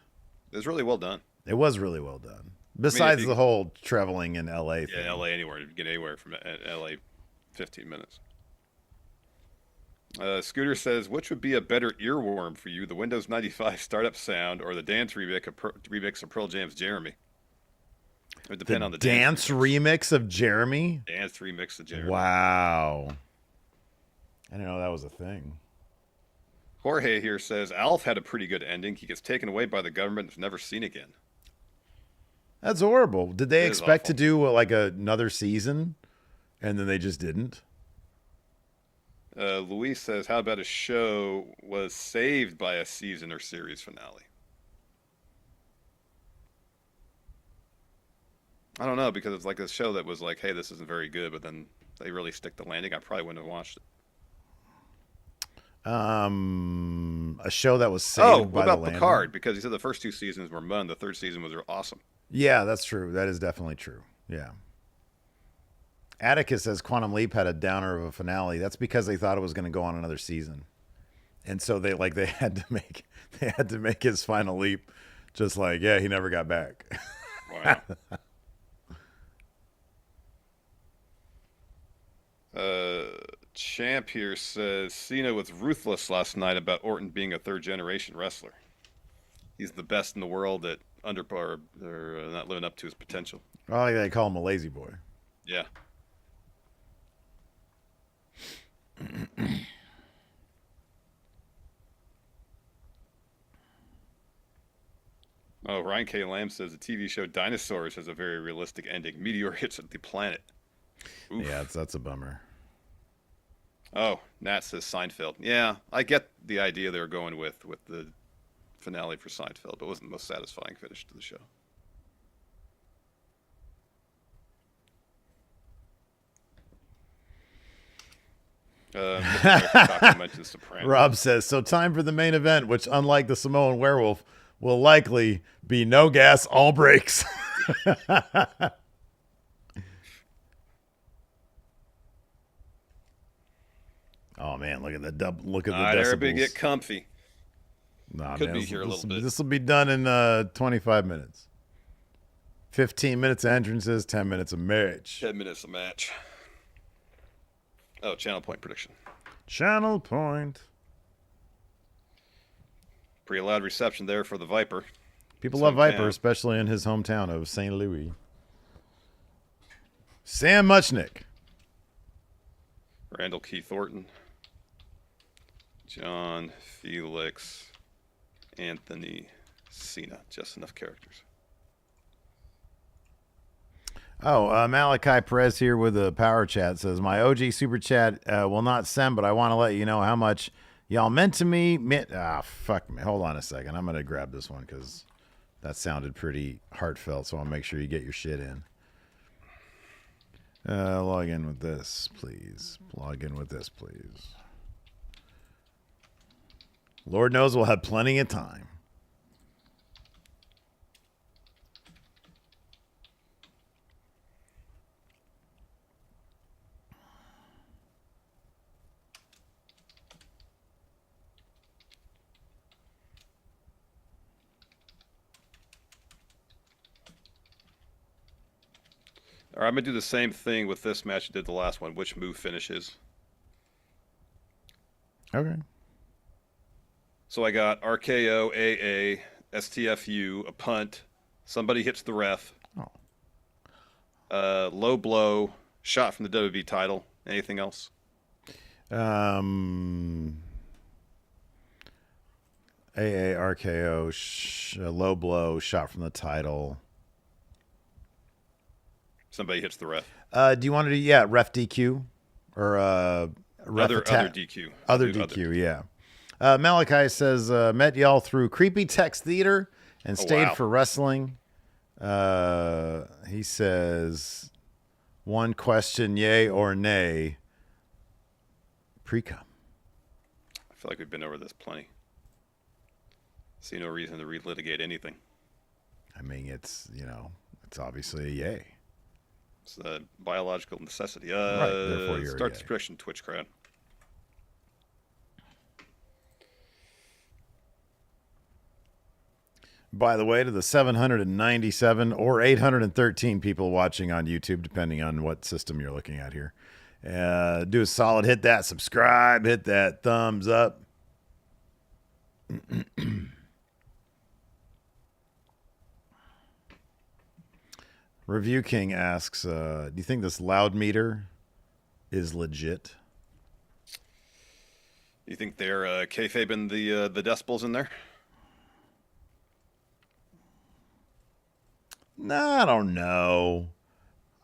It was really well done. It was really well done. Besides the whole traveling in LA thing. Yeah, LA anywhere. You can get anywhere from LA 15 minutes. Scooter says, which would be a better earworm for you, the Windows 95 startup sound or the dance remix of Pearl Jam's Jeremy? It would depend on the dance remix of Jeremy? Dance remix of Jeremy. Wow. I didn't know that was a thing. Jorge here says, Alf had a pretty good ending. He gets taken away by the government and is never seen again. That's horrible. Did they expect to awful. do like another season and then they just didn't? Luis says, how about a show was saved by a season or series finale? I don't know, because it's like a show that was like, hey, this isn't very good, but then they really stick the landing. I probably wouldn't have watched it. A show that was saved by the landing. What about Picard? Because he said the first 2 seasons were mud. The 3rd season was awesome. Yeah, that's true. That is definitely true. Yeah. Atticus says Quantum Leap had a downer of a finale. That's because they thought it was going to go on another season, and so they had to make his final leap. Just like, yeah, he never got back. Wow. Champ here says Cena was ruthless last night about Orton being a 3rd-generation wrestler. He's the best in the world at underbar or not living up to his potential. Well, like they call him a lazy boy. Yeah. Oh, Ryan K. Lamb says the TV show Dinosaurs has a very realistic ending. Meteor hits the planet. Oof. Yeah, that's a bummer. Oh, Nat says Seinfeld. Yeah, I get the idea they were going with the finale for Seinfeld, but it wasn't the most satisfying finish to the show. Rob says, so time for the main event, which unlike the Samoan werewolf, will likely be no gas, all brakes. Oh man, look at the look at the decibels. Everybody get comfy. Nah, Could man, be here a little bit. This will be done in 25 minutes. 15 minutes of entrances, 10 minutes of match. 10 minutes of match. Oh, channel point prediction. Channel point. Pretty loud reception there for the Viper. People love Viper, especially in his hometown of St. Louis. Sam Muchnick. Randall Keith Orton. John Felix. Anthony Cena. Just enough characters. Oh, Malachi Perez here with a power chat says, my OG super chat will not send, but I want to let you know how much y'all meant to me. Fuck me. Hold on a second. I'm going to grab this one because That sounded pretty heartfelt, so I'll make sure you get your shit in. Log in with this, please. Log in with this, please. Lord knows we'll have plenty of time. All right, I'm going to do the same thing with this match I did the last one. Which move finishes? Okay. So I got RKO, AA, STFU, a punt. Somebody hits the ref. Oh. Low blow, shot from the WWE title. Anything else? AA, RKO, low blow, shot from the title. Somebody hits the ref. Do you want to do, ref DQ? Or ref Other DQ. Other DQ, yeah. Malachi says, met y'all through Creepy Text Theater and stayed for wrestling. He says, one question, yay or nay. Pre-cum. I feel like we've been over this plenty. See no reason to relitigate anything. I mean, it's obviously a yay. It's a biological necessity. Right, therefore you're start a yay. this prediction, Twitch crowd. By the way, to the 797 or 813 people watching on YouTube, depending on what system you're looking at here, do a solid, hit that subscribe, hit that thumbs up. Review King asks, do you think this loud meter is legit? You think they're kayfabing the decibels in there? Nah, I don't know.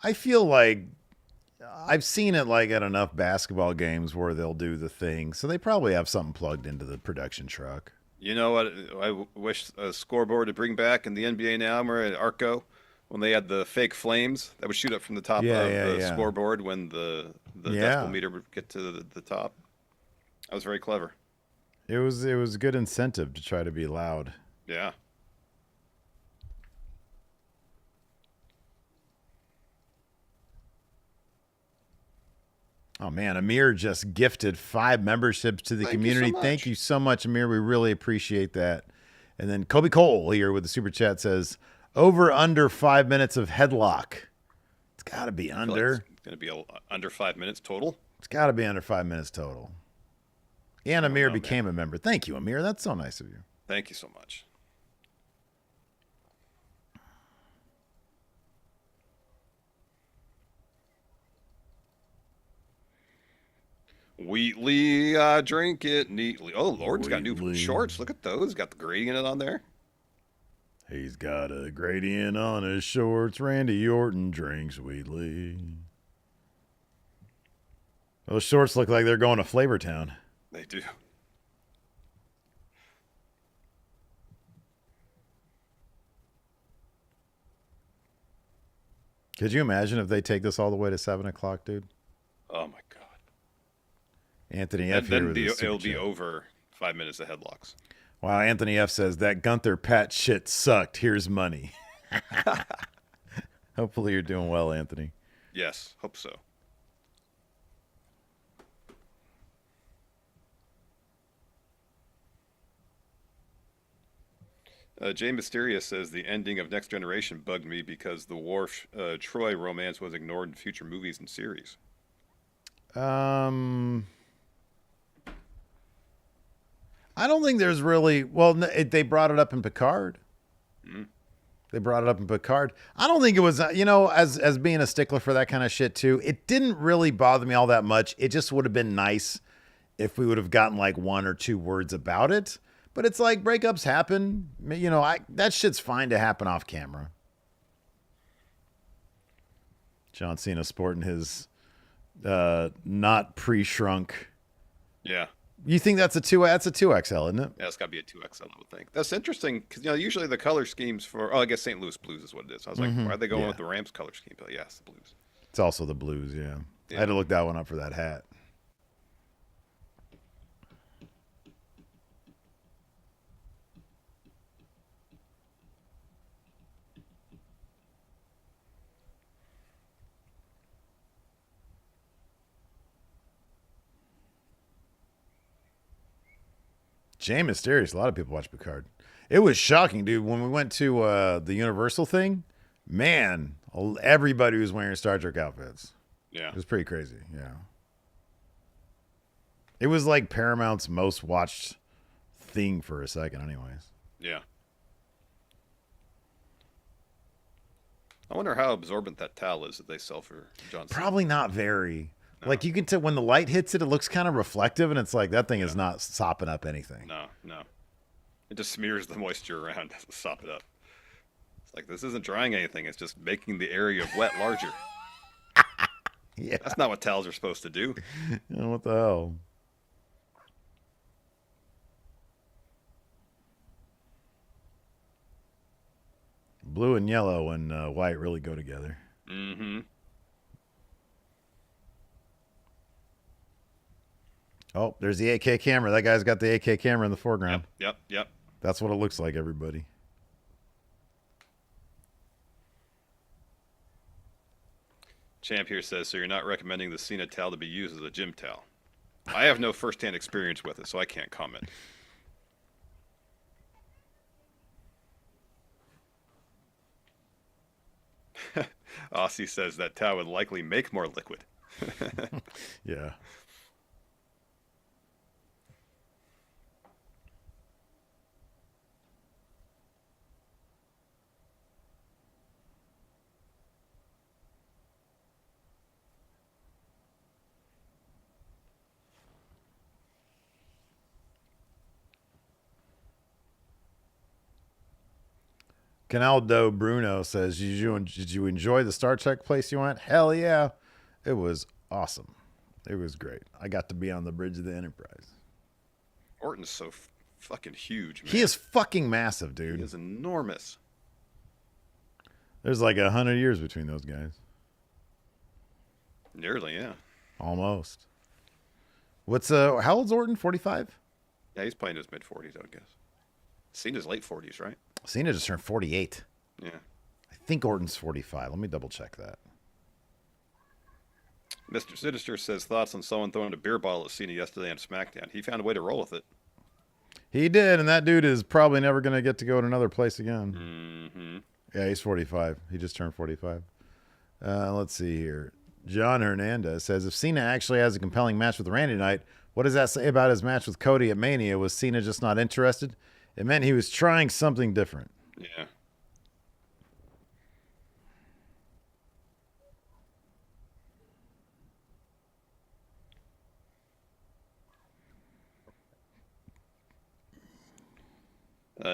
I feel like I've seen it like at enough basketball games where they'll do the thing. So they probably have something plugged into the production truck. You know what? I wish a scoreboard to bring back in the NBA now. Remember at Arco when they had the fake flames that would shoot up from the top of the scoreboard when the decibel meter would get to the top. That was very clever. It was a good incentive to try to be loud. Yeah. Oh, man, Amir just gifted 5 memberships to the community. Thank you so much, Amir. We really appreciate that. And then Kobe Cole here with the super chat says, over under 5 minutes of headlock. It's got to be under. Like it's going to be under 5 minutes total? It's got to be under 5 minutes total. And Amir became a member. Thank you, Amir. That's so nice of you. Thank you so much. Wheatley, drink it neatly. Oh, Lord's got new shorts. Look at those. Got the gradient on there. He's got a gradient on his shorts. Randy Orton drinks Wheatley. Those shorts look like they're going to Flavortown. They do. Could you imagine if they take this all the way to 7 o'clock, dude? Oh, my God. Anthony F. here with it'll be over 5 minutes of headlocks. Wow, Anthony F. says, that Gunther Pat shit sucked. Here's money. Hopefully you're doing well, Anthony. Yes, hope so. Jay Mysterious says the ending of Next Generation bugged me because the Worf Troy romance was ignored in future movies and series. I don't think there's really... Well, they brought it up in Picard. Mm-hmm. They brought it up in Picard. I don't think it was... as being a stickler for that kind of shit, too, it didn't really bother me all that much. It just would have been nice if we would have gotten, like, 1 or 2 words about it. But it's like, breakups happen. That shit's fine to happen off camera. John Cena sporting his not pre-shrunk... Yeah. You think that's a 2? That's a 2XL, isn't it? Yeah, it's got to be a 2XL, I would think. That's interesting because usually the color schemes for I guess St. Louis Blues is what it is. I was like, why are they going with the Rams color scheme? But yeah, it's the Blues. It's also the Blues. Yeah. I had to look that one up for that hat. Jay Mysterious. A lot of people watch Picard. It was shocking, dude. When we went to the Universal thing, man, everybody was wearing Star Trek outfits. Yeah. It was pretty crazy. Yeah. It was like Paramount's most watched thing for a second, anyways. Yeah. I wonder how absorbent that towel is that they sell for Johnson. Probably not very. No. Like you can tell when the light hits it, it looks kind of reflective, and it's like that thing is not sopping up anything. No. It just smears the moisture around to sop it up. It's like this isn't drying anything. It's just making the area of wet larger. Yeah. That's not what towels are supposed to do. What the hell? Blue and yellow and white really go together. Mm-hmm. Oh, there's the 8K camera. That guy's got the 8K camera in the foreground. Yep. That's what it looks like, everybody. Champ here says, so you're not recommending the Cena towel to be used as a gym towel? I have no first-hand experience with it, so I can't comment. Aussie says that towel would likely make more liquid. Yeah. Canaldo Bruno says, did you enjoy the Star Trek place you went? Hell yeah. It was awesome. It was great. I got to be on the bridge of the Enterprise. Orton's so fucking huge, man. He is fucking massive, dude. He is enormous. There's like 100 years between those guys. Nearly, yeah. Almost. How old's Orton? 45? Yeah, he's playing his mid-40s, I would guess. Cena's late 40s, right? Cena just turned 48. Yeah. I think Orton's 45. Let me double check that. Mr. Sinister says thoughts on someone throwing a beer bottle at Cena yesterday on SmackDown. He found a way to roll with it. He did, and that dude is probably never going to get to go to another place again. Mm-hmm. Yeah, he's 45. He just turned 45. Let's see here. John Hernandez says, if Cena actually has a compelling match with Randy tonight, what does that say about his match with Cody at Mania? Was Cena just not interested? It meant he was trying something different. Yeah.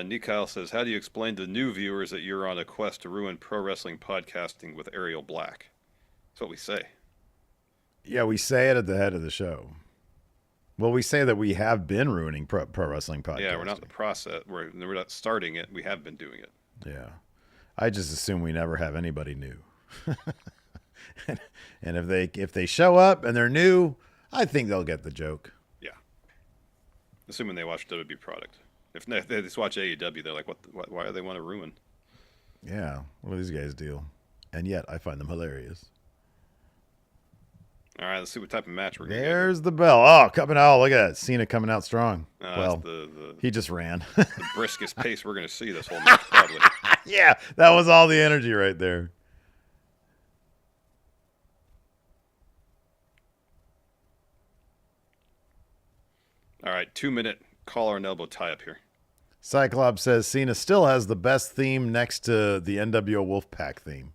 Nick Kyle says, how do you explain to new viewers that you're on a quest to ruin pro wrestling podcasting with Ariel Black? That's what we say. Yeah, we say it at the head of the show. Well, we say that we have been ruining pro wrestling podcasting. Yeah, we're not in the process. We're not starting it. We have been doing it. Yeah. I just assume we never have anybody new. And if they show up and they're new, I think they'll get the joke. Yeah. Assuming they watch WWE product. If they just watch AEW, they're like, why do they want to ruin? Yeah. What do these guys do? And yet I find them hilarious. All right, let's see what type of match we're going to get. There's the bell. Oh, coming out. Look at that. Cena coming out strong. Well, he just ran. The briskest pace we're going to see this whole match, probably. Yeah, that was all the energy right there. All right, 2-minute collar and elbow tie-up here. Cyclops says Cena still has the best theme next to the NWO Wolfpack theme.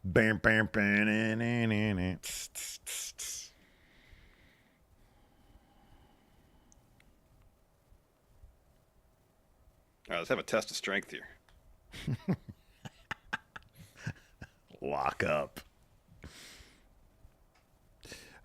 Bam, bam, bam, nah, nah, nah, nah. All right, let's have a test of strength here. Lock up.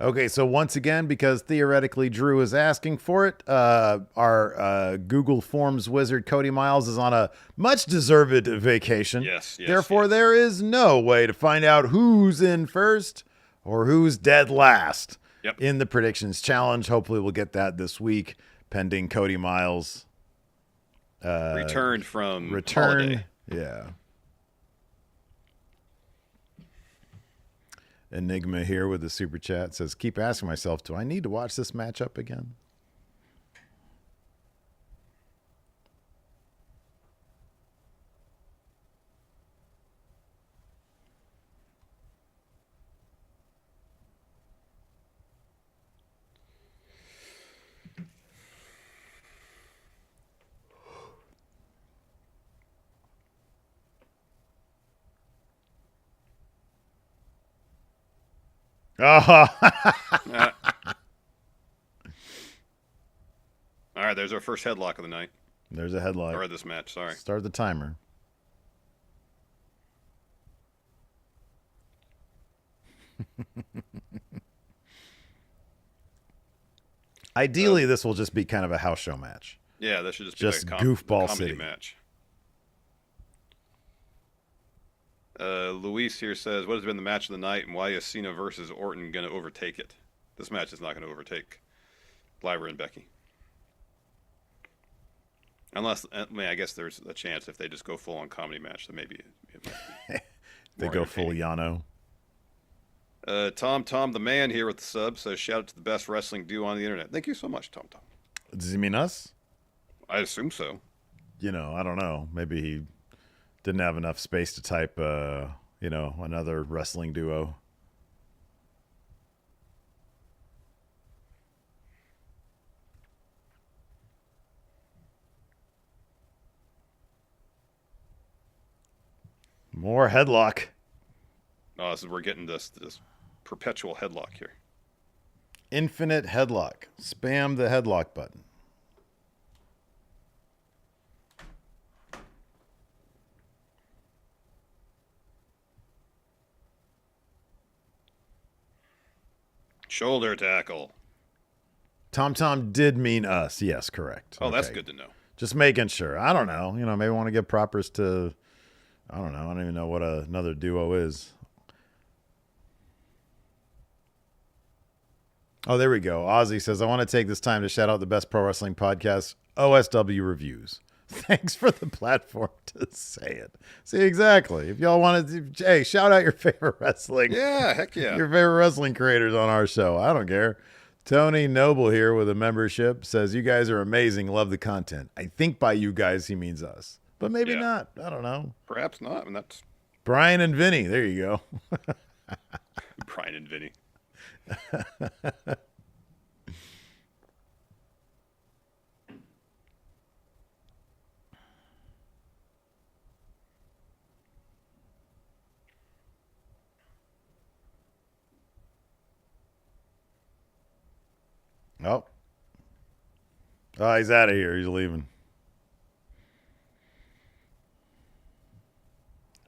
Okay, so once again, because theoretically Drew is asking for it, our Google Forms wizard Cody Miles is on a much-deserved vacation. Yes. Therefore, there is no way to find out who's in first or who's dead last in the predictions challenge. Hopefully, we'll get that this week, pending Cody Miles returned from holiday. Yeah. Enigma here with the super chat says, keep asking myself, do I need to watch this matchup again? Oh. All right, there's our first headlock of the night. There's a headlock. Or this match, sorry. Start the timer. Ideally, this will just be kind of a house show match. Yeah, this should just be like goofball comedy city match. Luis here says, what has been the match of the night and why is Cena versus Orton going to overtake it? This match is not going to overtake Lyra and Becky. Unless, I guess there's a chance if they just go full on comedy match, then maybe it might be they go full Yano. Tom the man here with the sub says, shout out to the best wrestling duo on the internet. Thank you so much, Tom. Does he mean us? I assume so. I don't know. Maybe he didn't have enough space to type, another wrestling duo. More headlock. Oh, so we're getting this perpetual headlock here. Infinite headlock. Spam the headlock button. Shoulder tackle. Tom did mean us. Yes, correct. Oh, okay. That's good to know. Just making sure. I don't know. Maybe want to give propers to, I don't know. I don't even know what another duo is. Oh, there we go. Ozzy says, I want to take this time to shout out the best pro wrestling podcast, OSW Reviews. Thanks for the platform to say it. See, exactly. If y'all wanted to, hey, shout out your favorite wrestling. Yeah, heck yeah. Your favorite wrestling creators on our show. I don't care. Tony Noble here with a membership says, you guys are amazing. Love the content. I think by you guys, he means us. But maybe not. I don't know. Perhaps not. That's Brian and Vinny. There you go. Brian and Vinny. Oh, he's out of here. He's leaving.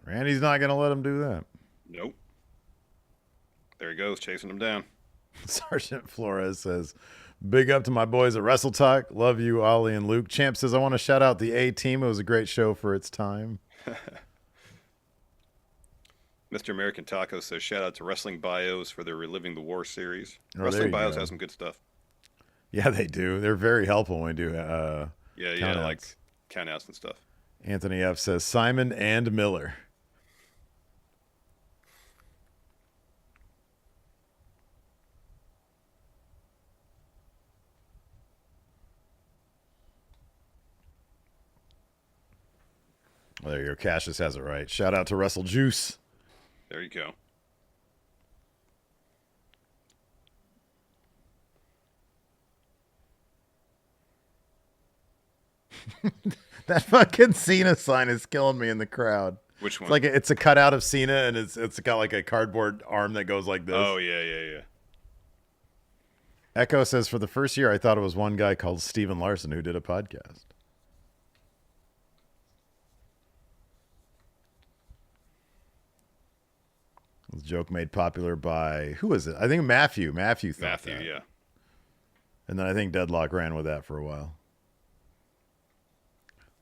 Randy's not going to let him do that. Nope. There he goes, chasing him down. Sergeant Flores says, big up to my boys at Wrestle Talk. Love you, Ollie and Luke. Champ says, I want to shout out the A-Team. It was a great show for its time. Mr. American Taco says, shout out to Wrestling Bios for their Reliving the War series. Oh, Wrestling Bios has some good stuff. Yeah, they do. They're very helpful when we do like countouts and stuff. Anthony F. says, Simon and Miller. Well, there you go. Cassius has it right. Shout out to Wrestle Juice. There you go. That fucking Cena sign is killing me in the crowd. Which one? It's a cutout of Cena, and it's got like a cardboard arm that goes like this. Oh, yeah. Echo says, for the first year, I thought it was one guy called Steven Larson who did a podcast. The joke made popular by, who is it? I think Matthew. Matthew thought Matthew, that. yeah. And then I think Deadlock ran with that for a while.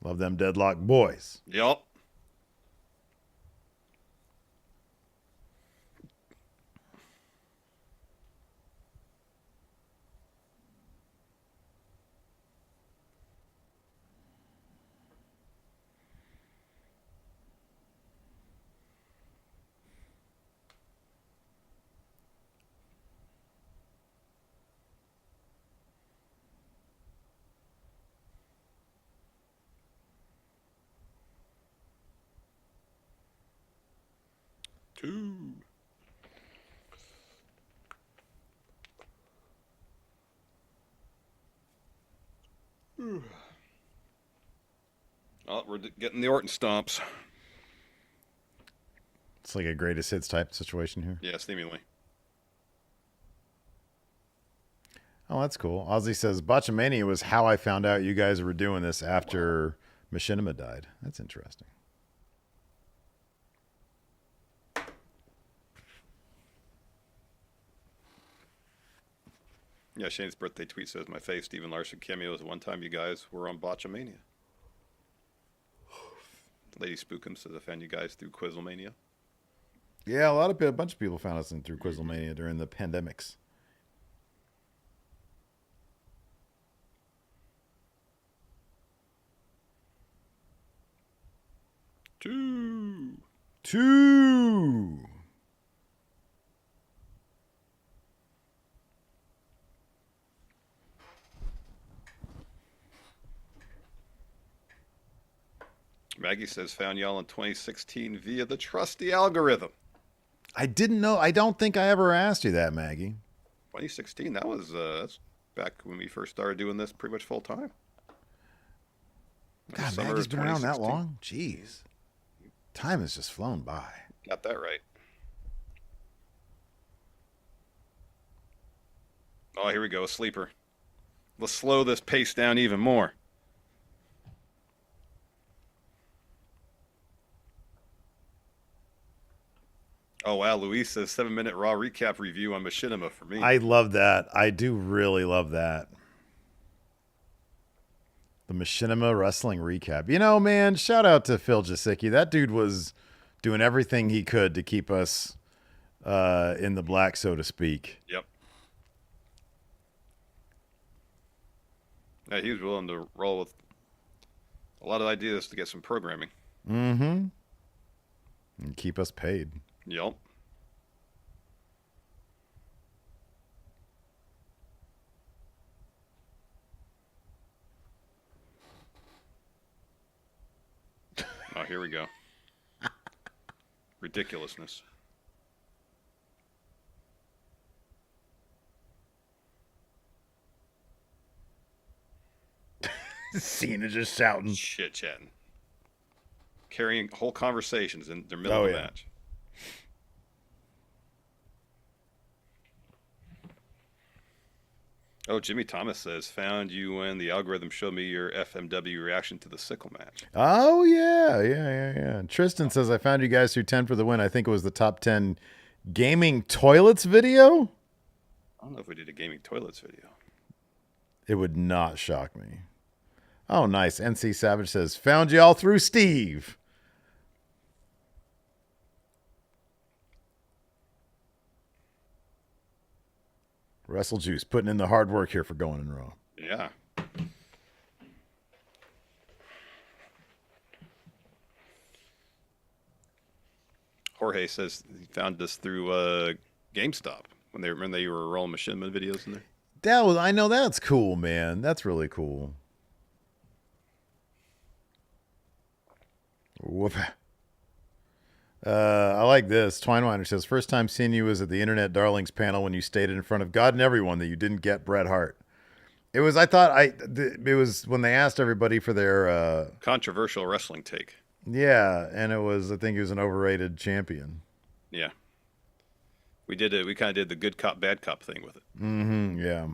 Love them Deadlock boys. Yup. Two. Oh, we're getting the Orton stomps. It's like a greatest hits type situation here. Yeah, seemingly. Oh, that's cool. Ozzy says, Botchamania was how I found out you guys were doing this after Machinima died. That's interesting. Yeah, Shane's birthday tweet says, my fave Stephen Larson cameos one time you guys were on Botchamania. Lady Spookum says, I found you guys through Quizzlemania. Yeah, a bunch of people found us in through Quizzlemania during the pandemics. Two. Maggie says, found y'all in 2016 via the trusty algorithm. I didn't know. I don't think I ever asked you that, Maggie. 2016, that was that's back when we first started doing this pretty much full time. God, Maggie's been around that long? Jeez. Time has just flown by. Got that right. Oh, here we go, a sleeper. Let's slow this pace down even more. Oh, wow, Luis says 7-minute Raw recap review on Machinima for me. I love that. I do really love that. The Machinima Wrestling recap. You know, man, shout out to Phil Jasicki. That dude was doing everything he could to keep us in the black, so to speak. Yep. Yeah, he was willing to roll with a lot of ideas to get some programming. Mm-hmm. And keep us paid. Yep. Oh, here we go. Ridiculousness. Cena just shouting. Shit chatting. Carrying whole conversations in their middle of the match. Oh, Jimmy Thomas says, found you when the algorithm showed me your FMW reaction to the sickle match. Oh, yeah. Tristan says, I found you guys through 10 for the win. I think it was the top 10 gaming toilets video. I don't know if we did a gaming toilets video. It would not shock me. Oh, nice. NC Savage says, found you all through Steve. Wrestle Juice putting in the hard work here for Going in Raw. Yeah. Jorge says he found us through GameStop when they were rolling Machinima videos in there. I know that's cool, man. That's really cool. Whoop. I like this. Twinewiner says, first time seeing you was at the Internet Darlings panel when you stated in front of God and everyone that you didn't get Bret Hart. It was when they asked everybody for their controversial wrestling take. Yeah, and I think he was an overrated champion. Yeah. We kind of did the good cop, bad cop thing with it. Mm-hmm, yeah.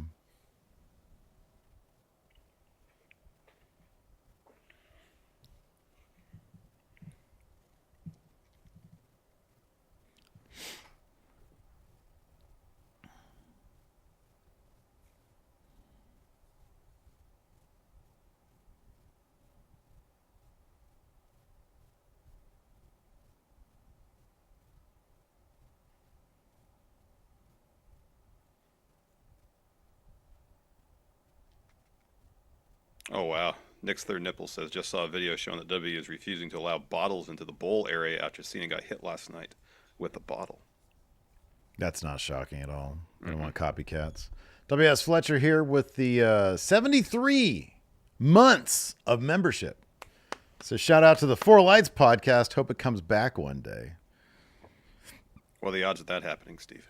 Oh, wow. Nick's third nipple says, just saw a video showing that W is refusing to allow bottles into the bowl area after seeing a guy hit last night with a bottle. That's not shocking at all. I don't want copycats. W.S. Fletcher here with the 73 months of membership. So shout out to the Four Lights podcast. Hope it comes back one day. What are the odds of that happening, Steve?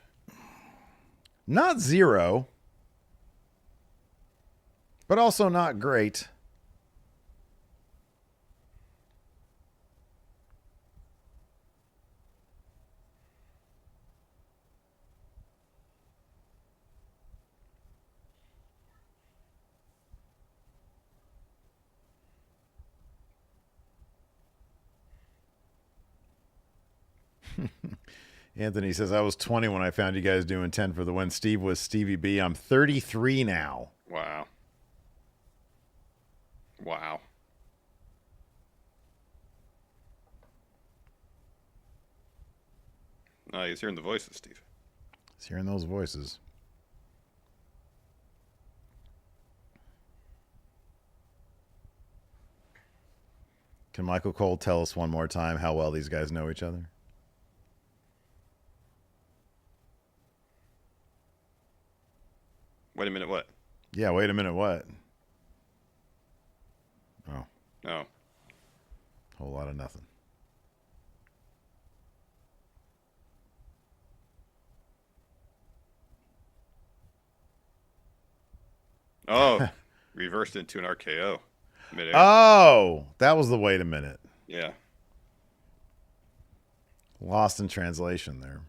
Not zero, but also not great. Anthony says, I was 20 when I found you guys doing 10 for the win. Steve was Stevie B. I'm 33 now. Wow. Wow. No, he's hearing the voices, Steve. He's hearing those voices. Can Michael Cole tell us one more time how well these guys know each other? Wait a minute, what? Yeah, wait a minute, what? Oh. Oh. Whole lot of nothing. Oh, reversed into an RKO. Midair. Oh, that was the wait a minute. Yeah. Lost in translation there.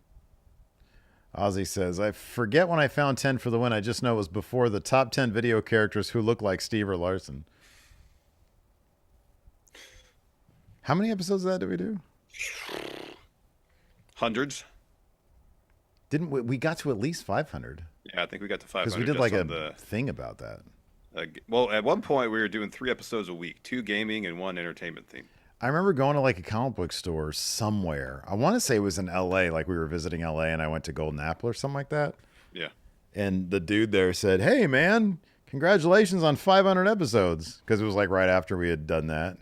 Ozzy says, I forget when I found 10 for the win. I just know it was before the top 10 video characters who look like Steve or Larson. How many episodes of that did we do? Hundreds. Didn't we got to at least 500? Yeah, I think we got to 500. Because we did like a thing about that. Well, at one point we were doing 3 episodes a week, 2 gaming and 1 entertainment theme. I remember going to like a comic book store somewhere. I want to say it was in LA, like we were visiting LA and I went to Golden Apple or something like that. Yeah. And the dude there said, hey, man, congratulations on 500 episodes. Because it was like right after we had done that.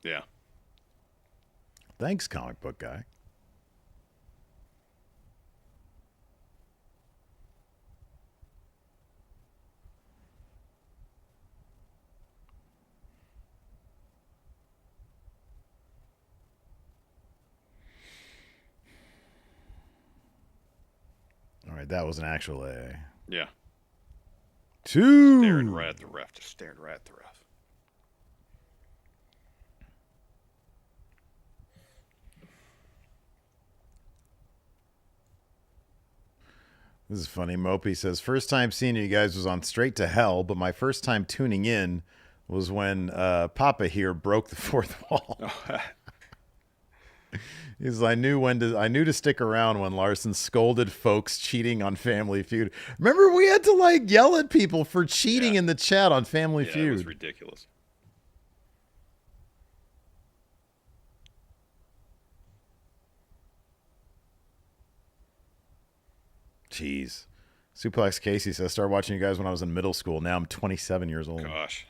Yeah. Thanks, comic book guy. All right, that was an actual AA. Yeah. 2. Staring right at the ref. Just staring right at the ref. This is funny. Mopey says, first time seeing you guys was on Straight to Hell, but my first time tuning in was when Papa here broke the fourth wall. He says, I knew to stick around when Larson scolded folks cheating on Family Feud. Remember, we had to like yell at people for cheating in the chat on Family Feud. It was ridiculous. Jeez. Suplex Casey says, I started watching you guys when I was in middle school. Now I'm 27 years old. Gosh.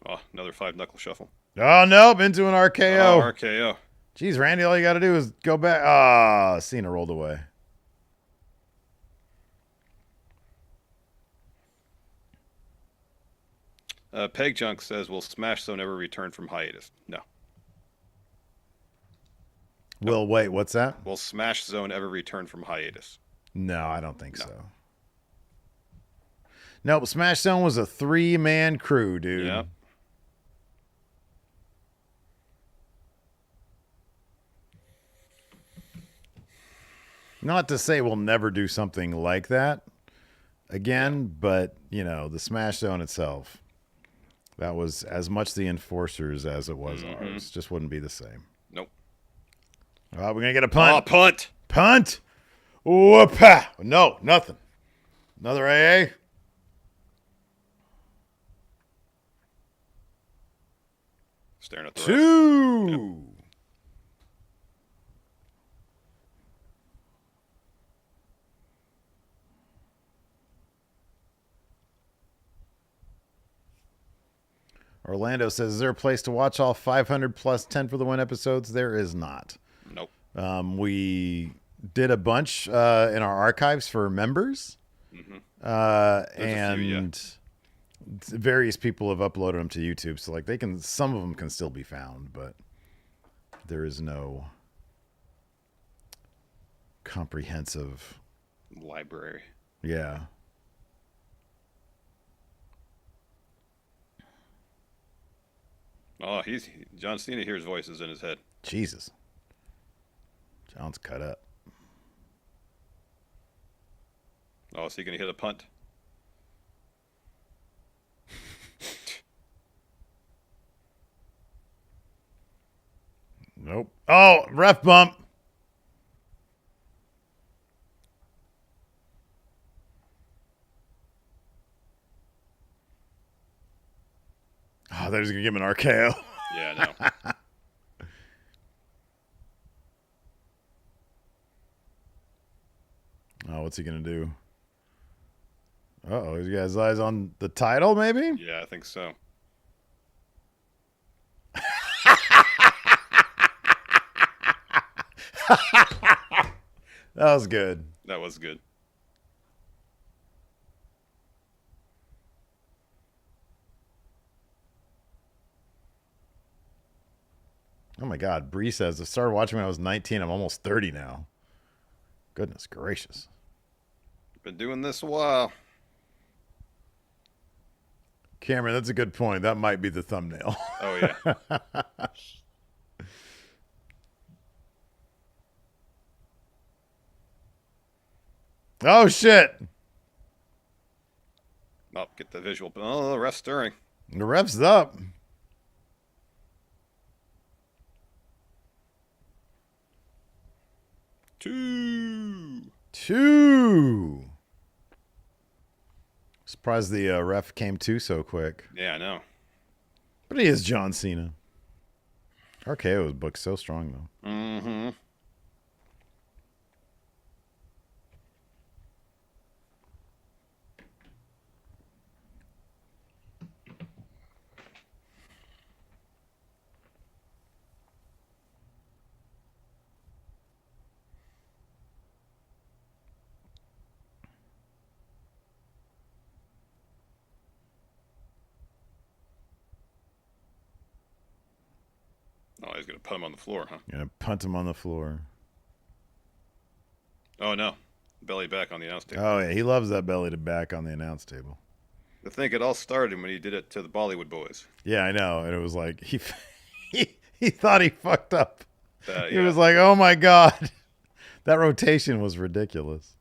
Oh, another 5 knuckle shuffle. Oh, nope, into an RKO. Oh, RKO. Jeez, Randy, all you got to do is go back. Ah, Cena rolled away. Peg Junk says, will Smash Zone ever return from hiatus? No. Will, wait, what's that? Will Smash Zone ever return from hiatus? No, I don't think so. No, but Smash Zone was a 3-man crew, dude. Yep. Not to say we'll never do something like that again, but, you know, the Smash Zone itself, that was as much the enforcers as it was ours. Just wouldn't be the same. Nope. We're going to get a punt. Oh, punt. Punt. Whoop-a. No, nothing. Another AA. Staring at the ref. 2. Yep. Orlando says, is there a place to watch all 500 plus 10 for the win episodes? There is not. Nope. We did a bunch in our archives for members. Mm-hmm. And various people have uploaded them to YouTube. So like some of them can still be found, but there is no comprehensive library. Yeah. Oh, John Cena hears voices in his head. Jesus. John's cut up. Oh, is he going to hit a punt? Nope. Oh, ref bump. Oh, they're just going to give him an RKO. Yeah, I know. Oh, what's he going to do? Uh-oh, he's got his eyes on the title, maybe? Yeah, I think so. That was good. That was good. Oh my God, Bree says, I started watching when I was 19. I'm almost 30 now. Goodness gracious. Been doing this a while. Cameron, that's a good point. That might be the thumbnail. Oh, yeah. Oh, shit. Oh, get the visual. Oh, the ref's stirring. The ref's up. Two. Surprised the ref came to so quick. Yeah, I know. But he is John Cena. RKO was booked so strong, though. Mm-hmm. Oh, he's going to put him on the floor, huh? Gonna punt him on the floor. Oh, no. Belly back on the announce table. Oh, yeah. He loves that belly to back on the announce table. I think it all started when he did it to the Bollywood boys. Yeah, I know. And it was like, he thought he fucked up. He Yeah. was like, oh, my God. That rotation was ridiculous.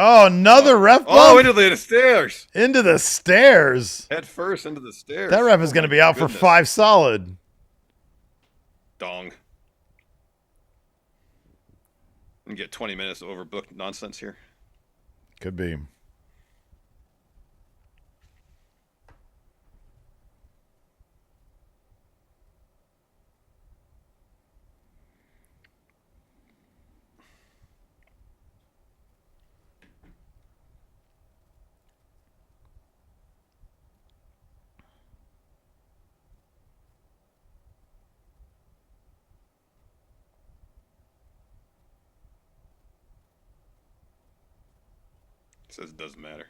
Oh, another ref bump? Oh, into the stairs. Into the stairs. Head first into the stairs. That ref is going to be out for 5 solid. Dong. And get 20 minutes of overbooked nonsense here. Could be. Says it doesn't matter.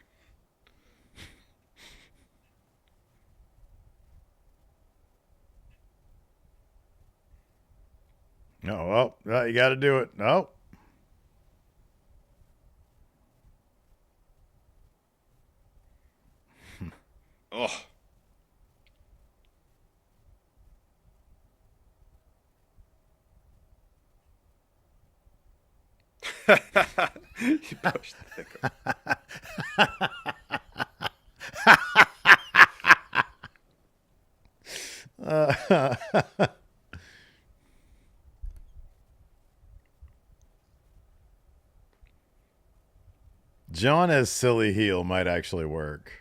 Oh, well, you got to do it. No. Oh. You pushed the thicker. John as silly heel might actually work.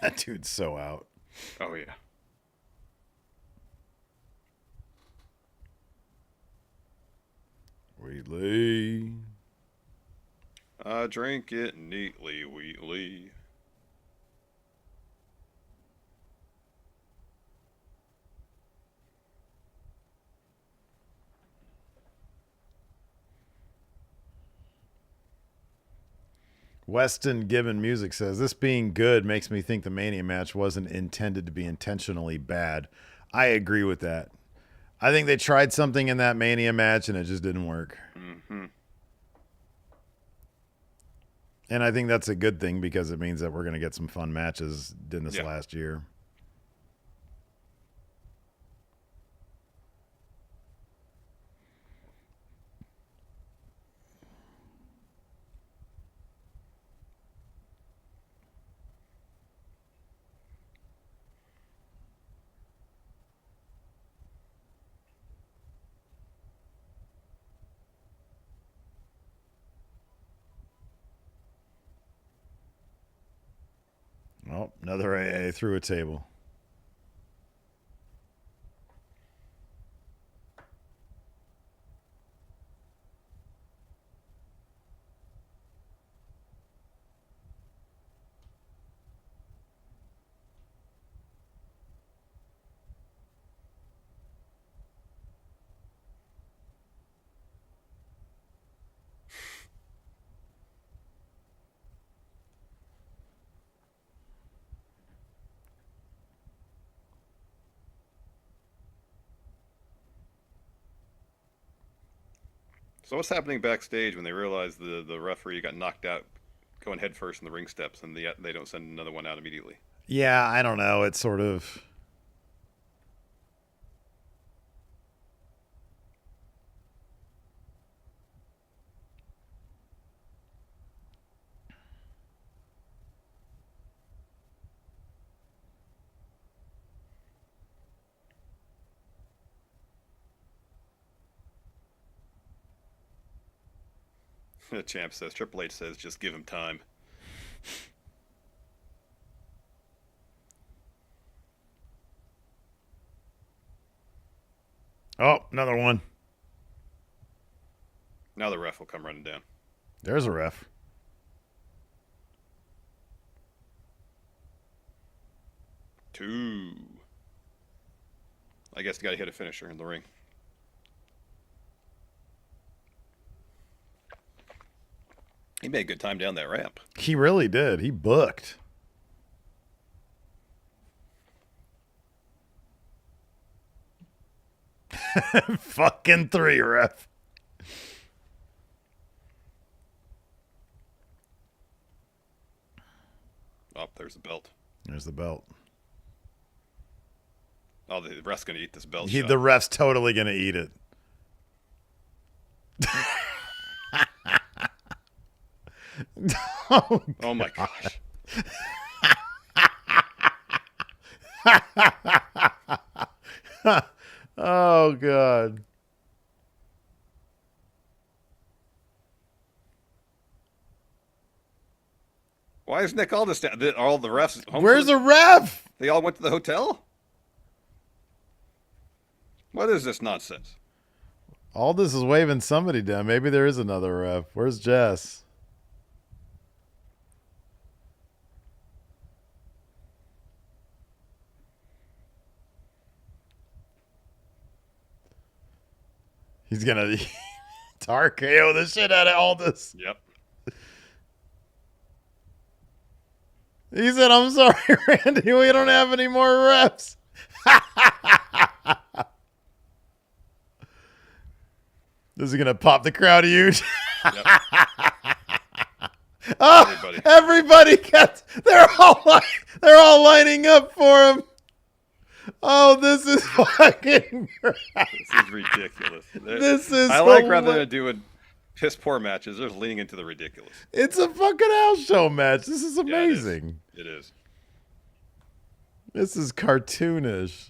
That dude's so out. Oh yeah. Wheatley. I drink it neatly, Wheatley. Weston Gibbon Music says, this being good makes me think the Mania match wasn't intended to be intentionally bad. I agree with that. I think they tried something in that Mania match and it just didn't work. Mm-hmm. And I think that's a good thing because it means that we're going to get some fun matches in this last year. Oh, another AA through a table. So what's happening backstage when they realize the referee got knocked out going head first in the ring steps and they don't send another one out immediately? Yeah, I don't know. It's sort of... The champ says, Triple H says, just give him time. Oh, another one. Now the ref will come running down. There's a ref. Two. I guess you got to hit a finisher in the ring. He made good time down that ramp. He really did. He booked. Fucking 3, ref. Oh, there's the belt. There's the belt. Oh, the ref's going to eat this belt. The ref's totally going to eat it. Oh my gosh. Oh, God. Why is Nick Aldis down? All the refs home? Where's the ref? They all went to the hotel? What is this nonsense? Aldis is waving somebody down. Maybe there is another ref. Where's Jess? He's going to RKO the shit out of Aldis. Yep. He said, I'm sorry, Randy. We don't have any more refs. This is going to pop the crowd huge. Yep. Oh, everybody gets. They're all lining up for him. Oh, this is fucking. This is ridiculous. This is. I like rather than doing piss poor matches, they're leaning into the ridiculous. It's a fucking house show match. This is amazing. Yeah, it is. This is cartoonish.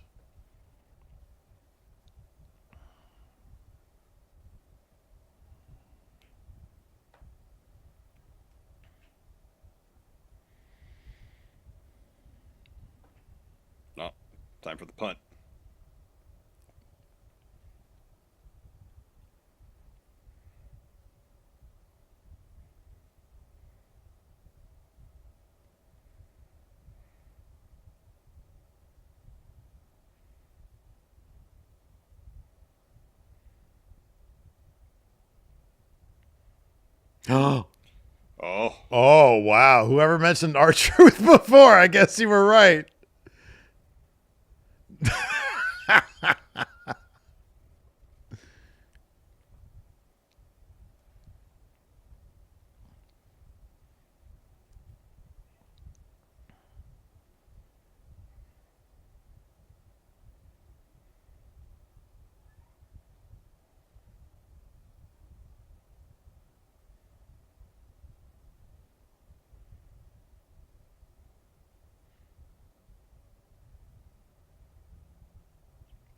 No, time for the punt. Oh. Oh. Oh, wow. Whoever mentioned R-Truth before, I guess you were right.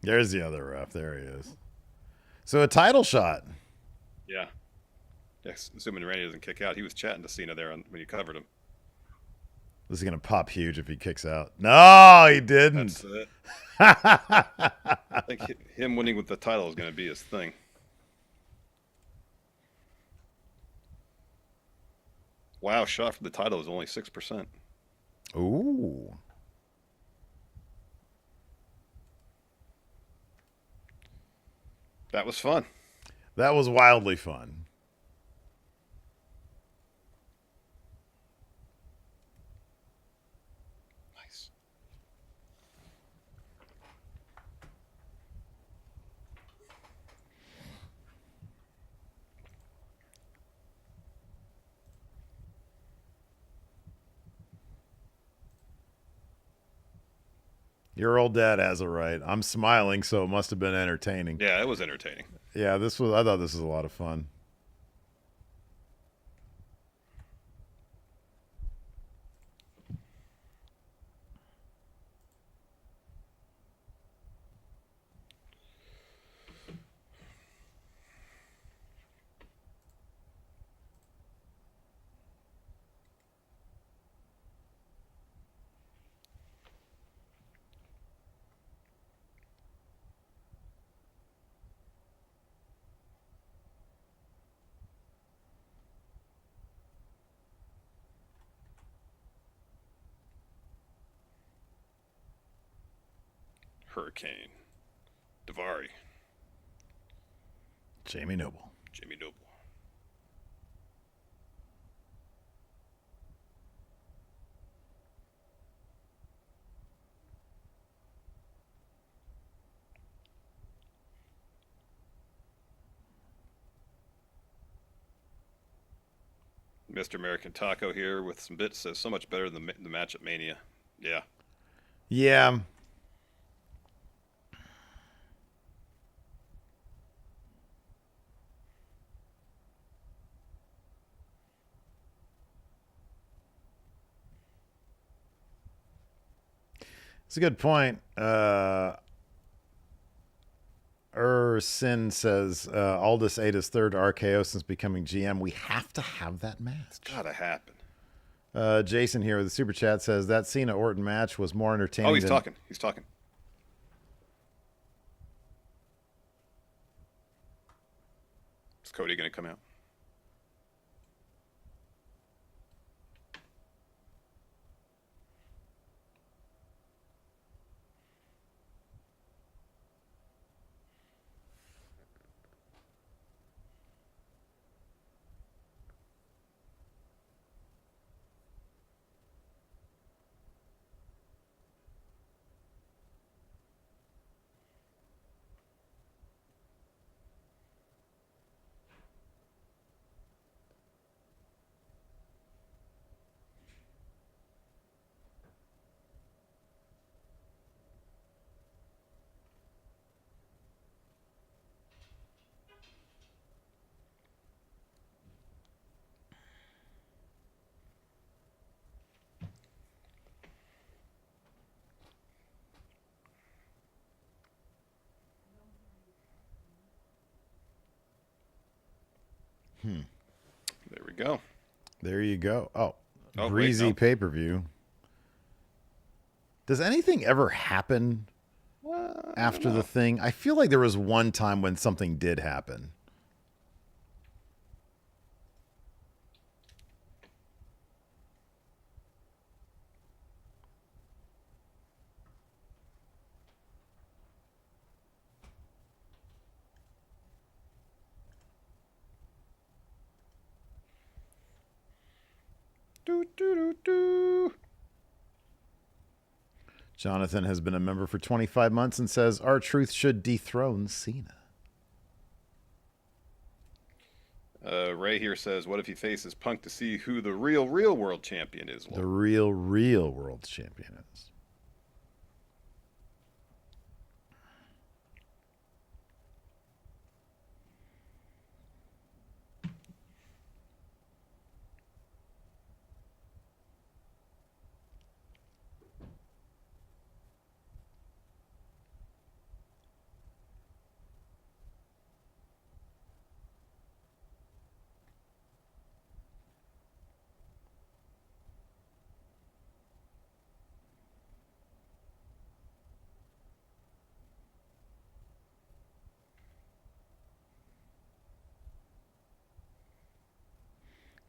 There's the other ref. There he is. So a title shot. Yeah. Yes, assuming Randy doesn't kick out. He was chatting to Cena there when you covered him. This is going to pop huge if he kicks out. No, he didn't. That's it. I think him winning with the title is going to be his thing. Wow, shot for the title is only 6%. Ooh. That was fun. That was wildly fun. Nice. Your old dad has it right. I'm smiling, so it must have been entertaining. Yeah, it was entertaining. Yeah, I thought this was a lot of fun. Hurricane. Davari. Jamie Noble. Jamie Noble. Mr. American Taco here with some bits says so much better than the match at Mania. Yeah. Yeah. It's a good point. Sin says Aldis ate his third RKO since becoming GM. We have to have that match. It's gotta happen. Jason here with the super chat says that Cena Orton match was more entertaining. Oh, he's talking. He's talking. Is Cody gonna come out? There we go. There you go. Oh, Oh, breezy wait, no. pay-per-view. Does anything ever happen after the thing? I feel like there was one time when something did happen. Jonathan has been a member for 25 months and says, R-Truth should dethrone Cena. Ray here says, what if he faces Punk to see who the real world champion is? The real world champion is.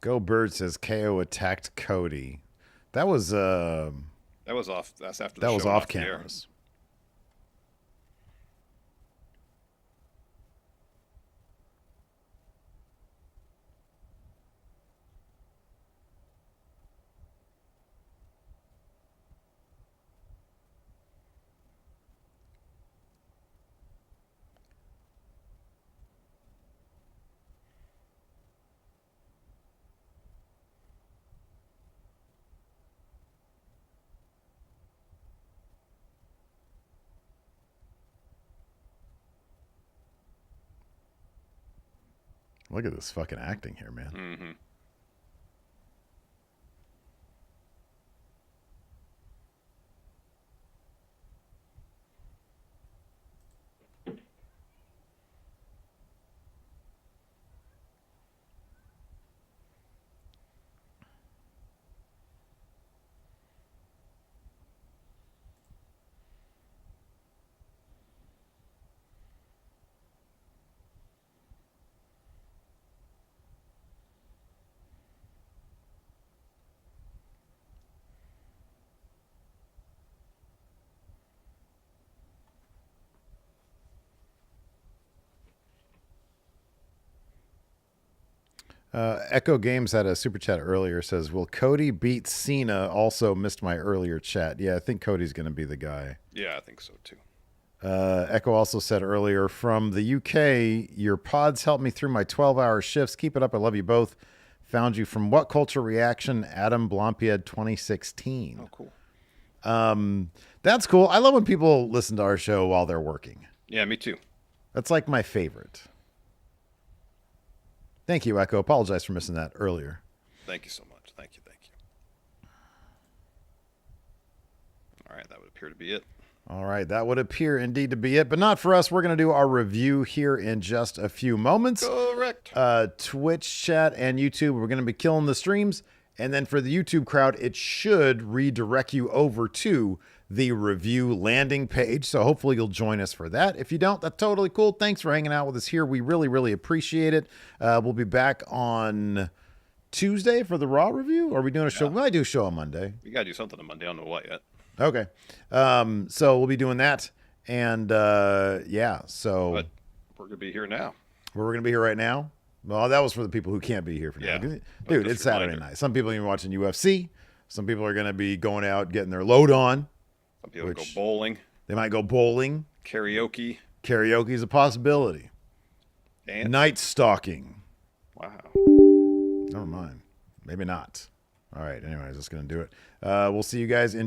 Go Bird says KO attacked Cody. That was That was off. That's after the that show was went off the air. cameras. Look at this fucking acting here, man. Mm-hmm. Echo Games had a super chat earlier. Says, will Cody beat Cena? Also missed my earlier chat. Yeah, I think Cody's going to be the guy. Yeah, I think so too. Echo also said earlier, from the UK, your pods helped me through my 12-hour shifts. Keep it up. I love you both. Found you from What Culture Reaction, Adam Blompied 2016. Oh, cool. That's cool. I love when people listen to our show while they're working. Yeah, me too. That's like my favorite. Thank you, Echo. Apologize for missing that earlier. Thank you so much. Thank you. All right, that would appear to be it. All right, that would appear indeed to be it, but not for us. We're going to do our review here in just a few moments. Correct. Twitch chat and YouTube, we're going to be killing the streams. And then for the YouTube crowd, it should redirect you over to the review landing page. So hopefully you'll join us for that. If you don't, that's totally cool. Thanks for hanging out with us here. We really, really appreciate it. We'll be back on Tuesday for the Raw review. Or are we doing a show? We might do a show on Monday. We got to do something on Monday. I don't know what yet. Okay. So we'll be doing that. And yeah, so. But we're going to be here now. We're going to be here right now. Well, that was for the people who can't be here for now. Yeah. Dude, it's Saturday night. Some people are even watching UFC. Some people are going to be going out, getting their load on. Some people go bowling. They might go bowling. Karaoke. Karaoke is a possibility. Dance. Night stalking. Wow. Never mind. Maybe not. All right. Anyways, that's going to do it. We'll see you guys in